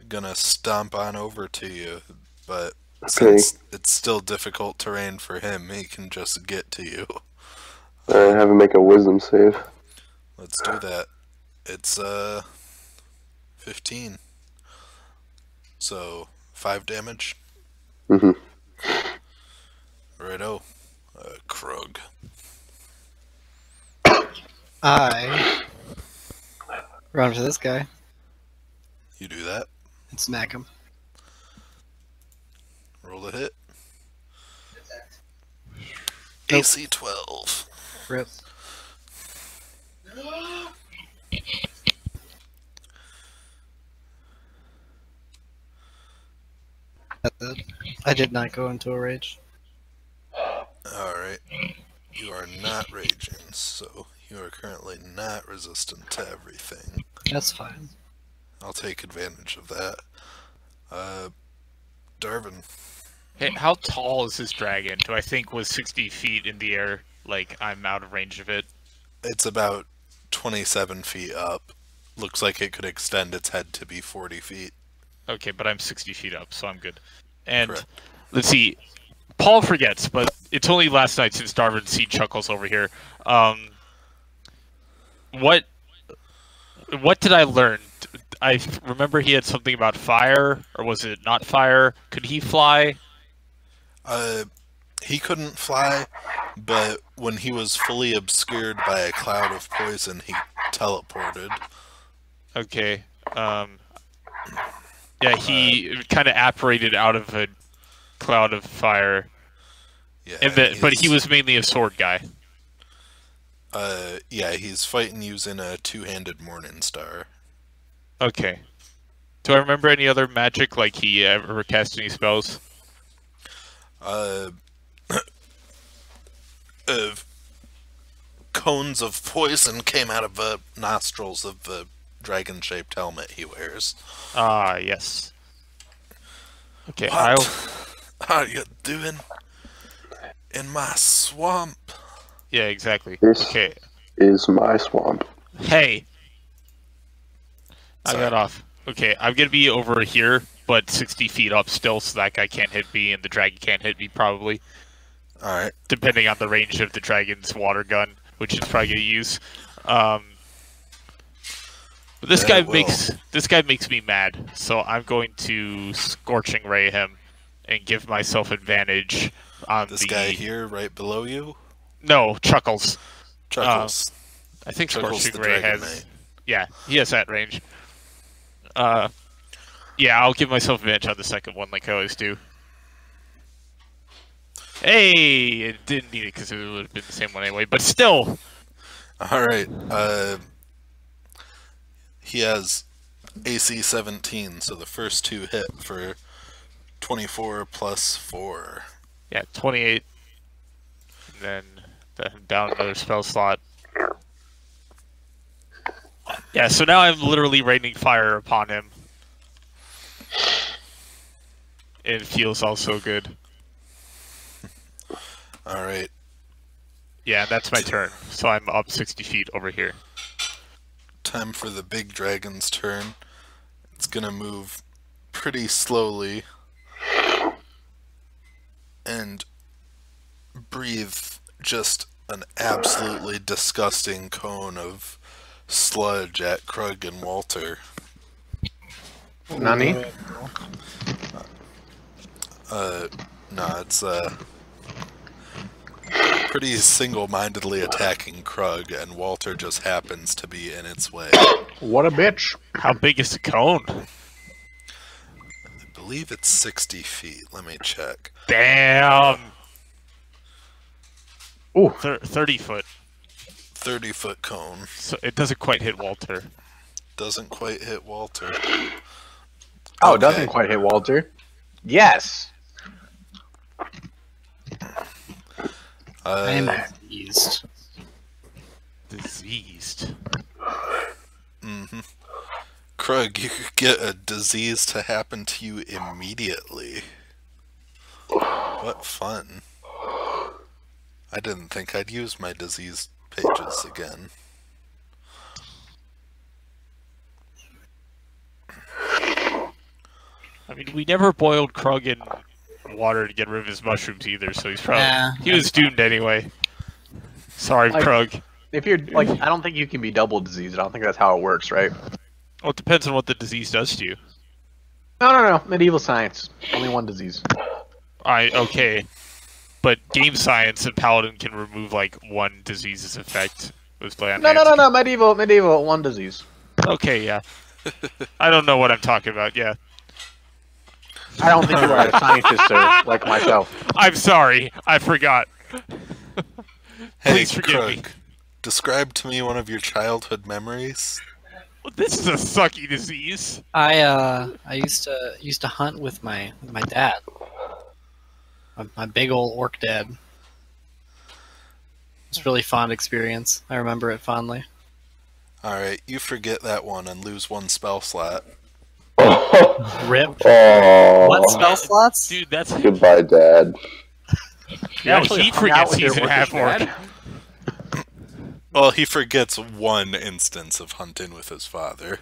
gonna stomp on over to you, but since it's still difficult terrain for him, he can just get to you. Alright, have him make a wisdom save. Let's do that. It's 15. So 5 damage. Mm-hmm. Righto. Krug. I run to this guy You do that. and smack him. Roll the hit. Nope. AC 12. Rip. I did not go into a rage. Alright. You are not raging, so you are currently not resistant to everything. That's fine. I'll take advantage of that. Darvin. Hey, how tall is this dragon? Do I think was 60 feet in the air? Like, I'm out of range of it? It's about 27 feet up. Looks like it could extend its head to be 40 feet. Okay, but I'm 60 feet up, so I'm good. And, Correct. let's see. Paul forgets, but it's only last night since Darvin seen Chuckles over here. What did I learn? I remember he had something about fire, or was it not fire? Could he fly? He couldn't fly, but when he was fully obscured by a cloud of poison, he teleported. Okay. Yeah, he kind of apparated out of a cloud of fire. Yeah, But he was mainly a sword guy. Yeah, he's fighting using a two-handed Morning Star. Okay. Do I remember any other magic, like he ever cast any spells? Cones of poison came out of the nostrils of the dragon-shaped helmet he wears. Ah, yes. Okay, What are you doing in my swamp? Yeah, exactly. This Okay. is my swamp. Hey! I Sorry. got off. Okay, I'm gonna be over here, but 60 feet up still, so that guy can't hit me, and the dragon can't hit me probably, Alright. depending on the range of the dragon's water gun, which it's probably gonna use. But this guy makes me mad, so I'm going to Scorching Ray him and give myself advantage on this guy here, right below you. No, Chuckles. Chuckles. I think Chuckles Scorching the Ray dragon has. knight. Yeah, he has that range. Yeah, I'll give myself advantage on the second one, like I always do. Hey, it didn't need it because it would have been the same one anyway. But still. All right. He has AC 17, so the first two hit for 24 plus 4. Yeah, 28. And then down another spell slot. Yeah, so now I'm literally raining fire upon him. It feels all so good. Alright. Yeah, that's my turn. So I'm up 60 feet over here. Time for the big dragon's turn. It's gonna move pretty slowly and breathe just an absolutely disgusting cone of sludge at Krug and Walter. Nani? No, it's pretty single-mindedly attacking Krug, and Walter just happens to be in its way. What a bitch. How big is the cone? I believe it's 60 feet. Let me check. Damn! Ooh. 30 foot. 30-foot cone. So it doesn't quite hit Walter. Doesn't quite hit Walter. Oh, it Okay. doesn't quite hit Walter. Yes. I am diseased. Diseased. Krug, you could get a disease to happen to you immediately. What fun. I didn't think I'd use my disease pages again. I mean, we never boiled Krug in water to get rid of his mushrooms either, so he's probably... Yeah. He was doomed anyway. Sorry, Like- Krug. If you're like, I don't think you can be double diseased. I don't think that's how it works, right? Well, it depends on what the disease does to you. No. Medieval science. Only one disease. Okay. But game science and Paladin can remove, like, one disease's effect. With play on hands. No. Medieval, one disease. Okay, yeah. I don't know what I'm talking about, yeah. I don't think you are a scientist, sir, like myself. I'm sorry. I forgot. Hey, Please forgive Krug, me. describe to me one of your childhood memories. Well, this is a sucky disease. I used to hunt with my dad. My big old orc dad. It's a really fond experience. I remember it fondly. Alright, you forget that one and lose one spell slot. Rip. Oh, What spell slots? Dude, that's... goodbye, Dad. You No, actually he hung out forgets with your he's an orcish half-orc. dad? Well, he forgets one instance of hunting with his father.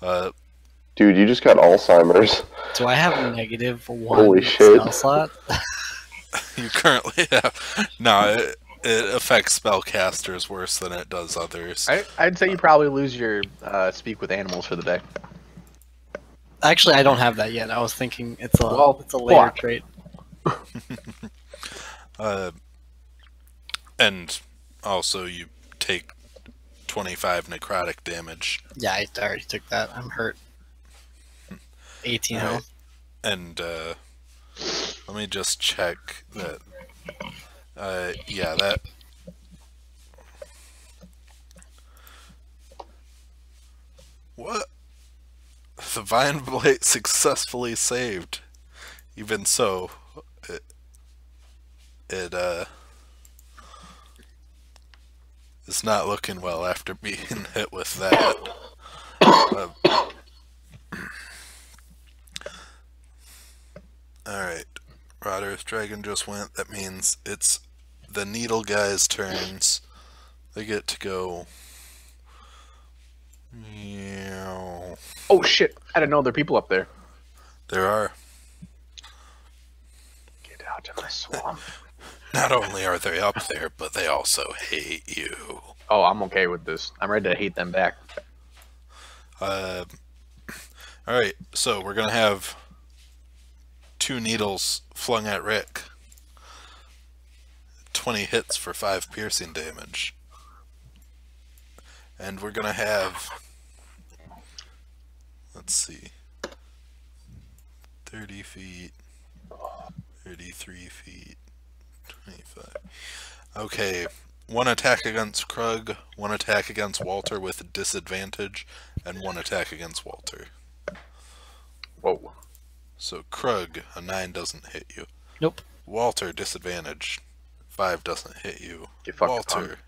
Dude, you just got Alzheimer's. Do I have a -1 Holy shit. spell slot? You currently have... No, it affects spellcasters worse than it does others. I'd say you probably lose your speak with animals for the day. Actually, I don't have that yet. I was thinking it's a later fuck. trait. And also you take 25 necrotic damage. Yeah, I already took that. I'm hurt. 18 Alright. health. And let me just check that. Yeah, that. What? The Vine Blade successfully saved. Even so, it is not looking well after being hit with that. Alright. Rod Earth Dragon just went. That means it's the Needle guys' turns. They get to go. Meow. Oh shit! I didn't know there are people up there. There are. Get out of my swamp. Not only are they up there, but they also hate you. Oh, I'm okay with this. I'm ready to hate them back. Alright, so we're gonna have 2 needles flung at Rick. 20 hits for 5 piercing damage. And we're gonna have, let's see, 30 feet, 33 feet, 25. Okay, 1 attack against Krug, 1 attack against Walter with disadvantage, and 1 attack against Walter. Whoa. So Krug, a 9 doesn't hit you. Nope. Walter, disadvantage. 5 doesn't hit you. Get fucked, Walter, punk.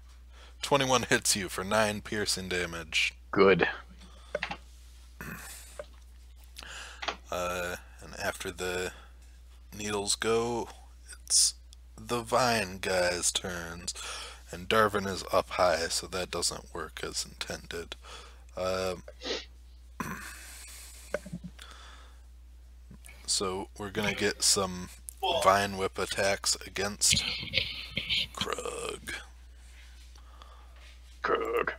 21 hits you for 9 piercing damage. Good. And after the needles go, it's the Vine guy's turns. And Darvin is up high, so that doesn't work as intended. So we're gonna get some Vine Whip attacks against Krug. Krug.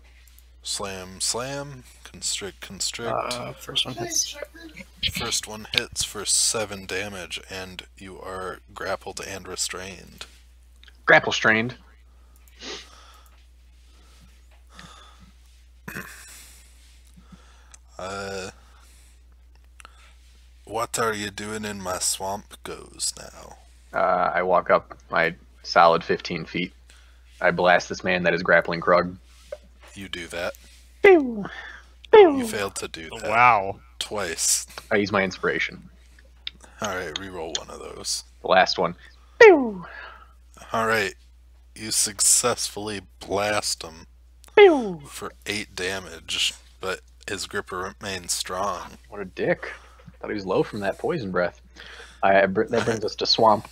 Slam, slam, constrict, constrict. First one hits. First one hits for 7 damage, and you are grappled and restrained. Grapple strained. What are you doing in my swamp goes now? I walk up my solid 15 feet. I blast this man that is grappling Krug. You do that. Pew! You Pew! failed to do that. Wow. Twice. I use my inspiration. Alright, reroll one of those. The last one. Pew! Alright, you successfully blast him Pew! for 8 damage, but his grip remains strong. What a dick. Thought he was low from that poison breath. That brings us to swamp.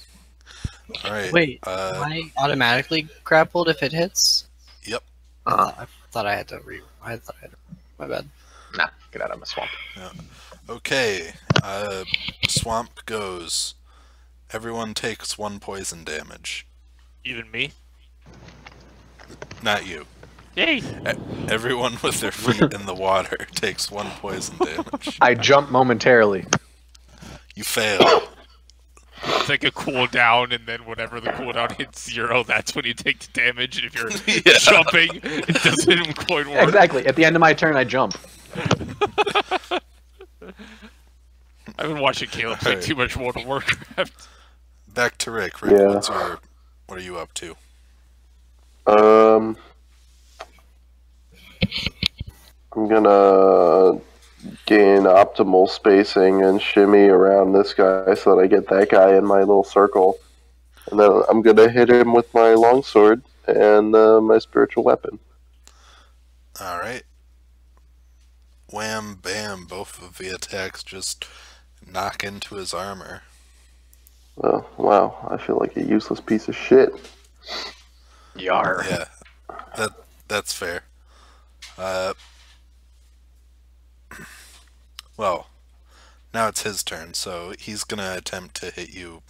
Alright. Wait, am I automatically grappled if it hits? Yep. I thought I had to my bad. Nah, get out of my swamp. Okay, swamp goes. Everyone takes 1 poison damage. Even me? Not you. Yay! Everyone with their feet in the water takes 1 poison damage. I jump momentarily. You fail. It's like a cooldown, and then whenever the cooldown hits 0, that's when you take the damage. And if you're Yeah. jumping, it doesn't quite work. Exactly. At the end of my turn, I jump. I've been watching Caleb play Alright. too much World of Warcraft. Back to Rick. Rick, Yeah. what are you up to? I'm gonna gain optimal spacing and shimmy around this guy so that I get that guy in my little circle. And then I'm gonna hit him with my longsword and my spiritual weapon. Alright. Wham, bam, both of the attacks just knock into his armor. Oh, wow, I feel like a useless piece of shit. Yar. Yeah, that's fair. Well, now it's his turn, so he's gonna attempt to hit you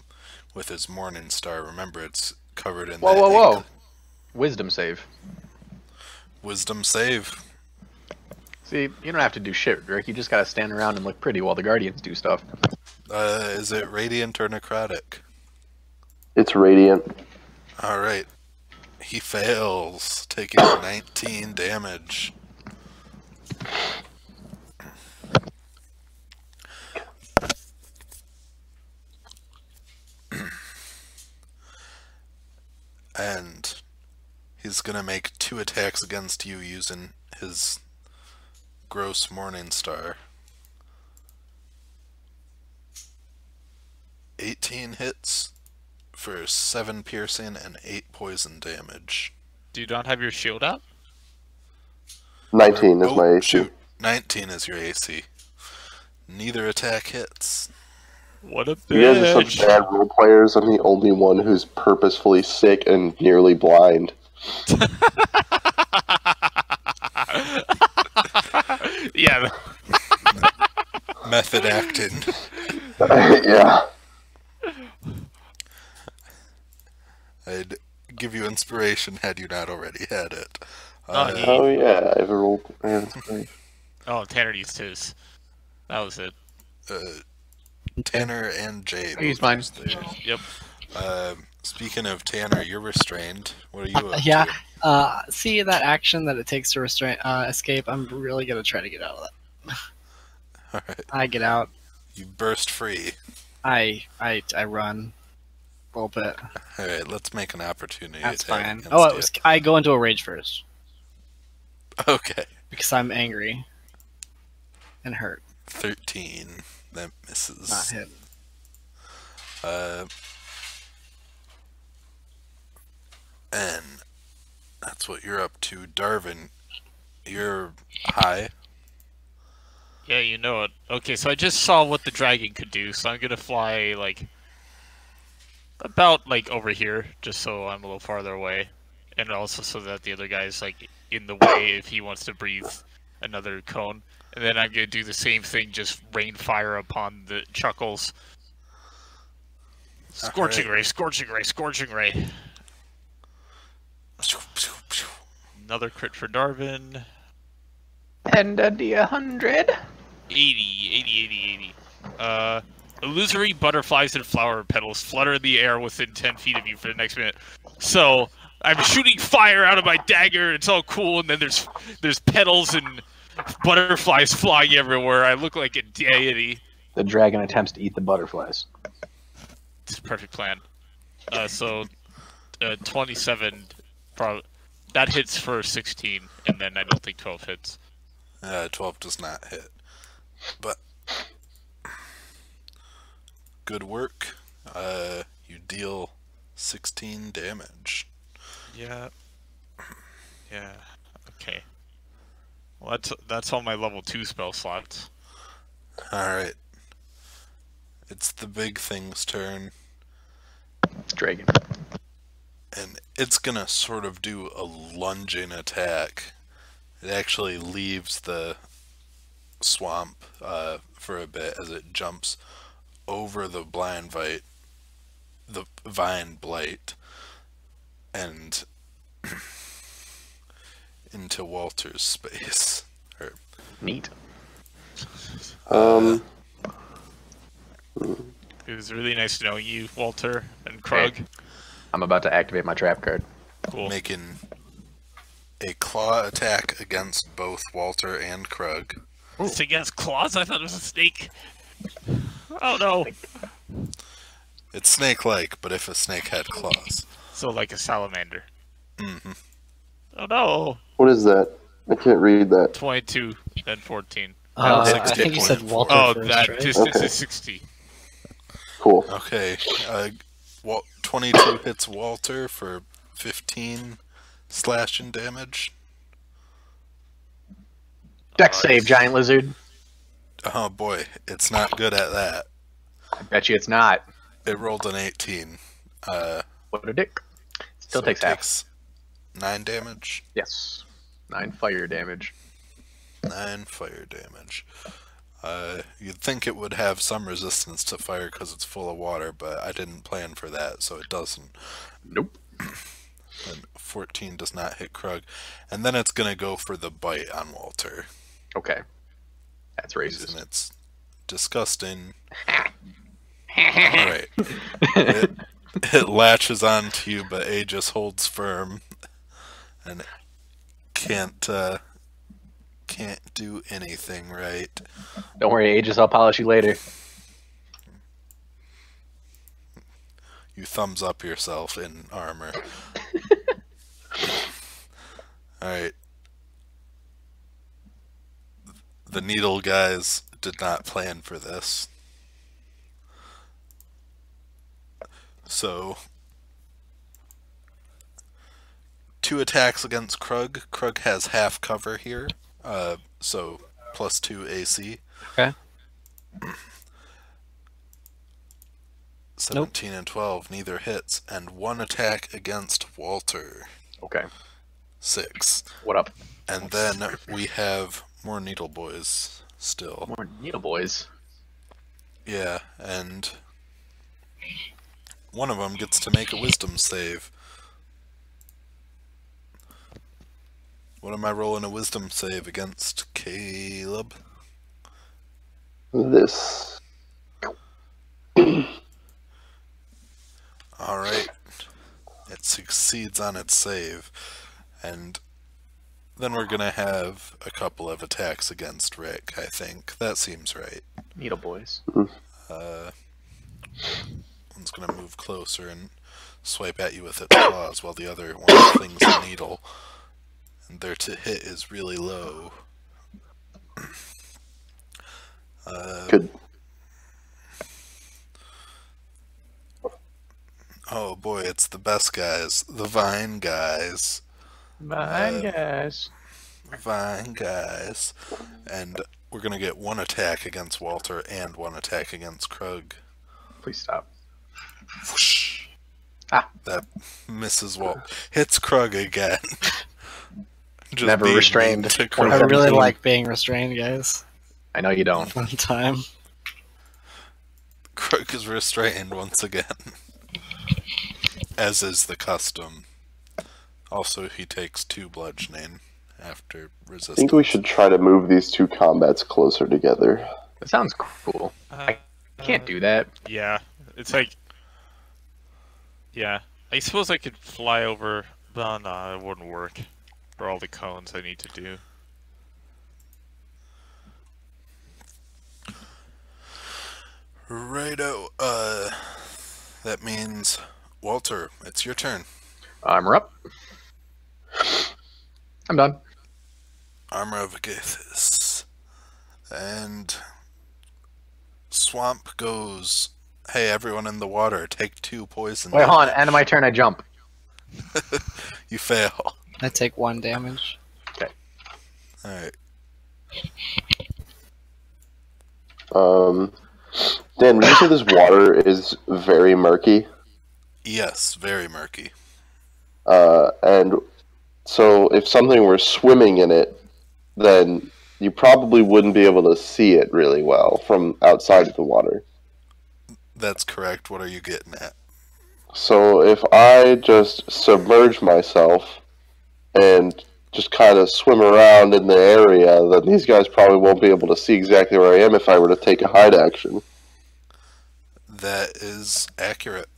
with his Morning Star. Remember, it's covered in Whoa, that whoa, whoa. ink. Wisdom save. Wisdom save. See, you don't have to do shit, Rick. You just gotta stand around and look pretty while the Guardians do stuff. Is it Radiant or Necrotic? It's radiant. Alright. He fails, taking 19 damage. And he's gonna make 2 attacks against you using his gross Morning Star. 18 hits for 7 piercing and 8 poison damage. Do you not have your shield up? 19 is my AC. Shoot, 19 is your AC. Neither attack hits. What a You guys are bitch! such bad role players. I'm the only one who's purposefully sick and nearly blind. Yeah. Method acting. Yeah. I'd give you inspiration had you not already had it. Oh yeah, I have a roll. I have inspiration. Oh, Tanner used his. That was it. Tanner and Jay. I used both mine. used theirs. Yep. Speaking of Tanner, you're restrained. What are you up Yeah. to? See that action that it takes to restrain escape? I'm really gonna try to get out of that. Alright. I get out. You burst free. I run a little bit. Alright, let's make an opportunity That's attack fine. against Oh, it you. was. I go into a rage first Okay. because I'm angry and hurt. 13. That misses. Not hit. And that's what you're up to. Darvin, you're high. Yeah, you know it. Okay, so I just saw what the dragon could do, so I'm gonna fly, like, about, like, over here, just so I'm a little farther away. And also so that the other guy's, like, in the way if he wants to breathe another cone. And then I'm gonna do the same thing, just rain fire upon the chuckles. Scorching Alright. ray, scorching ray, scorching ray. Another crit for Darvin. And a D100. 80. Illusory butterflies and flower petals flutter in the air within 10 feet of you for the next minute. So, I'm shooting fire out of my dagger, it's all cool, and then there's petals and butterflies flying everywhere. I look like a deity. The dragon attempts to eat the butterflies. It's a perfect plan. 27, that hits for 16, and then I don't think 12 hits. 12 does not hit. But good work. You deal 16 damage. Yeah. Okay. Well, that's all my level 2 spell slots. Alright. It's the big thing's turn. It's dragon. And it's gonna sort of do a lunging attack. It actually leaves the swamp for a bit as it jumps over the vine blight, and into Walter's space. Neat. Um. It was really nice knowing you, Walter and Krug. Okay. I'm about to activate my trap card. Cool. Making a claw attack against both Walter and Krug. It's against claws? I thought it was a snake. Oh no. It's snake-like, but if a snake had claws. So like a salamander. Mm-hmm. Oh no. What is that? I can't read that. 22, then 14. I think you said Walter Oh, first, that right? distance Okay. is 60. Cool. Okay. 22 hits Walter for 15 slashing damage. Dex save, giant lizard. Oh boy, it's not good at that. I bet you it's not. It rolled an 18. What a dick. Still So takes it half. takes 9 damage. Yes. 9 fire damage. 9 fire damage. You'd think it would have some resistance to fire because it's full of water, but I didn't plan for that, so it doesn't. Nope. And 14 does not hit Krug. And then it's going to go for the bite on Walter. Okay. That's And racist. it's disgusting. Alright. It latches onto you, but Aegis holds firm. And it can't do anything right. Don't worry, Aegis, I'll polish you later. You thumbs up yourself in armor. Alright. The needle guys did not plan for this. So, 2 attacks against Krug. Krug has half cover here, so +2 AC. Okay. 17 and 12, neither hits, and 1 attack against Walter. Okay. 6. What up? And then we have more needle boys still. More needle boys. Yeah, and one of them gets to make a wisdom save. What am I rolling a wisdom save against, Caleb? This. Alright. It succeeds on its save. And then we're gonna have a couple of attacks against Rick, I think. That seems right. Needle boys. One's gonna move closer and swipe at you with its claws while the other one flings a needle. And their to hit is really low. Good. Oh boy, it's the best guys. The Vine guys. Mine, guys. Vine guys. And we're gonna get one attack against Walter and one attack against Krug. Please stop. Whoosh. Ah. That misses Walter. Hits Krug again. Just Never being restrained. mean to I Krug. really 17. like being restrained, guys. I know you don't. One time. Krug is restrained once again. As is the custom. Also, he takes 2 bludgeoning after I resistance. think we should try to move these two combats closer together. That sounds cool. I can't do that. Yeah, it's like, yeah. I suppose I could fly over, but no, it wouldn't work for all the cones I need to do. Righto, that means, Walter, it's your turn. Armor up. I'm done. Armor of Agathis. And Swamp goes, hey, everyone in the water, take 2 poison Wait, hold on. damage. End of my turn, I jump. You fail. I take 1 damage. Alright. Dan, would you say this water is very murky? Yes, very murky. And so if something were swimming in it, then you probably wouldn't be able to see it really well from outside of the water. That's correct. What are you getting at? So if I just submerge myself and just kind of swim around in the area, then these guys probably won't be able to see exactly where I am if I were to take a hide action. That is accurate.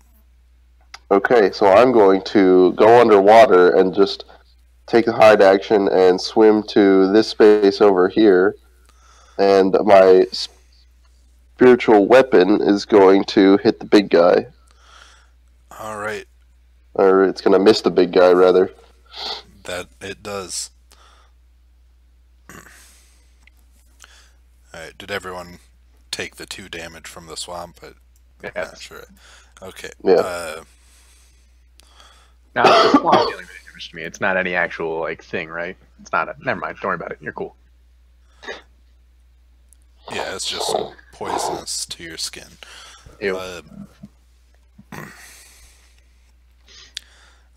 Okay, so I'm going to go underwater and just take the hide action and swim to this space over here. And my spiritual weapon is going to hit the big guy. Alright, Or it's going to miss the big guy, rather. that it does. Alright, did everyone take the 2 damage from the swamp? I'm not Yes. sure. Okay. Yeah. No, it's just dealing with damage to me. It's not any actual like thing, right? It's not a. Never mind. Don't worry about it. You're cool. Yeah, it's just poisonous to your skin. Ew.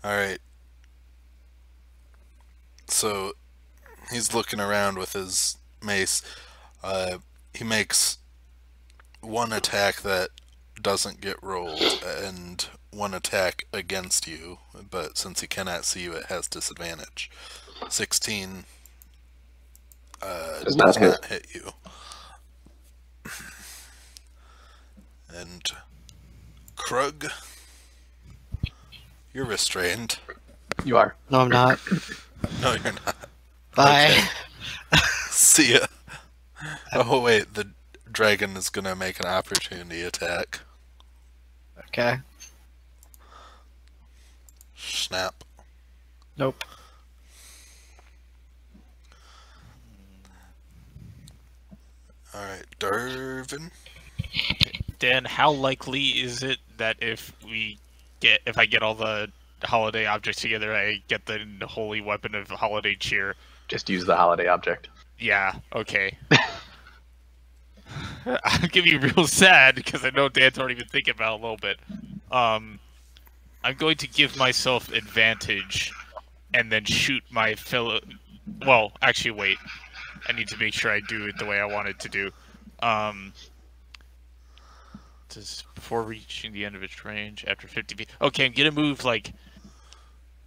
Alright. So, he's looking around with his mace. He makes 1 attack that doesn't get rolled, and 1 attack against you, but since he cannot see you, it has disadvantage. 16 Does not hit you. And Krug, you're restrained. You are. No, I'm not. No, you're not. Bye. Okay. See ya. Oh wait, the dragon is gonna make an opportunity attack. Okay. Snap. Nope. Alright, Dervin. Dan, how likely is it that if I get all the holiday objects together, I get the holy weapon of holiday cheer? Just use the holiday object. Yeah, okay. I'll give you real sad because I know Dan's already been thinking about it a little bit. I'm going to give myself advantage and then shoot my fellow. Well, actually, wait. I need to make sure I do it the way I want it to do. Does before reaching the end of its range after 50 feet. Okay, I'm gonna move like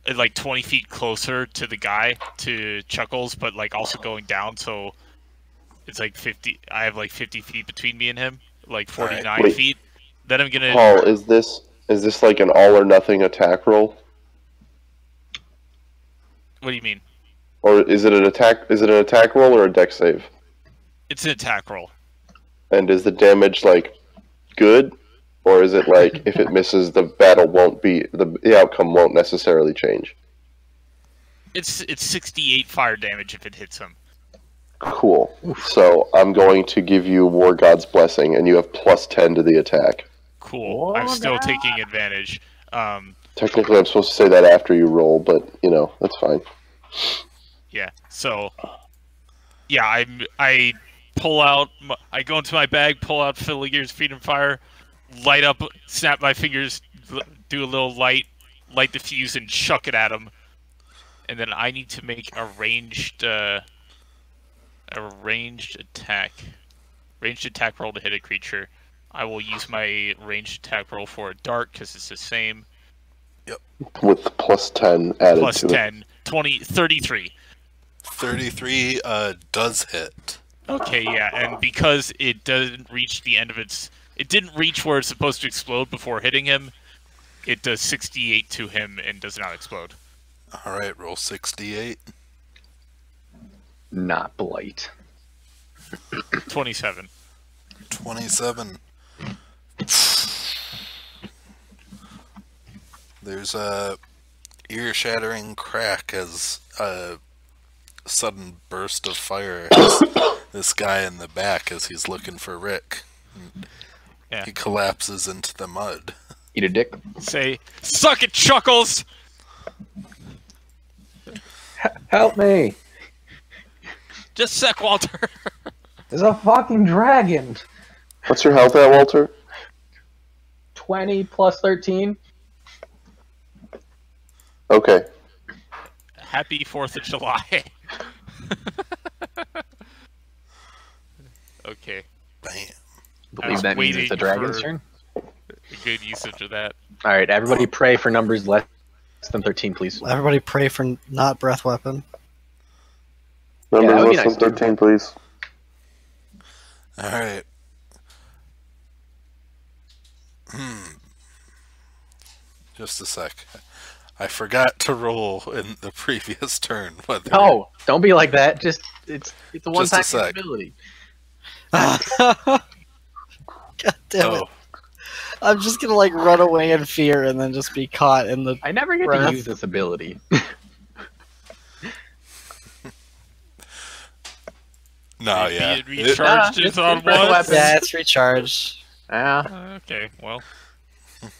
20 feet closer to the guy, to Chuckles, but like also going down, so it's like 50. I have like 50 feet between me and him, like 49 Wait. feet. Then I'm gonna. Paul, is this like an all or nothing attack roll? What do you mean? Or is it an attack? Is it an attack roll or a dex save? It's an attack roll. And is the damage like good, or is it like if it misses, the battle won't be the outcome won't necessarily change? It's 68 fire damage if it hits him. Cool. So I'm going to give you War God's Blessing, and you have +10 to the attack. Cool. I'm still taking advantage. Technically, I'm supposed to say that after you roll, but you know that's fine. Yeah. So. Yeah, I pull out. I go into my bag, pull out Fiddler's Feet and Fire, light up, snap my fingers, do a little light the fuse, and chuck it at him. And then I need to make a ranged attack roll to hit a creature. I will use my ranged attack roll for a dart because it's the same. Yep. With +10 added Plus to 10, 20, 33. 33 does hit. Okay, yeah, and because it doesn't reach the end of its... It didn't reach where it's supposed to explode before hitting him, it does 68 to him and does not explode. Alright, roll 68. Not blight. 27. 27. There's a ear-shattering crack as a sudden burst of fire hits this guy in the back as he's looking for Rick. Yeah. He collapses into the mud. Eat a dick. Say, suck it, Chuckles! Help me! Just sec, Walter. There's a fucking dragon! What's your health at, Walter? 20 plus 13. Okay. Happy 4th of July. Okay. Bam. I Believe was that means it's the waiting dragon's for- turn. Good usage of that. Alright, everybody pray for numbers less than 13, please. Everybody pray for not breath weapon. Numbers that would be less nice, than 13, please. Alright. Just a sec. I forgot to roll in the previous turn. Whether No, don't be like that. Just it's a Just a one-time sec. ability. God damn it. Oh, I'm just gonna like run away in fear and then just be caught in the. I never get Breath. to use this ability. no, Maybe yeah. it recharged it's on breath once. weapon. Yeah, it's recharged. Yeah, Okay, well,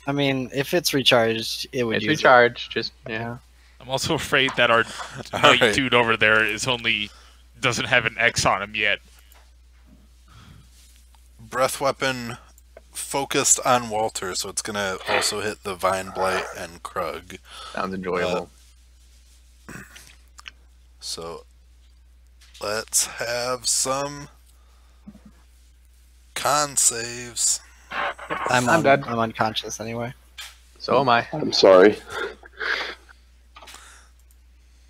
I mean, if it's recharged, it would it's use recharged. Just it. Yeah. I'm also afraid that our All knight right. dude over there doesn't have an X on him yet. Breath weapon focused on Walter, so it's gonna also hit the Vine Blight and Krug. sounds enjoyable. So let's have some con saves. I'm dead. I'm unconscious anyway. So am I. I'm sorry.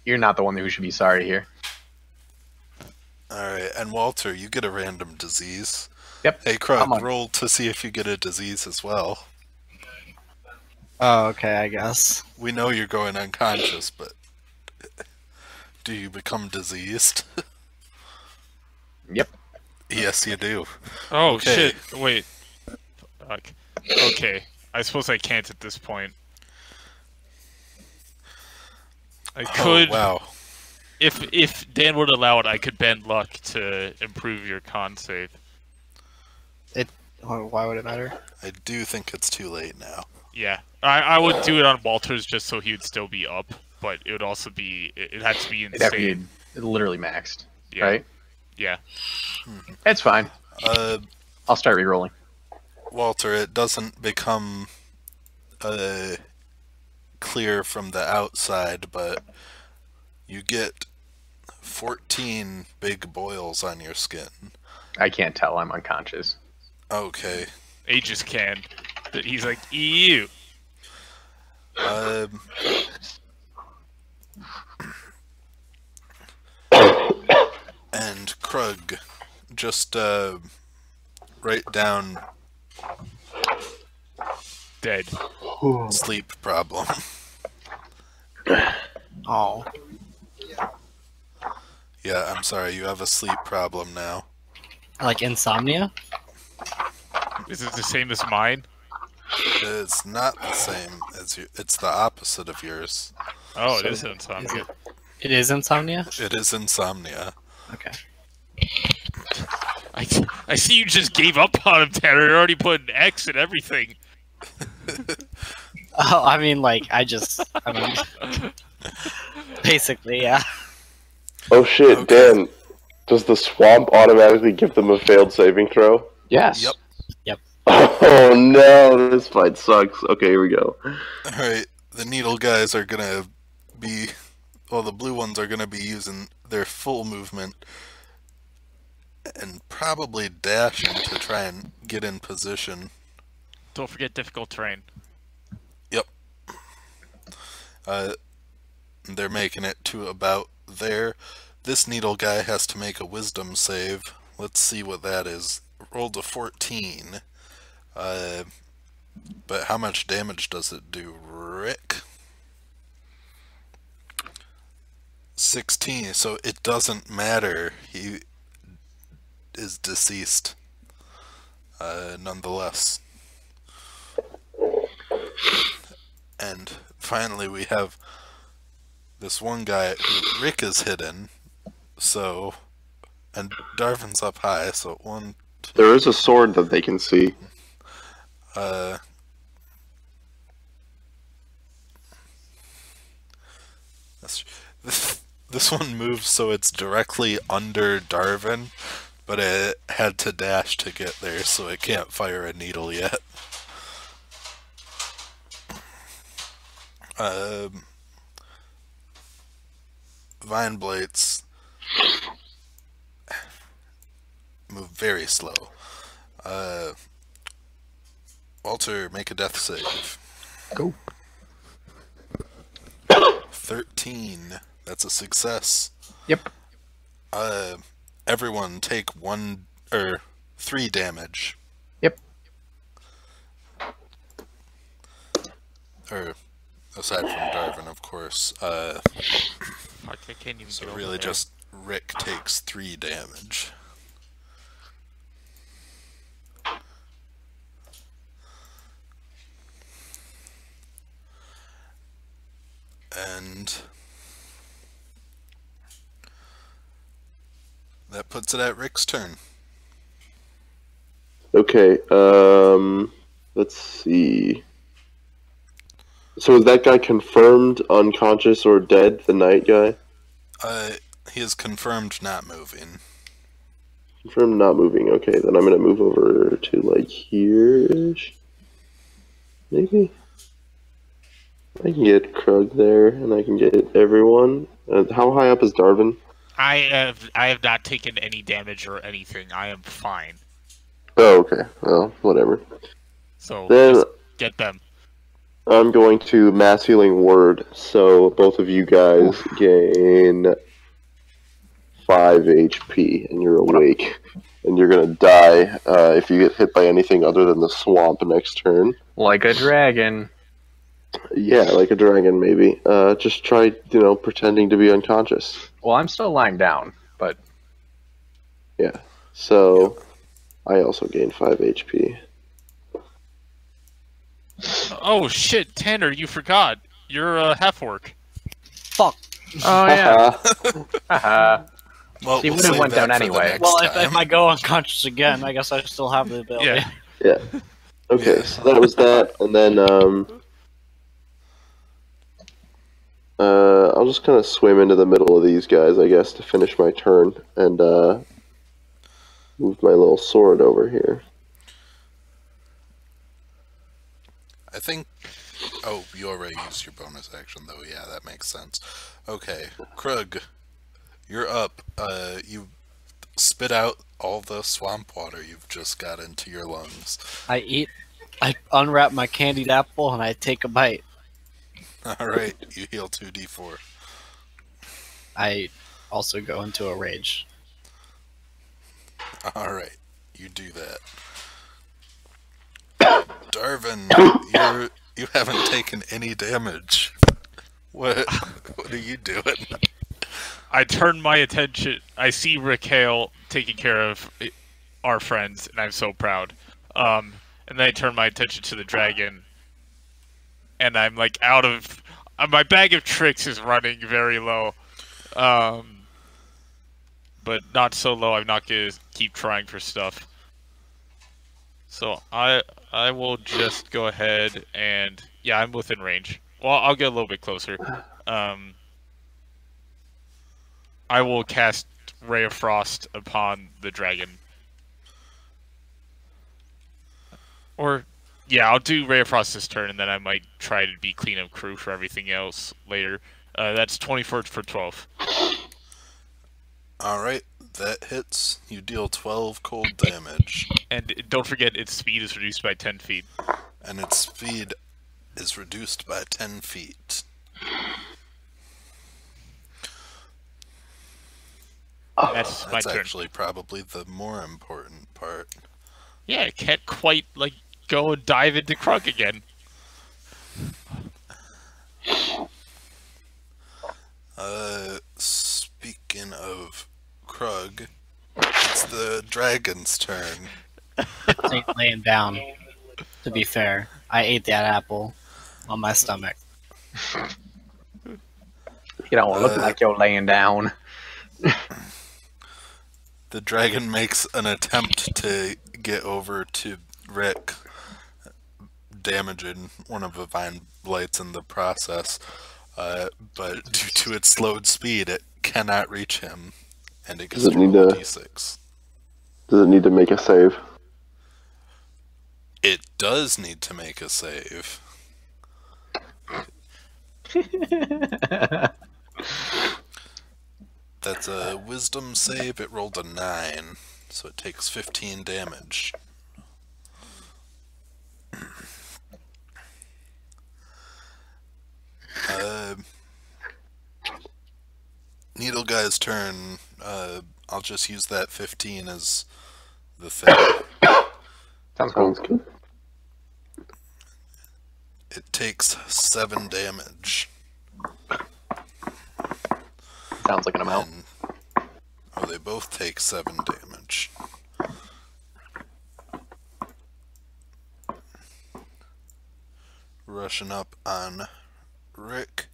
You're not the one who should be sorry here. Alright, and Walter, you get a random disease. Yep. Hey, Krug, I'm on. roll to see if you get a disease as well. Oh, okay, I guess. We know you're going unconscious, but do you become diseased? Yep. Yes, you do. Oh Okay. shit! Wait. Fuck. Okay. I suppose I can't at this point. I could, Oh, wow. if Dan would allow it, I could bend luck to improve your con save. Why would it matter? I do think it's too late now. Yeah, I would do it on Walters just so he would still be up, but it would also be it had to be It'd have to insane. be literally maxed, Yeah. right? Yeah. It's fine. I'll start re-rolling. Walter, it doesn't become clear from the outside, but you get 14 big boils on your skin. I can't tell. I'm unconscious. Okay. Aegis can. That he's like, ew. And Krug, just write down Dead. sleep problem. Oh. Yeah, I'm sorry, you have a sleep problem now. Like insomnia? Is it the same as mine? It's not the same as you. It's the opposite of yours. Oh, it So, is insomnia. It is insomnia? It is insomnia. Okay. I see you just gave up on him, Tanner. You already put an X and everything. Oh, I mean, basically, yeah. Oh shit, Okay. Dan. Does the swamp automatically give them a failed saving throw? Yes. Yep. Oh no, this fight sucks. Okay, here we go. Alright, the needle guys are gonna be... Well, the blue ones are gonna be using their full movement and probably dashing to try and get in position. Don't forget difficult terrain. Yep. They're making it to about there. This needle guy has to make a wisdom save. Let's see what that is. Rolled a 14. But how much damage does it do, Rick? 16, so it doesn't matter. He is deceased. Nonetheless. And finally we have this one guy, Rick is hidden, so, and Darvin's up high, so 1, 2, There is a sword that they can see. this one moves so it's directly under Darvin, but it had to dash to get there, so it can't fire a needle yet. Vine Blades move very slow. Walter, make a death save. Go. 13. That's a success. Yep. Everyone take 3 damage. Yep. Or aside from Darvin, of course. Fuck, I can't even So get over really there. just Rick takes 3 damage. And that puts it at Rick's turn. Okay, let's see. So is that guy confirmed unconscious or dead, the night guy? He is confirmed not moving. Confirmed not moving. Okay, then I'm gonna move over to like here-ish. Maybe? I can get Krug there, and I can get everyone. How high up is Darvin? I have not taken any damage or anything. I am fine. Oh, okay. Well, whatever. So Then just get them. I'm going to mass healing word, so both of you guys gain 5 HP, and you're awake. And you're gonna die if you get hit by anything other than the swamp next turn. Like a dragon. Yeah, like a dragon, maybe. Just try, pretending to be unconscious. Well, I'm still lying down, but Yeah. So, I also gain 5 HP. Oh shit, Tanner, you forgot. You're a half-orc. Fuck. oh yeah. Haha. Well, He we'll would've save went that down for the anyway. next Well, time. if I go unconscious again, I guess I still have the ability. Yeah. Yeah. Okay, so that was that, and then, I'll just kind of swim into the middle of these guys, I guess, to finish my turn, and, move my little sword over here. I think... Oh, you already used your bonus action, though. Yeah, that makes sense. Okay, Krug, you're up. You spit out all the swamp water you've just got into your lungs. I unwrap my candied apple and I take a bite. Alright, you heal 2d4. I also go into a rage. Alright, you do that. Darvin, you haven't taken any damage. What are you doing? I turn my attention. I see Rick Hale taking care of our friends, and I'm so proud. And then I turn my attention to the dragon, and I'm like out of. My bag of tricks is running very low, but not so low. I'm not gonna keep trying for stuff. So I will just go ahead and yeah, I'm within range. Well, I'll get a little bit closer. I will cast Ray of Frost upon the dragon. Or, yeah, I'll do Ray of Frost this turn, and then I might try to be clean up crew for everything else later. That's 24 for 12. Alright, that hits. You deal 12 cold damage. And don't forget, its speed is reduced by 10 feet. And its speed is reduced by 10 feet. That's my That's turn. actually probably the more important part. Yeah, I can't quite, like, go and dive into Krug again. Speaking of Krug, it's the dragon's turn. Ain't laying down. To be fair, I ate that apple on my stomach. You don't look like you're laying down. The dragon makes an attempt to get over to Rick, damaging one of the vine blights in the process. But due to its slowed speed, it cannot reach him, and it gets Does it to roll need a to- d6. Does it need to make a save? It does need to make a save. That's a wisdom save. It rolled a 9, so it takes 15 damage. Needle Guy's turn. I'll just use that 15 as the thing. Sounds cool. Sounds good. It takes 7 damage. Sounds like an amount. And, they both take 7 damage. Rushing up on Rick.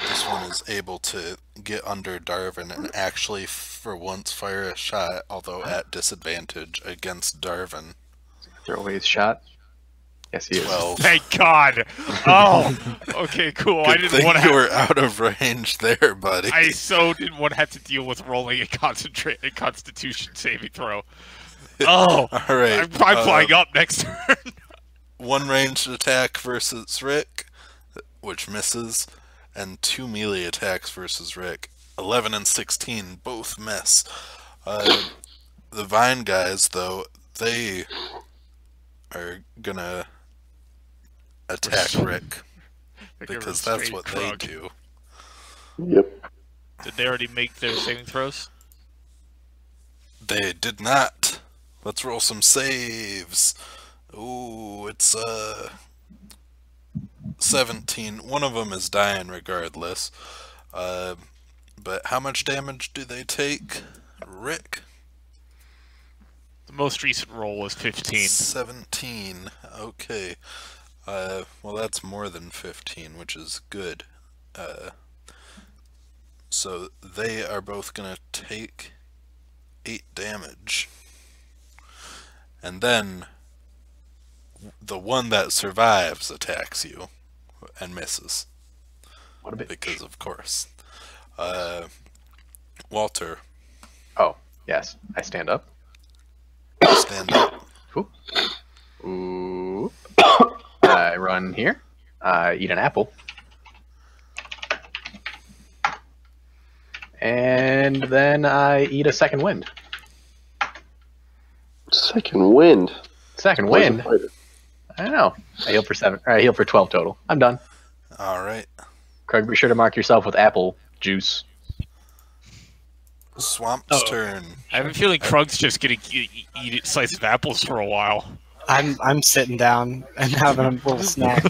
This one is able to get under Darvin and actually, for once, fire a shot, although at disadvantage against Darvin. Throw away his shot. Yes, he is. 12. Thank God! Oh! Okay, cool. I Good didn't thing want you to were out of range there, buddy. I so didn't want to have to deal with rolling a Constitution saving throw. Oh! All right. I'm flying up next turn. One ranged attack versus Rick, which misses, and 2 melee attacks versus Rick. 11 and 16 both miss. The Vine guys, though, they are gonna attack Rick because that's what they do. Yep. Did they already make their saving throws? They did not. Let's roll some saves. Ooh, it's 17. One of them is dying regardless. But how much damage do they take, Rick? The most recent roll was 15. 17. Okay. Well, that's more than 15, which is good. So they are both gonna take 8 damage. And then the one that survives attacks you and misses. What a bitch. Because of course. Walter, Oh, yes. I stand up. stand up. Ooh. I run here. I eat an apple. And then I eat a second wind. Second wind. Second Poison wind? fighter. I don't know. I heal for 7. Or I heal for 12 total. I'm done. Alright. Craig, be sure to mark yourself with apple juice. Swamp's turn. I have a feeling Krug's just gonna eat a slice of apples for a while. I'm sitting down and having a little snack.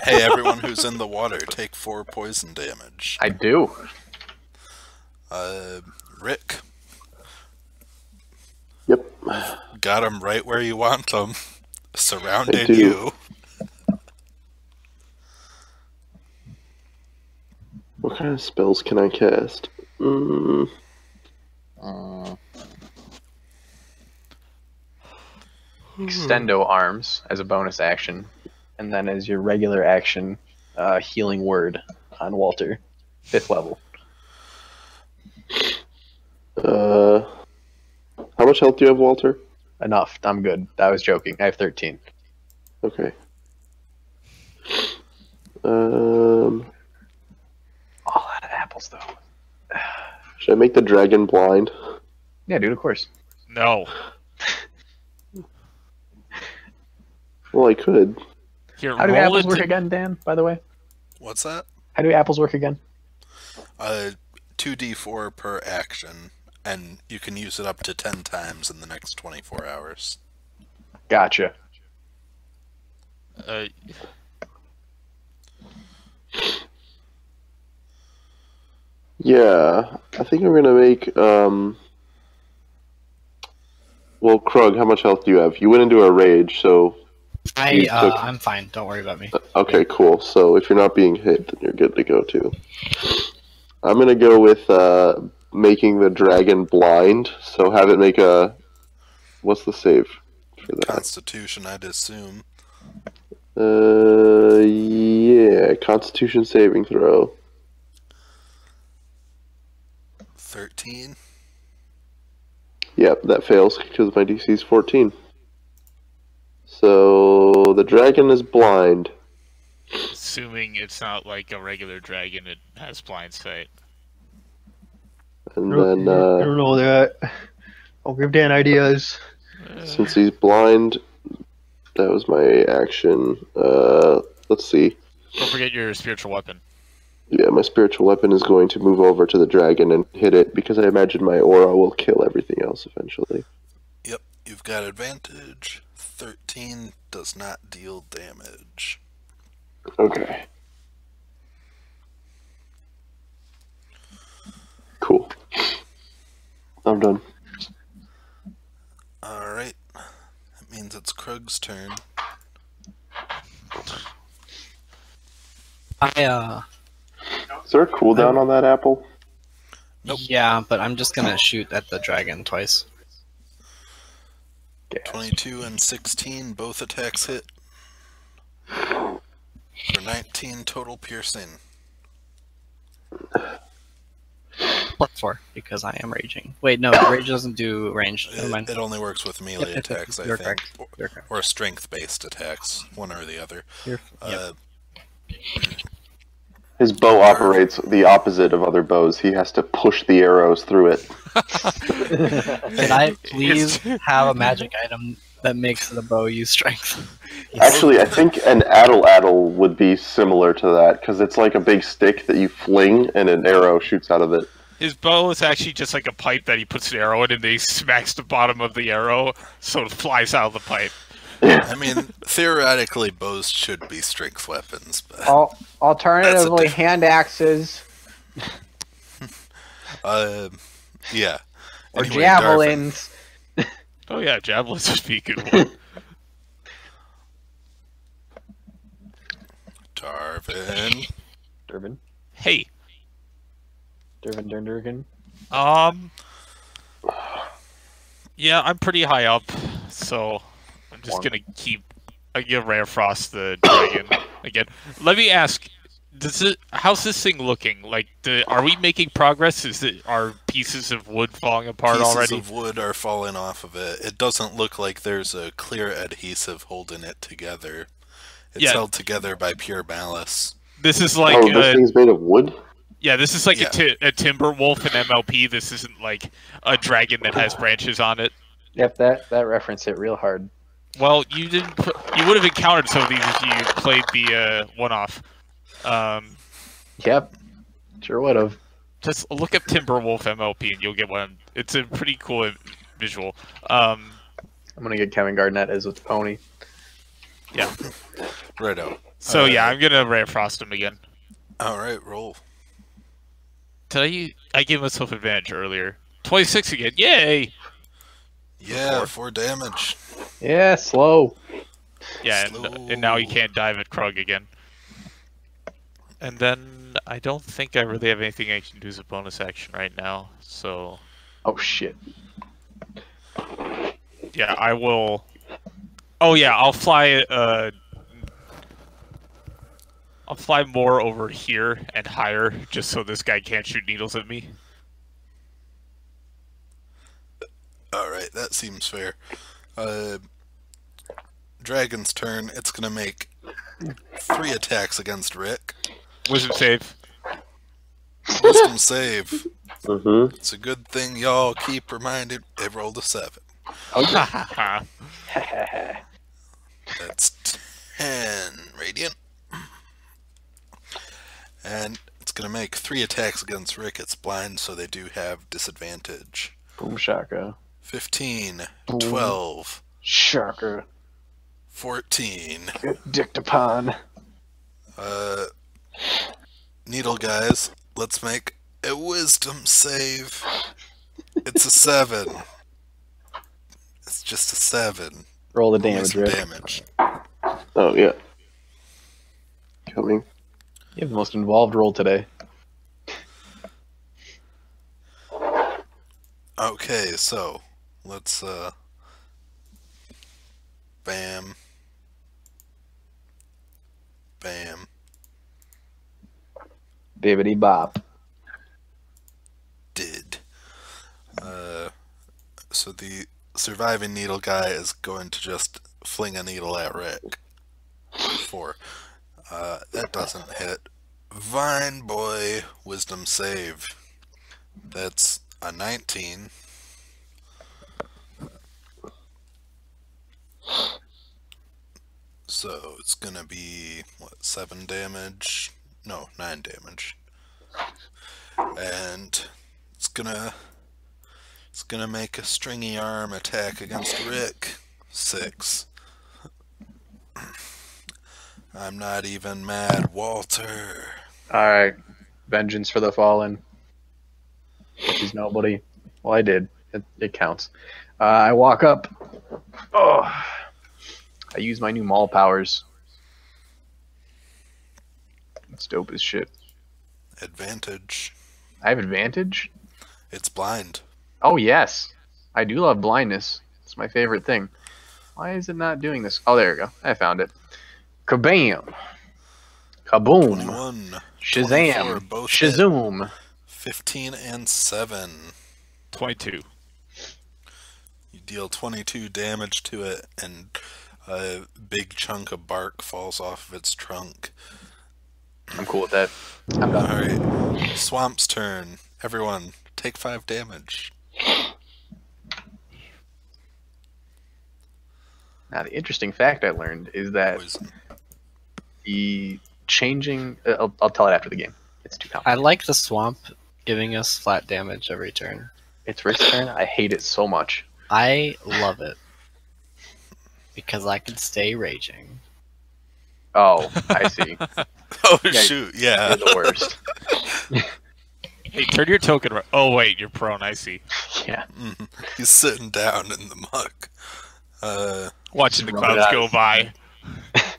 Hey, everyone who's in the water, take 4 poison damage. I do. Rick. Yep. Got him right where you want him. I Surrounded do. you. What kind of spells can I cast? Extendo arms as a bonus action, and then as your regular action, healing word on Walter, 5th level. How much health do you have, Walter? Enough. I'm good. I was joking. I have 13. Okay. All out of apples, though. Should I make the dragon blind? Yeah, dude. Of course. No. Well, I could. Here, How do roll apples it. work again, Dan? By the way, What's that? how do apples work again? 2d4 per action, and you can use it up to 10 times in the next 24 hours. Gotcha. Yeah, I think I'm gonna make. Well, Krug, how much health do you have? You went into a rage, so. I'm fine. Don't worry about me. Okay, cool. So if you're not being hit, then you're good to go too. I'm gonna go with making the dragon blind. So have it make a. What's the save for that? Constitution, I'd assume. Yeah, Constitution saving throw. 13. Yep, that fails because my DC is 14. So the dragon is blind. Assuming it's not like a regular dragon, it has blind sight. And then, don't know that. I'll give Dan ideas. since he's blind, that was my action. Let's see. Don't forget your spiritual weapon. Yeah, my spiritual weapon is going to move over to the dragon and hit it because I imagine my aura will kill everything else eventually. Yep, you've got advantage. 13 does not deal damage. Okay. Cool. I'm done. Alright. That means it's Krug's turn. Is there a cooldown on that apple? Nope. Yeah, but I'm just gonna shoot at the dragon twice. 22 and 16, both attacks hit. For 19 total piercing. +4 because I am raging. Wait, no, rage doesn't do range. Never mind. It only works with melee Yep, attacks, I you're think. correct. You're correct. Or strength-based attacks, one or the other. Yep. His bow operates the opposite of other bows. He has to push the arrows through it. Can I please have a magic item that makes the bow use strength? Actually, I think an addle would be similar to that, because it's like a big stick that you fling and an arrow shoots out of it. His bow is actually just like a pipe that he puts an arrow in, and then he smacks the bottom of the arrow so it flies out of the pipe. I mean, theoretically, bows should be strength weapons, but... Alternatively, hand axes yeah. or Anyway, javelins. Oh yeah, javelins would be a good one. Darvin. Durban. Hey, Durban. yeah, I'm pretty high up, so I'm just gonna give Rare Frost the dragon again. Let me ask, how's this thing looking? Like, are we making progress? Are pieces of wood falling apart already? Pieces of wood are falling off of it. It doesn't look like there's a clear adhesive holding it together. It's held together by pure malice. This is like this thing's made of wood? yeah, this is like a timber wolf in MLP. This isn't like a dragon that has branches on it. Yep, that reference hit real hard. Well, you didn't. You would have encountered some of these if you played the one-off. Yep, sure would have. Just look up Timberwolf MLP and you'll get one. It's a pretty cool visual. I'm gonna get Kevin Garnett as a pony. Yeah. Righto. So yeah, I'm gonna Rare Frost him again. All right, roll. I gave myself advantage earlier. 26 again. Yay! Yeah, 4 damage. Yeah, slow. Yeah, Slow. and now you can't dive at Krug again. And then I don't think I really have anything I can do as a bonus action right now. So Oh shit. yeah, I will. Oh yeah, I'll fly. I'll fly more over here and higher, just so this guy can't shoot needles at me. All right, that seems fair. Dragon's turn. It's gonna make 3 attacks against Rick. Wisdom save. Wisdom save. Mm-hmm. It's a good thing y'all keep reminded. It rolled a 7. Oh That's 10 radiant. And it's gonna make 3 attacks against Rick. It's blind, so they do have disadvantage. Boom shaka. 15, Boom. 12, Shaka. 14. Get dicked upon. Needle guys, let's make a wisdom save. It's a 7. It's just a 7. Roll the Only damage, some Rick. damage. Oh, yeah. Coming. You have the most involved roll today. Okay, so let's bam. Bam. Bibbity bop. Did. So the surviving needle guy is going to just fling a needle at Rick. 4. That doesn't hit. Vine boy, wisdom save. That's a 19. So it's gonna be what, 7 damage? No, 9 damage. And it's gonna make a stringy arm attack against Rick. 6. I'm not even mad, Walter. Alright. Vengeance for the fallen. Which is nobody. Well, I did. It counts. I walk up. Oh. I use my new Maul powers. It's dope as shit. Advantage. I have advantage? It's blind. Oh, yes. I do love blindness. It's my favorite thing. Why is it not doing this? Oh, there we go. I found it. Kabam. Kaboom. 21. Shazam. 24, both hit. Shazoom. 15 and 7. 22. You deal 22 damage to it, and a big chunk of bark falls off of its trunk. I'm cool with that. I'm done. Alright, Swamp's turn. Everyone, take 5 damage. Now, the interesting fact I learned is that Poison. the changing... I'll tell it after the game. It's too I complicated. like the swamp giving us flat damage every turn. It's Rick's turn. I hate it so much. I love it. Because I can stay raging. Oh, I see. Oh, Yeah, shoot, yeah. You're the worst. Hey, turn your token. Oh wait, you're prone. I see. Yeah. He's sitting down in the muck. Watching the Rub it clouds out. go by.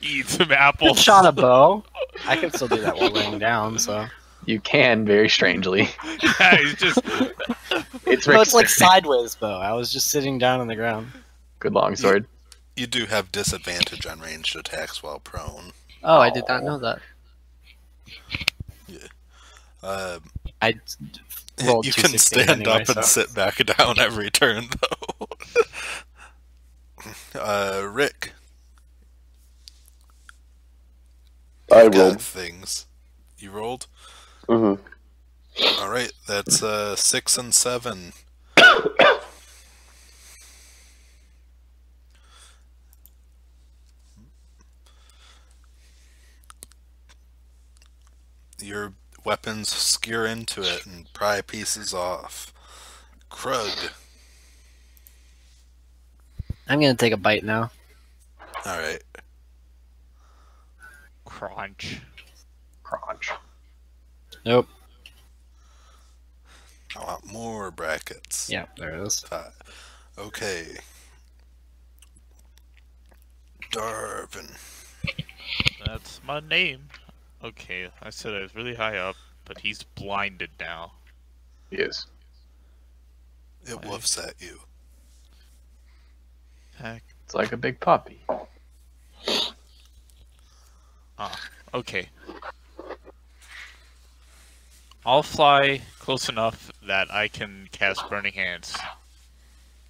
Eat some Good apples. shot a bow. I can still do that while laying down, so. You can, very strangely. Yeah, he's just. It's No, Rick's it's like turn. sideways bow. I was just sitting down on the ground. Good longsword. You do have disadvantage on ranged attacks while prone. Oh, I did not know that. Uh, I rolled you can 216 stand anyway, up and so. sit back down every turn, though. Rick. I You've got rolled. things. You rolled? Mm-hmm. Alright, that's 6 and 7. Your weapons skewer into it and pry pieces off. Krug. I'm gonna take a bite now. Alright. Crunch. Crunch. Nope. I want more brackets. Yeah, there it is. Okay. Darvin. That's my name. Okay, I said I was really high up, but he's blinded now. He is. It woofs at you. Heck. It's like a big puppy. Okay. I'll fly close enough that I can cast Burning Hands.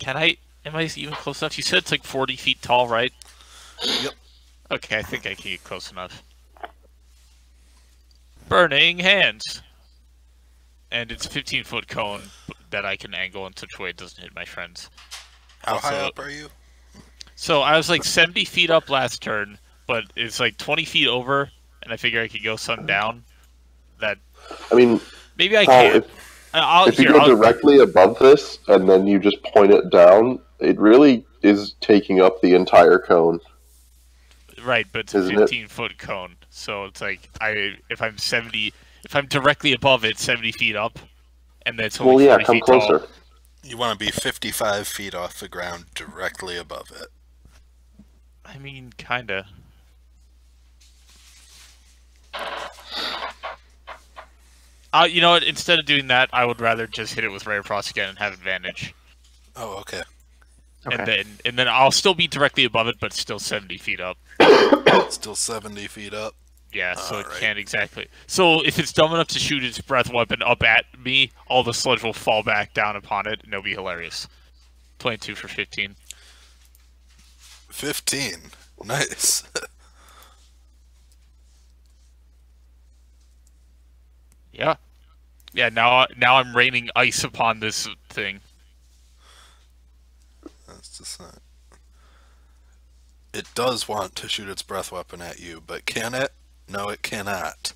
Can I? Am I even close enough? You said it's like 40 feet tall, right? Yep. Okay, I think I can get close enough. Burning Hands! And it's a 15-foot cone that I can angle in such a way it doesn't hit my friends. How Also, high up are you? So I was like 70 feet up last turn, but it's like 20 feet over, and I figure I could go some down. That I mean, maybe I Paul, can. if you go directly above this and then you just point it down, it really is taking up the entire cone. Right, but it's a 15-foot cone, so it's like if I'm directly above it, 70 feet up, and then it's only 40 come feet closer. tall. You want to be 55 feet off the ground directly above it. I mean, kinda. You know what? Instead of doing that, I would rather just hit it with Rare Frost again and have advantage. Oh, okay. And then I'll still be directly above it, but still 70 feet up. Still 70 feet up. Yeah, so it can't exactly. So if it's dumb enough to shoot its breath weapon up at me, all the sludge will fall back down upon it, and it'll be hilarious. 22 for 15. 15. Nice. Yeah. Yeah, now I'm raining ice upon this thing. That's just not... It does want to shoot its breath weapon at you, but can it? No, it cannot.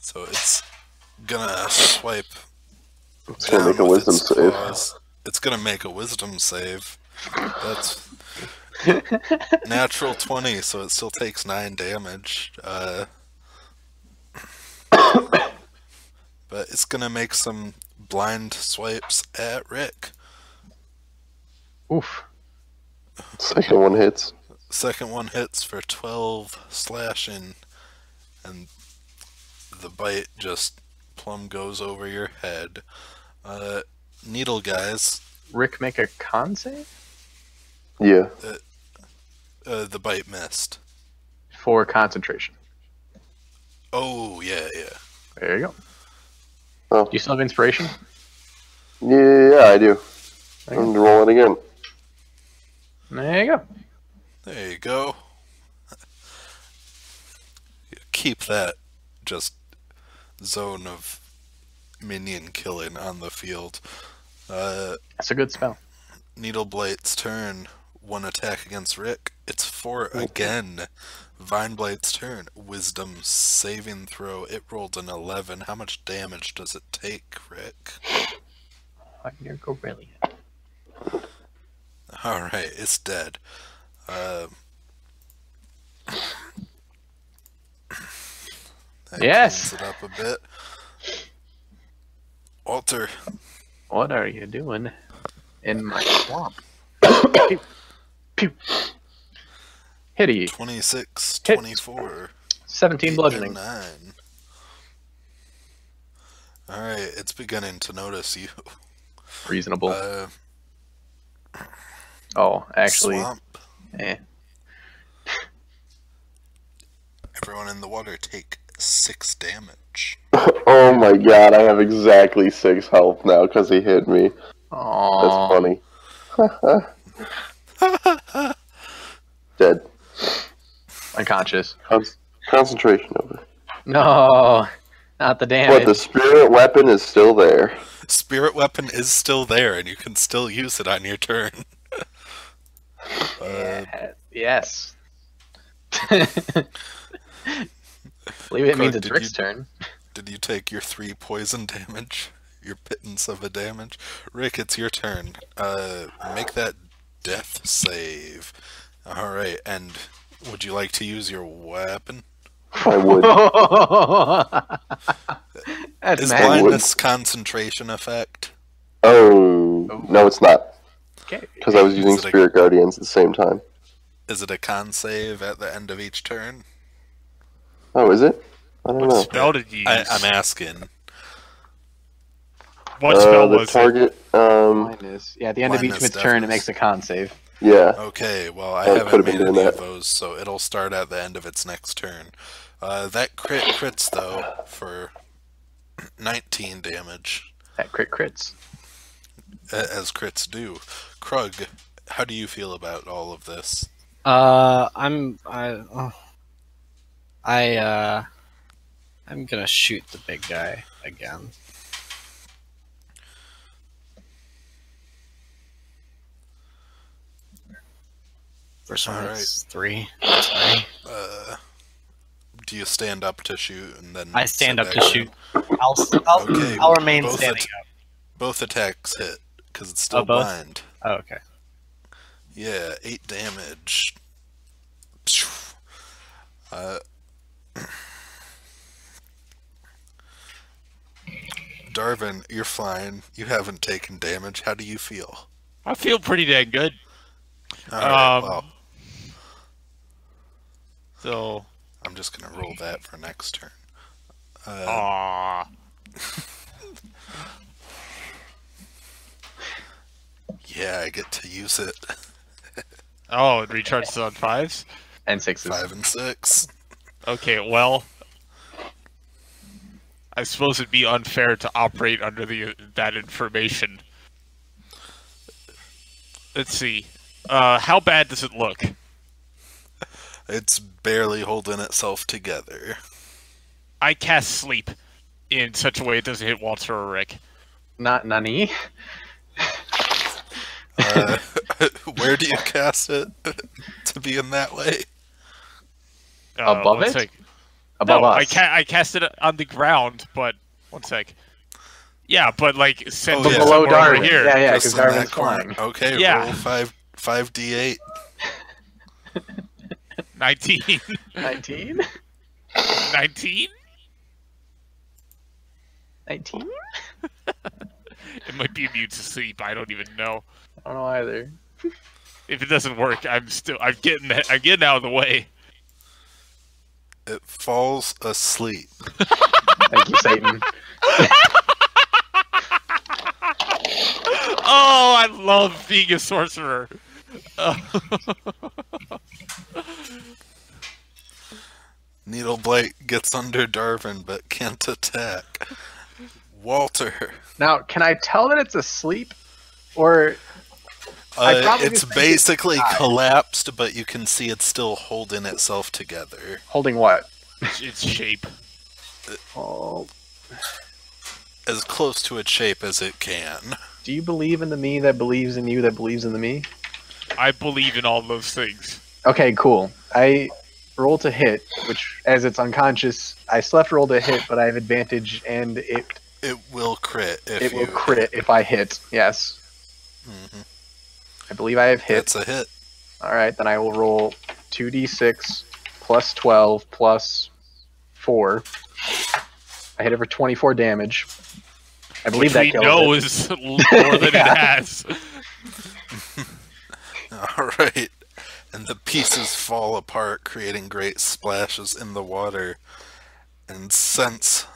So it's gonna swipe. It's gonna make a wisdom save. It's gonna make a wisdom save. That's natural 20, so it still takes 9 damage. But it's gonna make some blind swipes at Rick. Oof. Second one hits. Second one hits for 12 slashing, and the bite just plumb goes over your head. Needle guys. Rick, make a con save? Yeah. The bite missed. For concentration. Oh, yeah. There you go. Oh. Do you still have inspiration? Yeah, I do. I'm rolling again. There you go. There you go. Keep that just zone of minion killing on the field. That's a good spell. Needle Blade's turn. One attack against Rick. It's 4 again. Vine Blade's turn. Wisdom saving throw. It rolled an 11. How much damage does it take, Rick? I'm gonna go brilliant. Alright, it's dead. That Yes. cleans it up a bit. Walter. What are you doing in my swamp? Pew. Pew. Hitty. 26, Hit. 24. 17 bludgeoning. 9. Alright, it's beginning to notice you. Reasonable. Oh, actually. Swamp. Eh. Everyone in the water take 6 damage. Oh my god, I have exactly 6 health now because he hit me. Aww. That's funny. Dead. Unconscious. Concentration over. No, not the damage. But the spirit weapon is still there. Spirit weapon is still there, and you can still use it on your turn. Yes. Believe it means it's did Rick's you- turn. Did you take your 3 poison damage? Your pittance of a damage? Rick, it's your turn. Make that death save. Alright, and would you like to use your weapon? I would. That's Is mad. blindness concentration effect? Oh, no, it's not. Okay. Because I was using Is it a- Spirit Guardians at the same time. Is it a con save at the end of each turn? Oh, is it? I don't What know. spell did you use? I'm asking. What spell the was it? target, Blindness. Yeah, at the end of each Blindness mid's turn, it deafness. makes a con save. yeah. Okay, well, I Oh, it haven't could've been made doing any that. of those, so it'll start at the end of its next turn. That crits, though, for 19 damage, That crits. as crits do. Krug, how do you feel about all of this? I'm gonna shoot the big guy again. First one is 3. Sorry. Do you stand up to shoot and then I stand sit up to back shoot. down? Okay, I'll remain both standing up. Both attacks hit, because it's still both? blind. Oh, okay. Yeah, 8 damage. Darvin, you're fine. You haven't taken damage. How do you feel? I feel pretty dang good. Alright, well, So, I'm just gonna roll that for next turn. aww. Yeah, I get to use it. Oh, it recharges on 5s? And 6s. 5 and 6. Okay, well, I suppose it'd be unfair to operate under that information. Let's see. How bad does it look? It's barely holding itself together. I cast sleep in such a way it doesn't hit Walter or Rick. Not Nani. Where do you cast it to be in that way? Above one it? sec. Above No, us. I cast it on the ground, but one sec. Yeah, but like sent Oh, it yeah. Below somewhere over Darwin. here. Yeah, Just because in that Darwin's corner. flying. Okay, Yeah. roll 5d8. 19. 19? 19? 19? It might be immune to sleep. I don't even know. I don't know either. If it doesn't work, I'm getting out of the way. It falls asleep. Thank you, Satan. Oh, I love being a sorcerer. Needleblight gets under Darvin but can't attack. Walter. Now, can I tell that it's asleep? Or I probably It's just think basically it's died. collapsed, but you can see it's still holding itself together. holding what? Its shape. Oh. As close to its shape as it can. Do you believe in the me that believes in you that believes in the me? I believe in all those things. Okay, cool. I roll to hit, which, as it's unconscious, I left roll to hit, but I have advantage, and it It will crit if will crit if I hit. Yes. Mhm. I believe I have hit. It's a hit. Alright, then I will roll 2d6 plus 12 plus 4. I hit it for 24 damage. I believe Which that we kills know it. is more than Yeah. it has. Alright. And the pieces fall apart, creating great splashes in the water. And since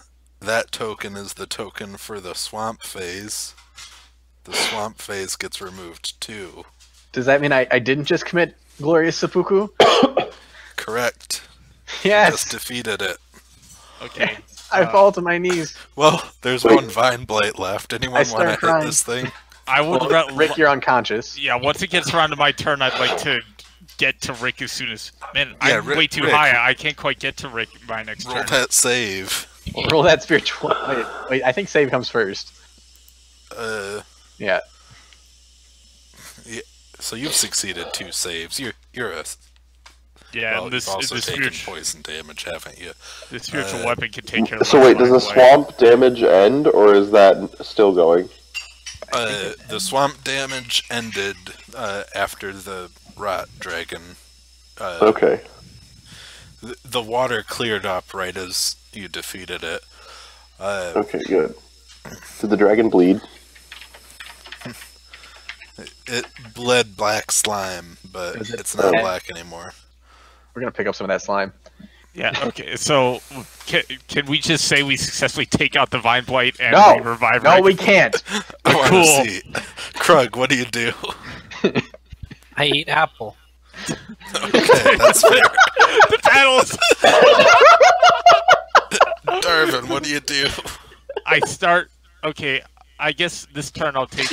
that token is the token for the swamp phase, the swamp phase gets removed too. Does that mean I didn't just commit glorious seppuku? Correct. Yes! Just defeated it. Okay. I fall to my knees. Well, there's Wait. one vine blight left. Anyone want start to hit crying. this thing? I would Rick, you're unconscious. Yeah, once it gets around to my turn, I'd like to get to Rick as soon as... Man, Yeah, I'm Rick- way too Rick. high. I can't quite get to Rick by next Roll turn. that save. Roll that spiritual. Wait, I think save comes first. Uh, Yeah. so you've succeeded 2 saves. You're You're a. Yeah, Well, and this you've also this taken spiritual poison damage, haven't you? this spiritual weapon can take care of. So my wait, does the flying blade. swamp damage end, or is that still going? The swamp damage ended after the rot dragon. Okay. The water cleared up right as you defeated it. Okay, good. Did the dragon bleed? It bled black slime, but Is it it's not bad? black anymore. We're gonna pick up some of that slime. Yeah. Okay. So can we just say we successfully take out the vine blight and No! revive? No, Rick? we can't. I want Cool. to see. Krug, what do you do? I eat apple. Okay, that's fair. The battles. Darvin, what do you do? I start. Okay. I guess this turn I'll take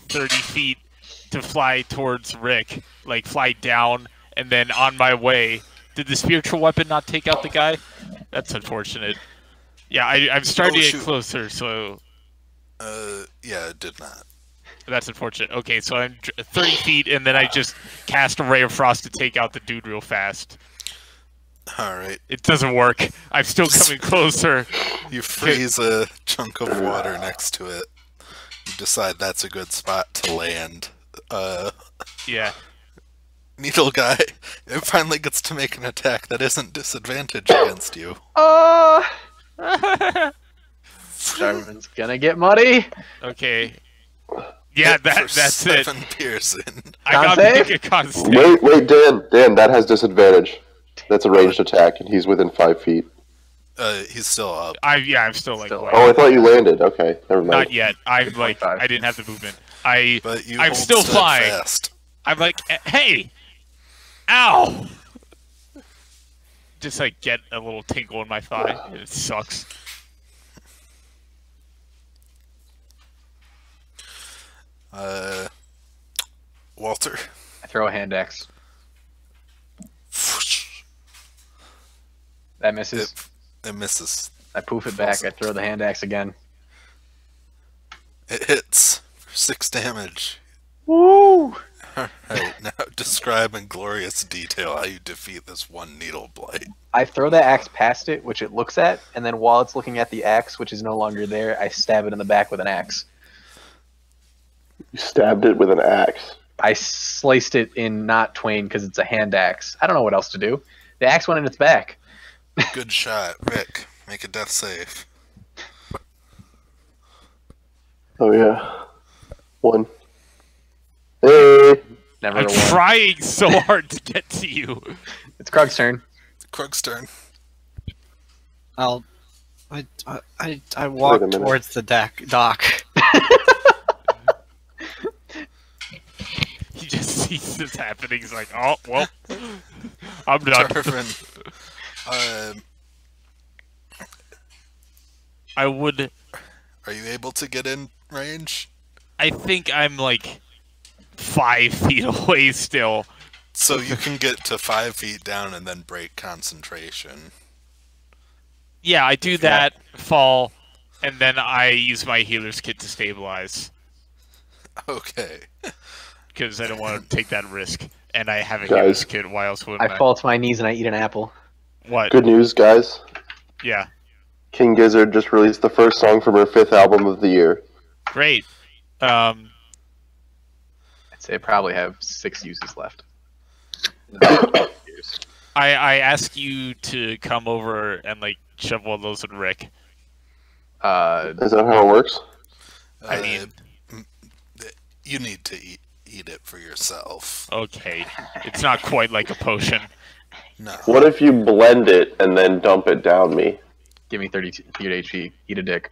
30 feet to fly towards Rick, like fly down, and then on my way. Did the spiritual weapon not take out the guy? That's unfortunate. Yeah, I'm starting to get shoot. closer, so Yeah, it did not. that's unfortunate. Okay, so I'm 30 feet, and then I just cast a ray of frost to take out the dude real fast. Alright. It doesn't work. I'm still coming closer. You freeze a chunk of water next to it. You decide that's a good spot to land. Yeah. Needle guy, it finally gets to make an attack that isn't disadvantaged against you. Darwin's gonna get muddy. Okay. Yeah, For that's it. 7 piercing. I got Con to save? make a con save. Wait, Dan, that has disadvantage. That's a ranged attack, and he's within 5 feet. He's still up. I'm still like Still way- Oh, I thought you landed. Okay, never mind. Not yet. I'm like 25. I didn't have the movement. But you I'm hold still flying. steadfast. I'm like, hey, ow! Just like get a little tinkle in my thigh. It sucks. Walter. I throw a hand axe. That misses. It misses. I poof it back. I throw the hand axe again. It hits for 6 damage. Woo! Alright, now describe in glorious detail how you defeat this one needle blight. I throw the axe past it, which it looks at, and then while it's looking at the axe, which is no longer there, I stab it in the back with an axe. You stabbed it with an axe. I sliced it in not twain because it's a hand axe. I don't know what else to do. The axe went in its back. Good shot. Rick, make a death save. Oh yeah. 1. Hey. Never I'm a one. trying so hard to get to you. It's Krug's turn. Krug's turn. I walk Wait a minute. towards the dock. He just sees this happening. He's like, oh well, I'm done. Darvin, I would. are you able to get in range? I think I'm like 5 feet away still. So you can get to 5 feet down and then break concentration. Yeah, I do that, fall, and then I use my healer's kit to stabilize Okay. because I don't want to take that risk. And I have a Guys. healer's kit. Why else would I fall to my knees and I eat an apple. What? Good news, guys. Yeah, King Gizzard just released the first song from her 5th album of the year. great. I'd say I probably have 6 uses left. I ask you to come over and like shove one of those with Rick. Is that how it works? I mean, You need to eat it for yourself. okay, it's not quite like a potion. No. What if you blend it and then dump it down me? Give me 30 HP. Eat a dick.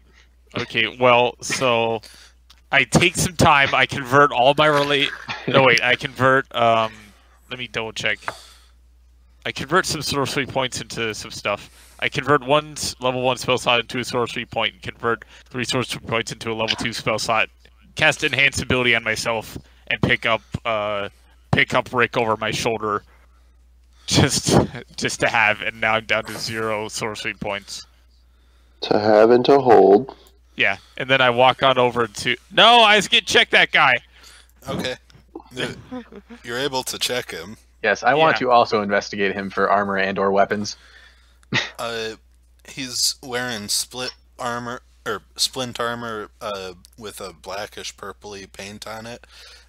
Okay, well, so I take some time. I convert all my No, wait. I convert. Let me double check. I convert some sorcery points into some stuff. I convert one level 1 spell slot into a sorcery point, and convert 3 sorcery points into a level 2 spell slot. Cast enhance ability on myself and pick up Rick over my shoulder, just to have. And now I'm down to 0 sorcery points. To have and to hold. Yeah, and then I walk on over to. No, I just get check that guy. Okay. You're able to check him. Yes, I want to also investigate him for armor and/or weapons. He's wearing splint armor with a blackish purpley paint on it,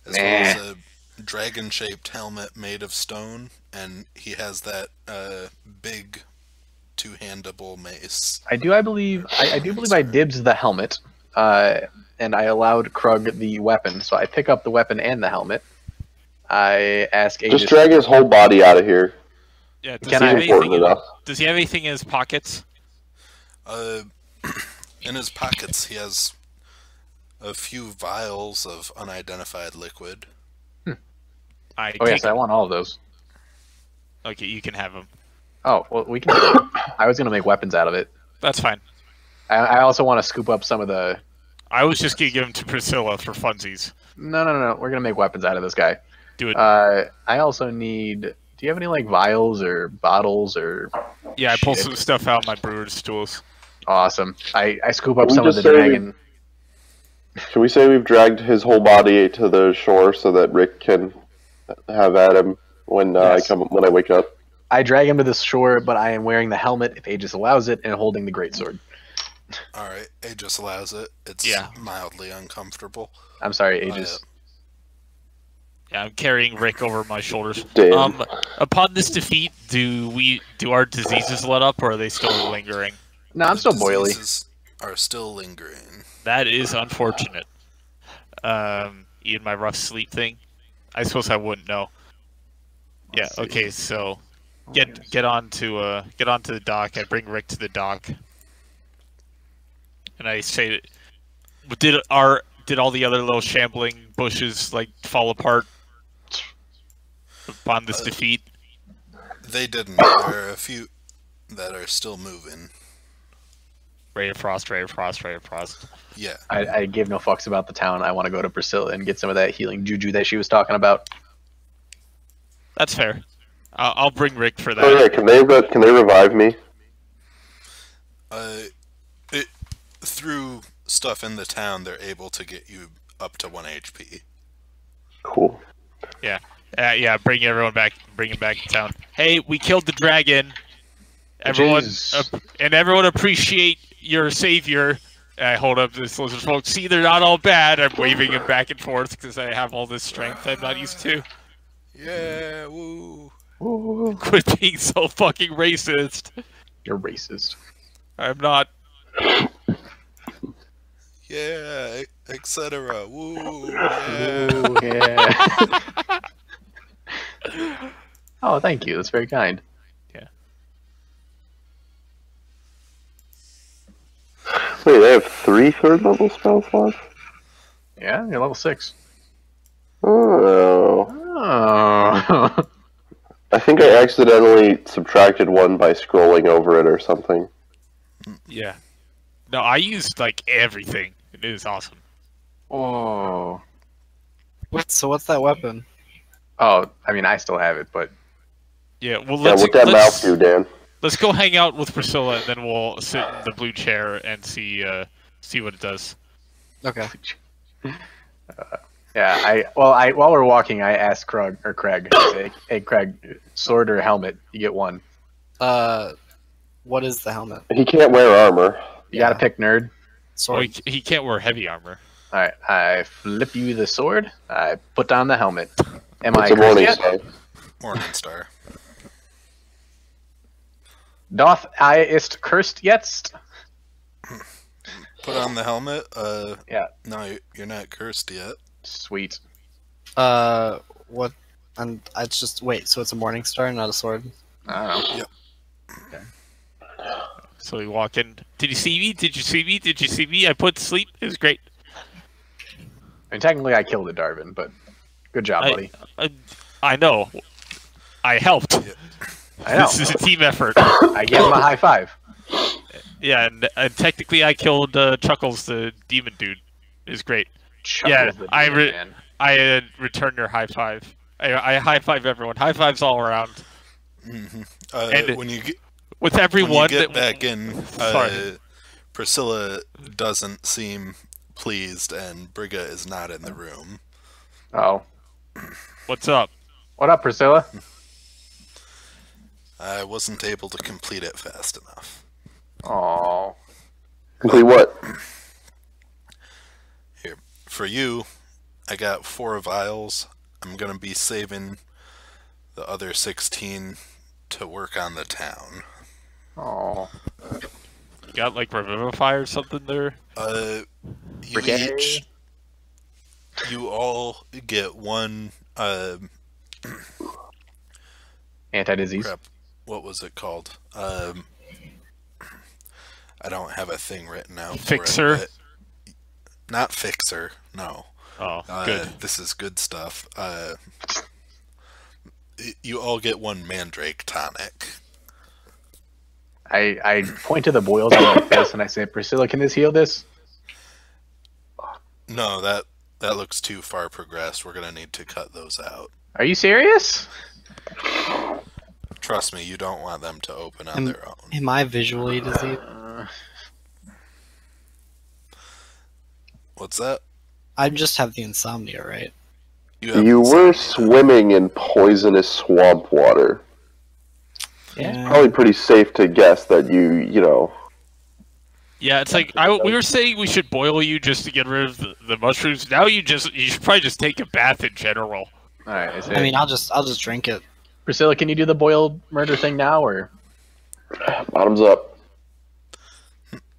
as well as a dragon-shaped helmet made of stone, and he has that big two-handable mace. I do believe I dibs the helmet, and I allowed Krug the weapon, so I pick up the weapon and the helmet. I ask Aegis... Just drag his whole body out of here. Yeah, Does he have anything in his pockets? In his pockets, he has a few vials of unidentified liquid. Yes, I want all of those. Okay, you can have them. Oh, well, we can. I was gonna make weapons out of it. That's fine. I also want to scoop up some of the. I was just gonna give them to Priscilla for funsies. No. We're gonna make weapons out of this guy. Do it. I also need. Do you have any like vials or bottles or? Yeah, I pull some stuff out of my brewer's tools. Awesome. I scoop up some of the dragon. Should we say we've dragged his whole body to the shore so that Rick can have at him when I wake up? I drag him to the shore, but I am wearing the helmet if Aegis allows it, and holding the greatsword. Alright, Aegis allows it. It's mildly uncomfortable. I'm sorry, Aegis. Yeah, I'm carrying Rick over my shoulders. Damn. Upon this defeat, do our diseases let up, or are they still lingering? No, I'm still boily. Diseases are still lingering. That is unfortunate. Even my rough sleep thing. I suppose I wouldn't know. Yeah. Okay. So, get onto the dock. I bring Rick to the dock, and I say, "Did all the other little shambling bushes like fall apart upon this defeat?" They didn't. There are a few that are still moving. Ray of Frost. Yeah. I give no fucks about the town. I want to go to Priscilla and get some of that healing juju that she was talking about. That's fair. I'll bring Rick for that. Oh yeah, can they revive me? Through stuff in the town, they're able to get you up to 1 HP. Cool. Yeah. Bring everyone back. Bring him back to town. Hey, we killed the dragon. Everyone appreciate your savior. I hold up this list of folks. See, they're not all bad. I'm waving him back and forth because I have all this strength I'm not used to. Yeah, woo. Ooh. Quit being so fucking racist. You're racist. I'm not. Yeah, etc. Woo. Yeah. Ooh, yeah. Oh, thank you. That's very kind. Wait, they have 3 third-level spell slots? Yeah, you're level 6. Oh. Oh. I think I accidentally subtracted 1 by scrolling over it or something. Yeah. No, I used like everything. It is awesome. Oh. So what's that weapon? Oh, I mean, I still have it, but... Yeah, well, What'd that mouth do, Dan? Let's go hang out with Priscilla, and then we'll sit in the blue chair and see what it does. Okay. While we're walking, I asked Craig. I say, "Hey, Craig, sword or helmet? You get one." What is the helmet? He can't wear armor. You gotta pick nerd. Well, he can't wear heavy armor. All right, I flip you the sword. I put down the helmet. Am It's I a morning cursed yet? star. Morning star. Doth I ist cursed yet? Put on the helmet. Yeah. No, you're not cursed yet. Sweet. What? And it's just wait. So it's a morning star, not a sword. I don't know. Yep. Okay. So we walk in. Did you see me? Did you see me? Did you see me? I put to sleep. It was great. I mean, technically, I killed a Darwin, but good job, buddy. I know. I helped. Yeah. I know. This is a team effort. I gave him a high five. Yeah, and technically I killed Chuckles, the demon dude. It was great. Chuckles the demon man. I return your high five. I high five everyone. High fives all around. Mm-hmm. And when you get with everyone back in, Priscilla doesn't seem pleased, and Brigga is not in the room. Oh. What's up? What up, Priscilla? I wasn't able to complete it fast enough. Oh. Complete what? Here, for you, I got 4 vials. I'm gonna be saving the other 16 to work on the town. Oh. You got like Revivify or something there? You each, you all get 1, Anti-disease. crap, what was it called? I don't have a thing written out Fixer? for it, but not Fixer, no. Oh, good. This is good stuff. You all get 1 Mandrake tonic. I point to the boils on my face and I say, Priscilla, can this heal this? No, that looks too far progressed. We're gonna need to cut those out. Are you serious? Trust me, you don't want them to open on their own. Am I visually diseased? What's that? I just have the insomnia, right? You were swimming in poisonous swamp water. Yeah. Probably pretty safe to guess that you know. Yeah, it's like we were saying we should boil you just to get rid of the mushrooms. Now you should probably just take a bath in general. All right. I mean, I'll just drink it. Priscilla, can you do the boiled murder thing now, or? Bottoms up.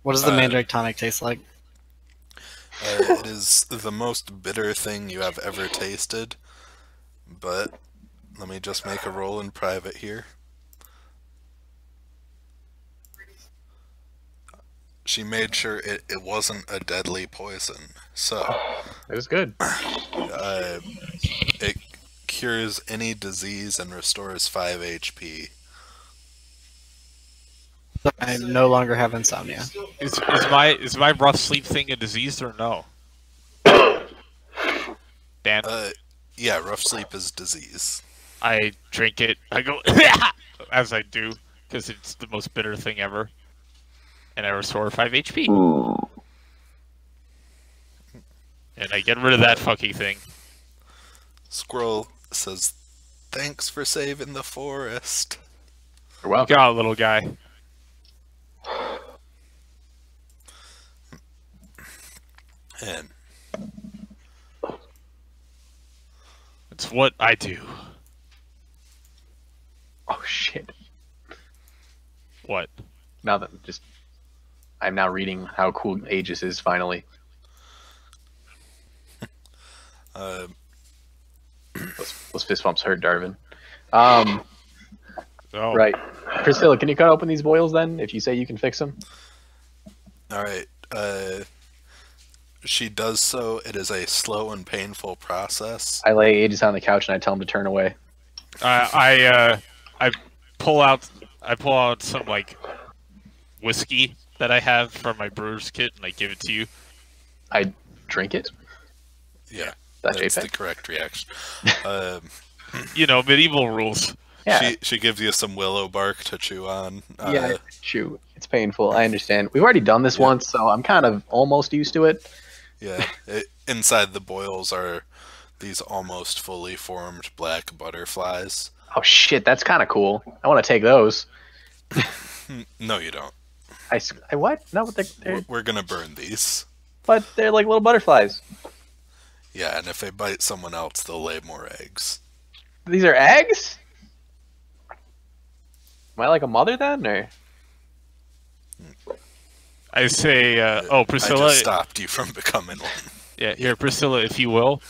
What does the Mandrake tonic taste like? It is the most bitter thing you have ever tasted, but let me just make a roll in private here. She made sure it wasn't a deadly poison, so It was good. it cures any disease and restores 5 HP. I no longer have insomnia. Is my rough sleep thing a disease or no? Dan, Yeah, rough sleep is disease. I drink it. I go as I do because it's the most bitter thing ever, and I restore 5 HP. And I get rid of that fucking thing. Squirrel says, "Thanks for saving the forest." You're welcome. Got little guy. And It's what I do. Oh shit! What? Now that I'm now reading how cool Aegis is finally. Those fist bumps hurt, Darvin. Oh. Right. Priscilla, can you cut open these boils then? If you say you can fix them. all right, she does so. It is a slow and painful process. I lay Aegis on the couch and I tell him to turn away. I pull out some like whiskey that I have from my brewer's kit and I give it to you. I drink it. Yeah, That's that's the JPEG? correct reaction. You know, medieval rules. Yeah. She gives you some willow bark to chew on. Yeah. Shoot, it's painful. I understand. We've already done this once, so I'm kind of almost used to it. Yeah. Inside the boils are these almost fully formed black butterflies. Oh shit, that's kind of cool. I want to take those. No, you don't. I what? No, but they're We're gonna burn these. but they're like little butterflies. Yeah, and if they bite someone else, they'll lay more eggs. These are eggs? Am I like a mother then, or? I say, I Priscilla. just stopped you from becoming one. Yeah, here, Priscilla, if you will,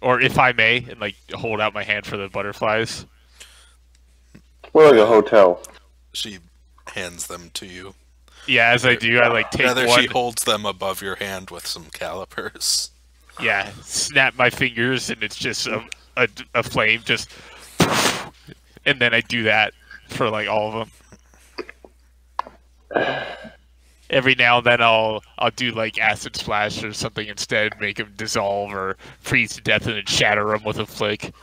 or if I may, and like hold out my hand for the butterflies. We're like a hotel. She hands them to you. Yeah, as I do, I like take Rather, one. she holds them above your hand with some calipers. Yeah, snap my fingers, and it's just a flame, just, and then I do that for like all of them. Every now and then I'll do like acid splash or something instead, make them dissolve or freeze to death, and then shatter them with a flick.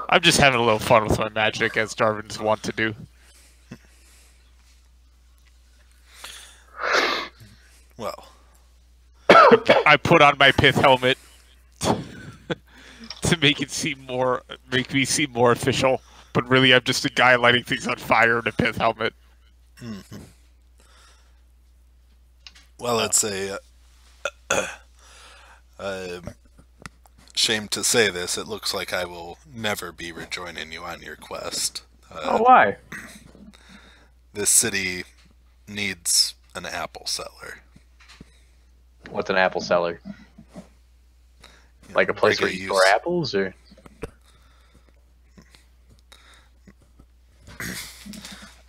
I'm just having a little fun with my magic, as Darvin's want to do. Well, I put on my pith helmet to make me seem more official. but really I'm just a guy lighting things on fire in a pith helmet. Mm-hmm. Well, it's a shame to say this. It looks like I will never be rejoining you on your quest. Oh, why? This city needs an apple seller. What's an apple seller? Like a place where you store apples, or?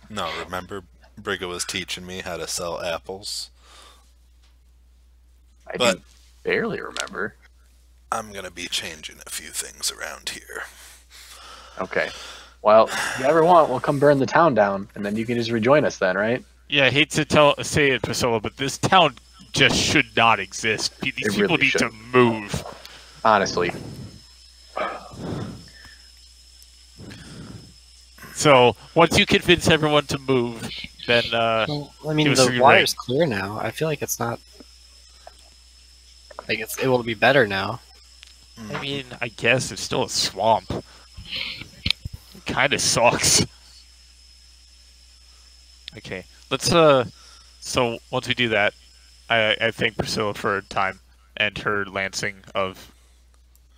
No, remember Brigga was teaching me how to sell apples? I do barely remember. I'm going to be changing a few things around here. Okay. Well, if you ever want, we'll come burn the town down, and then you can just rejoin us then, right? Yeah, I hate to say it, Priscilla, but this town just should not exist. These people really need should. to move. Honestly. So once you convince everyone to move, then well, I mean the water's clear now. I feel like it's not like it's able to be better now. I mean, I guess it's still a swamp. It kind of sucks. Okay, let's so once we do that, I thank Priscilla for her time and her lancing of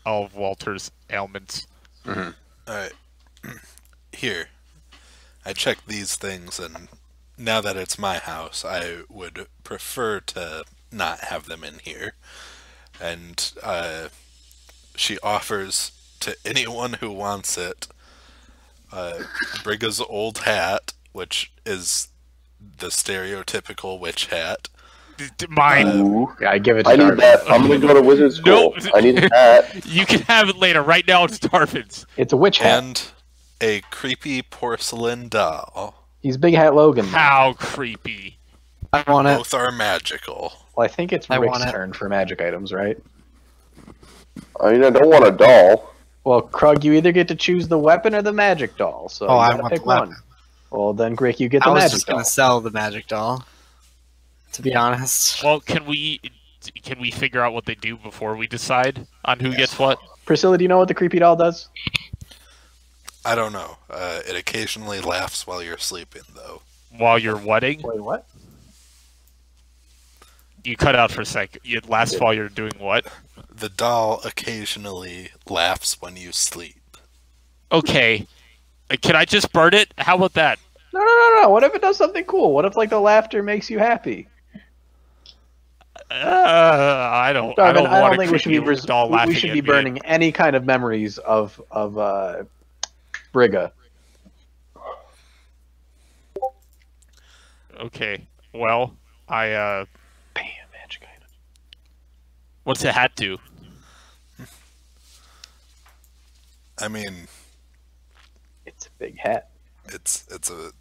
all of Walter's ailments. Mm-hmm. Alright. Here. I checked these things, and now that it's my house, I would prefer to not have them in here. And she offers to anyone who wants it Brigga's old hat, which is the stereotypical witch hat. Mine. Yeah, I give it to I need Darvin. that. I'm gonna go to wizard school. Nope. I need a hat. You can have it later. Right now it's Darvin's. It's a witch hat. And a creepy porcelain doll. He's Big Hat Logan. How creepy. I want it. Both are magical. Well, I think it's I Rick's want it. turn for magic items, right? I mean, I don't want a doll. Well, Krug, you either get to choose the weapon or the magic doll, so Oh, you I gotta want pick the weapon. one. Well, then, Grick, you get the I was magic just doll. gonna sell the magic doll. To be honest. Well, can we figure out what they do before we decide on who gets what? Priscilla, do you know what the creepy doll does? I don't know. It occasionally laughs while you're sleeping, though. While you're wedding? Wait, what? You cut out for a sec. Last fall you're doing what? The doll occasionally laughs when you sleep. Okay. Can I just burn it? How about that? No. What if it does something cool? What if, like, the laughter makes you happy? I don't Darvin, want I don't a think we should be creepy doll laughing we should at be me. burning any kind of memories of Brigga. Okay. Well, Bam, magic item. what's the hat do? I mean, It's a big hat. it's a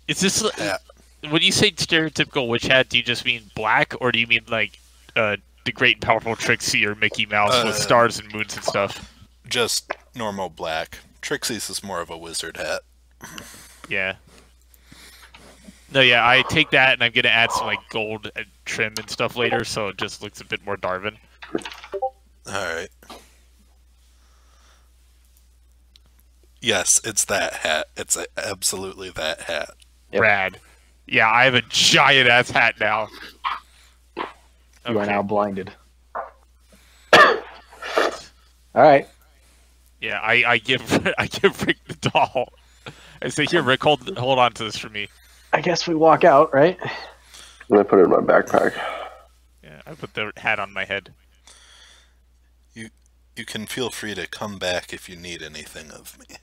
Is this hat. when you say stereotypical witch hat? Do you just mean black, or do you mean like the Great and Powerful Trixie or Mickey Mouse with stars and moons and stuff? Just normal black. Trixie's is more of a wizard hat. Yeah. No, yeah, I take that and I'm gonna add some like gold trim and stuff later, so it just looks a bit more Darvin. Alright. Yes, it's that hat. It's absolutely that hat. Yep. Rad. Yeah, I have a giant ass hat now. You are now blinded. Alright. Yeah, I give Rick the doll. I say, here, Rick, hold on to this for me. I guess we walk out, right? And I put it in my backpack. Yeah, I put the hat on my head. You can feel free to come back if you need anything of me.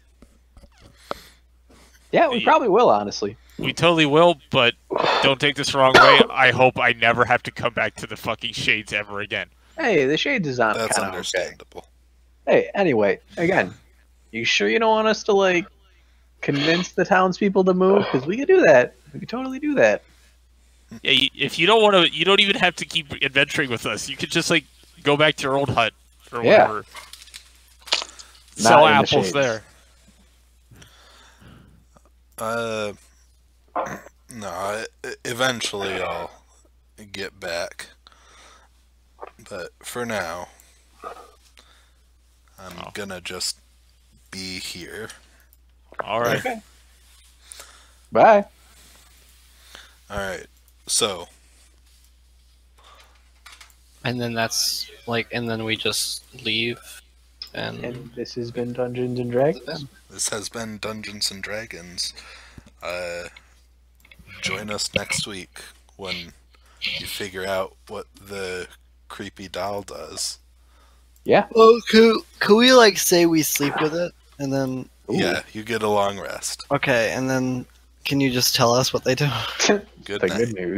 Yeah, we probably will, honestly. We totally will, but don't take this the wrong way. I hope I never have to come back to the fucking Shades ever again. Hey, the Shades is on That's kind of okay. understandable. Hey, anyway, again, you sure you don't want us to, like, convince the townspeople to move? Because we could do that. We could totally do that. Yeah, if you don't want to, you don't even have to keep adventuring with us. You could just like go back to your old hut or Yeah. whatever. Sell in the apples Shades. there. No, eventually I'll get back. But for now, I'm gonna just be here. All right. Okay. Bye. Alright, so, And then that's like, and then we just leave, And this has been Dungeons and Dragons. this has been Dungeons and Dragons. Join us next week when you figure out what the creepy doll does. Yeah. Well, could we like say we sleep with it, and then Yeah, you get a long rest. okay, and then can you just tell us what they do? Good The night. good news.